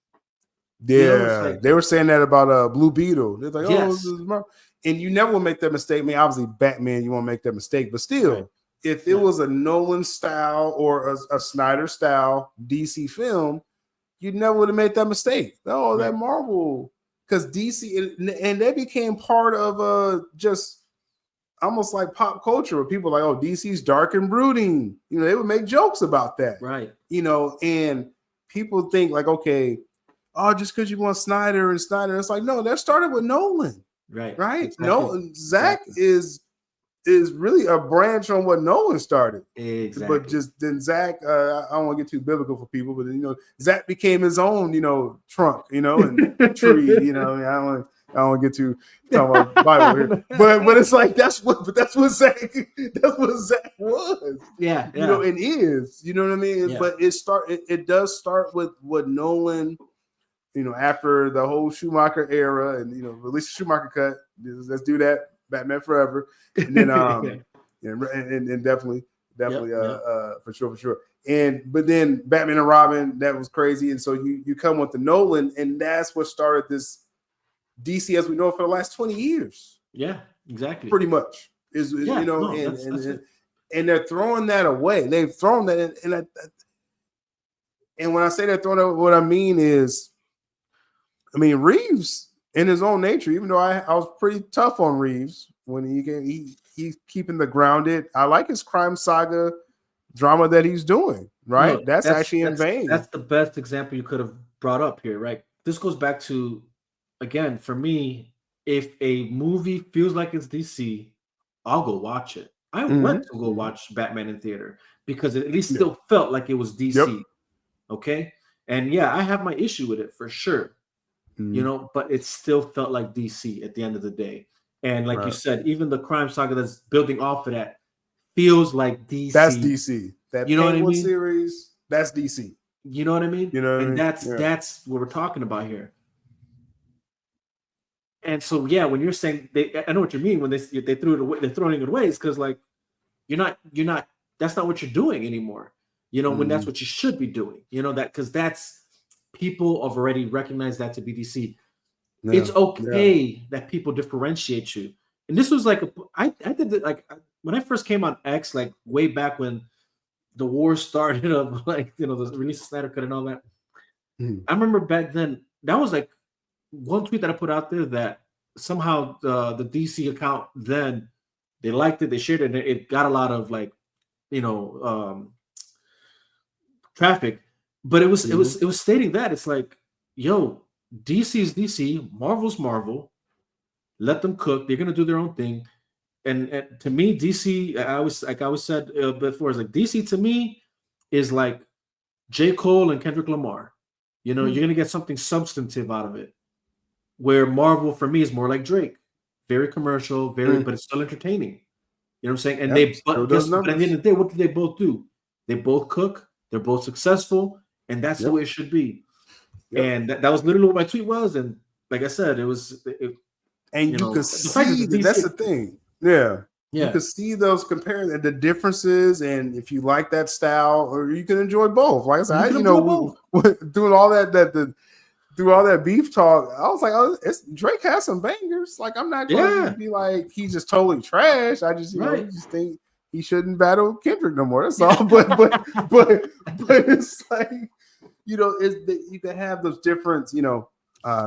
Yeah, they were saying that about Blue Beetle. They're like, "Oh, this is Marvel," and you never will make that mistake. I mean, obviously, Batman, you won't make that mistake, but still, if it was a Nolan style or a Snyder style DC film, you never would have made that mistake. Oh, that Marvel, because DC and they became part of just almost like pop culture, where people are like, oh, DC's dark and brooding. They would make jokes about that, right? And people think like, okay, oh, just because you want Snyder, it's like, no, that started with Nolan, right? Exactly. No, Zach is really a branch on what Nolan started. Exactly. But just then Zach, I don't want to get too biblical for people, but Zach became his own, trunk, and tree, I don't want to get too talking about Bible here. But it's like that's what Zach was. Yeah. And is, you know what I mean? Yeah. But it does start with what Nolan, after the whole Schumacher era and release the Schumacher cut. Let's do that. Batman Forever, and then and definitely for sure. But then Batman and Robin, that was crazy, and so you come with the Nolan, and that's what started this DC as we know it for the last 20 years. Yeah, exactly. Pretty much and they're throwing that away. They've thrown that, and when I say they're throwing it, what I mean is, Reeves, in his own nature, even though I was pretty tough on Reeves when he's keeping the grounded. I like his crime saga drama that he's doing, right? No, that's actually in vein. That's the best example you could have brought up here, right? This goes back to, again, for me, if a movie feels like it's DC, I'll go watch it. I went to go watch Batman in theater because it at least still felt like it was DC. Yep. Okay? And I have my issue with it for sure. But it still felt like DC at the end of the day. And like you said, even the crime saga that's building off of that feels like DC. That's DC. That what I mean? Series, that's DC. You know what I mean? You know what I and mean? that's what we're talking about here. And so, yeah, when you're saying I know what you mean when they threw it away, they're throwing it away. It's because like you're not. That's not what you're doing anymore. You know, when that's what you should be doing. You know that because that's people have already recognized that to be DC. Yeah. It's okay that people differentiate you. And this was like I did it like when I first came on X, like way back when the war started of like the release of Snyder Cut and all that. I remember back then that was like one tweet that I put out there that somehow the DC account then they liked it, they shared it, and it got a lot of like traffic. But it was stating that it's like, yo, DC is DC, Marvel's Marvel. Let them cook. They're gonna do their own thing. And to me, DC, I always said before, is like DC to me is like J. Cole and Kendrick Lamar. You're gonna get something substantive out of it. Where Marvel for me is more like Drake, very commercial, but it's still entertaining. You know what I'm saying? And but at the end of the day, what do they both do? They both cook. They're both successful, and that's the way it should be. And that was literally what my tweet was. And like I said, it was. And you can see that's the thing. Yeah. You can see those comparing the differences, and if you like that style, or you can enjoy both. Like I said, doing all that through all that beef talk, I was like, "Oh, Drake has some bangers." Like, I'm not going to be like he's just totally trash. I just, just think he shouldn't battle Kendrick no more. That's all. but it's like, you can have those different,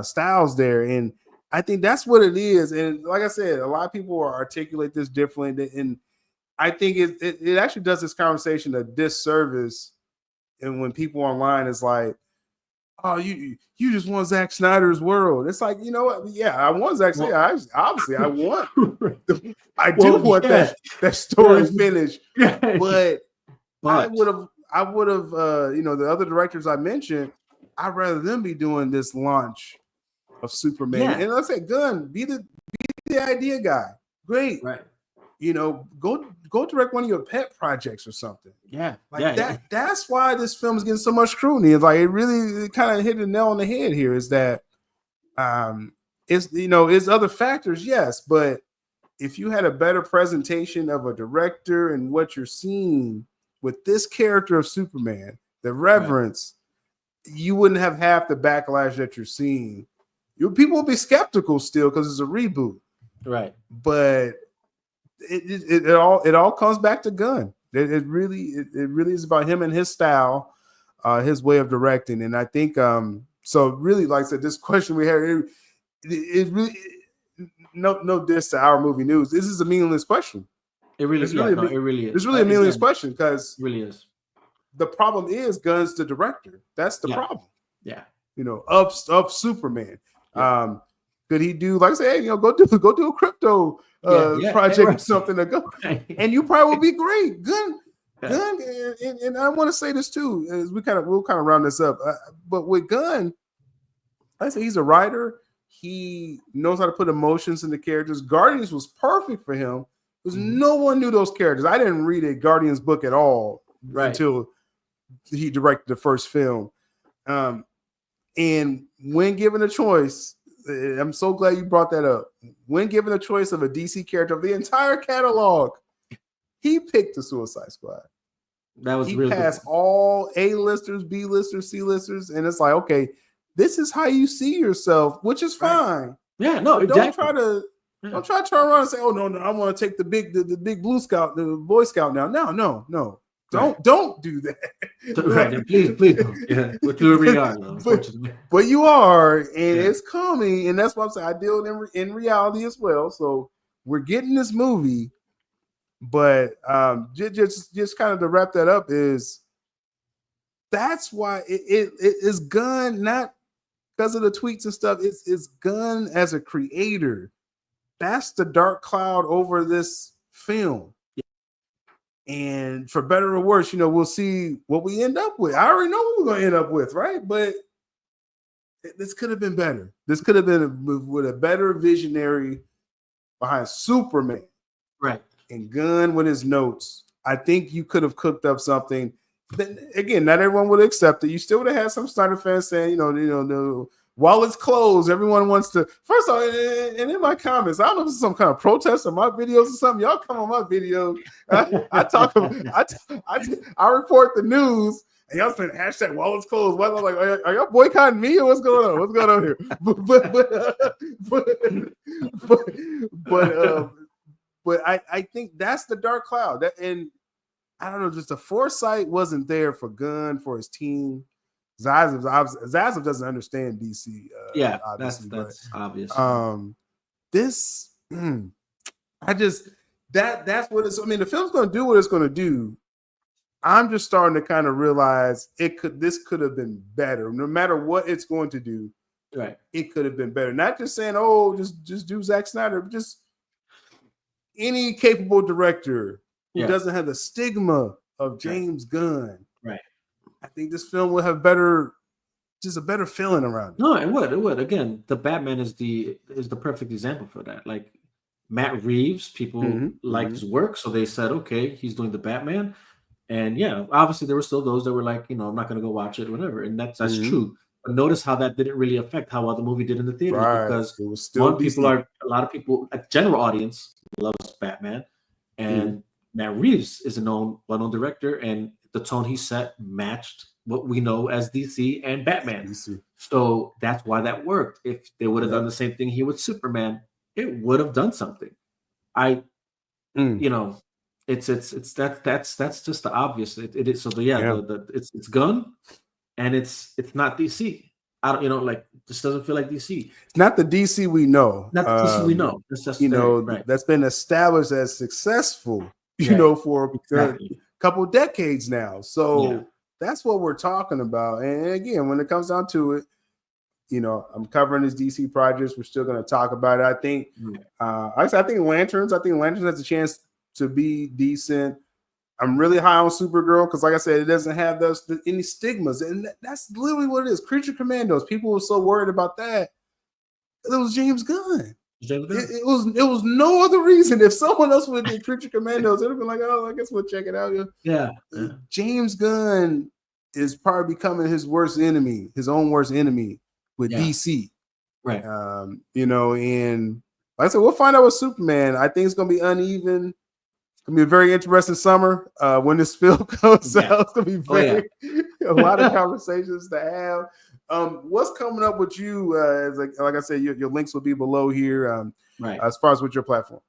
styles there, and I think that's what it is. And like I said, a lot of people articulate this differently, and I think it actually does this conversation a disservice. And when people online is like, "Oh, you just want Zack Snyder's world," it's like, you know what? Yeah, I want Zack Snyder. I want. I do want that story finished. But I would have. The other directors I mentioned, I'd rather them be doing this launch of Superman. And let's say Gunn, be the idea guy. Great. Right. Go direct one of your pet projects or something. Yeah. That's why this film is getting so much scrutiny. It's like it kind of hit the nail on the head here, is that it's other factors, yes, but if you had a better presentation of a director and what you're seeing with this character of Superman, the reverence, you wouldn't have half the backlash that you're seeing. People will be skeptical still because it's a reboot, right? But it all comes back to Gunn. It really is about him and his style, his way of directing, and I think so. Really, like I said, this question we had, it really no diss to our movie news. This is a meaningless question. It really is. It really is. It's really a meaningless question because really is. The problem is Gunn's the director. That's the problem. Yeah. Of Superman. Yeah. Could he do, like I say, hey, go do a crypto project or something to go, and you probably will be great. Gunn, and I want to say this too, as we'll kind of round this up. But with Gunn, I say he's a writer. He knows how to put emotions in the characters. Guardians was perfect for him because no one knew those characters. I didn't read a Guardians book at all until he directed the first film. And when given a choice, I'm so glad you brought that up. When given a choice of a DC character of the entire catalog, he picked the Suicide Squad. That was he passed all A-listers, B-listers, C-listers, and it's like, okay, this is how you see yourself, which is fine. Yeah, no, exactly. Don't try to turn around and say, "Oh no, I want to take the big Blue Scout, the Boy Scout now." No. Don't do that. Right. Please don't. Yeah, but you already are, but you are, and it's coming, and that's what I'm saying. I deal in reality as well. So we're getting this movie, but just kind of to wrap that up is that's why it is Gunn, not because of the tweets and stuff. It's Gunn as a creator. That's the dark cloud over this film. And for better or worse, we'll see what we end up with. I already know what we're going to end up with, right? But this could have been better. This could have been with a better visionary behind Superman. Right. And Gunn with his notes. I think you could have cooked up something. again, not everyone would accept it. You still would have had some Snyder fans saying, no. While it's closed, everyone wants to. First of all, and in my comments, I don't know if it's some kind of protest on my videos or something. Y'all come on my videos. I talk. I report the news, and y'all saying hashtag while it's closed. Well, I'm like, are y'all boycotting me or what's going on? What's going on here? But I think that's the dark cloud. And I don't know, just the foresight wasn't there for Gunn, for his team. Zaslav doesn't understand DC. That's obvious. That's what it's. I mean, the film's going to do what it's going to do. I'm just starting to kind of realize this could have been better. No matter what it's going to do, right? It could have been better. Not just saying, oh, just do Zack Snyder, but just any capable director who doesn't have the stigma of James Gunn. Right. I think this film will have a better feeling around it. No, it would. Again, the Batman is the perfect example for that. Like Matt Reeves, people liked his work, so they said, okay, he's doing the Batman. And yeah, obviously there were still those that were like, I'm not going to go watch it, whatever. And that's true. But notice how that didn't really affect how well the movie did in the theaters, because it was still a lot of people, a general audience loves Batman, and Matt Reeves is a well-known director, and the tone he set matched what we know as DC and Batman. DC. So that's why that worked. If they would have done the same thing here with Superman, it would have done something. It's that's just the obvious. It is. So it's Gunn, and it's not DC. I don't this doesn't feel like DC. It's not the DC we know. Not the DC we know. That's been established as successful. For exactly. Couple decades now. So that's what we're talking about. And again, when it comes down to it, I'm covering his DC projects. We're still going to talk about it. I think, I think Lanterns has a chance to be decent. I'm really high on Supergirl because, like I said, it doesn't have any stigmas. And that's literally what it is. Creature Commandos. People were so worried about that. It was James Gunn. It was no other reason. If someone else would have did Creature Commandos, it would have been like, oh, I guess we'll check it out. Yeah. James Gunn is probably becoming his own worst enemy with DC. Right. And like I said, we'll find out with Superman. I think it's gonna be uneven. It's gonna be a very interesting summer when this film comes out. It's gonna be a lot of conversations to have. What's coming up with you? Like I said, your links will be below here. Right. As far as with your platform.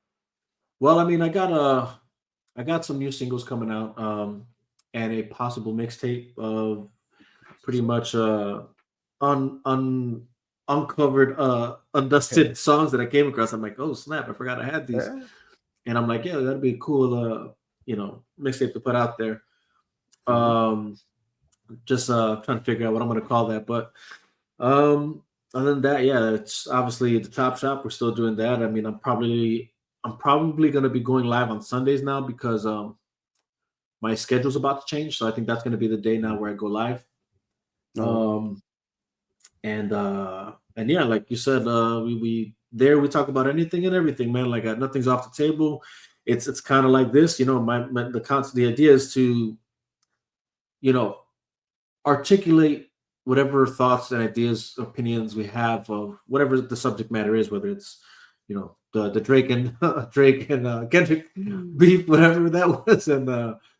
Well, I mean, I got some new singles coming out, and a possible mixtape of pretty much uncovered, undusted songs that I came across. I'm like, oh snap, I forgot I had these, and I'm like, yeah, that'd be a cool, mixtape to put out there. Just trying to figure out what I'm going to call that. But other than that, it's obviously the Top Shop. We're still doing that. I mean, I'm probably going to be going live on Sundays now because my schedule's about to change. So I think that's going to be the day now where I go live. And like you said, we talk about anything and everything, man. Like nothing's off the table. It's kind of like this, the idea is to, articulate whatever thoughts and ideas, opinions we have of whatever the subject matter is, whether it's, the Drake and Kendrick beef, whatever that was, and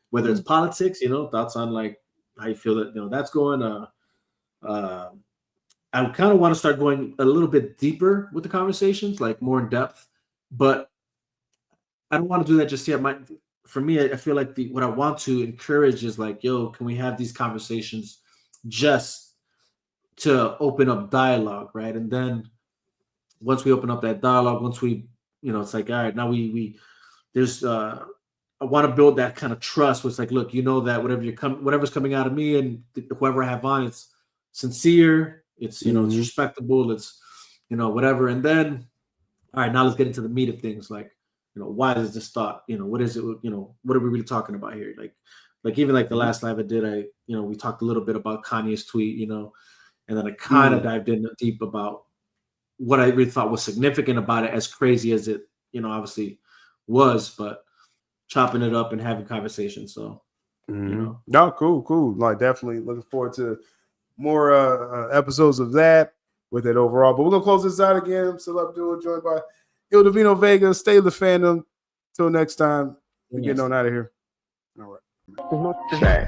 whether it's politics, thoughts on like how you feel that that's going. I kind of want to start going a little bit deeper with the conversations, like more in depth, but I don't want to do that just yet. For me, I feel like what I want to encourage is like, yo, can we have these conversations just to open up dialogue, right? And then once we open up that dialogue, once we, it's like, all right, now there's, I want to build that kind of trust where it's like, look, that whatever's coming out of me and whoever I have on, it's sincere, it's, it's respectable, it's, whatever. And then, all right, now let's get into the meat of things. Like, why is this thought? What is it? What are we really talking about here? Like even like the last live I did, we talked a little bit about Kanye's tweet, and then I kind of dived in deep about what I really thought was significant about it, as crazy as it, obviously was, but chopping it up and having conversations. So No, cool. Like definitely looking forward to more episodes of that with it overall. But we're gonna close this out again. sylabdul joined by Il Vega. Stay the fandom. Till next time, we're getting on out of here. All right.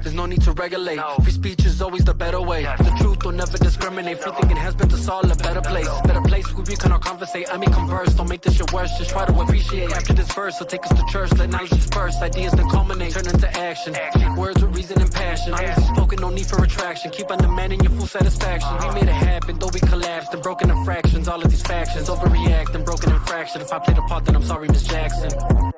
There's no need to regulate. Free speech is always the better way. The truth will never discriminate. Free thinking has been to solve a better place. Better place where we cannot conversate. I mean converse, don't make this shit worse. Just try to appreciate. After this verse, so take us to church. Let knowledge disperse. Ideas then culminate, turn into action. Speak words with reason and passion. Honestly spoken, no need for retraction. Keep on demanding your full satisfaction. We made it happen, though we collapsed and broken in fractions. All of these factions overreact and broken in fractions. If I played a part, then I'm sorry, Miss Jackson.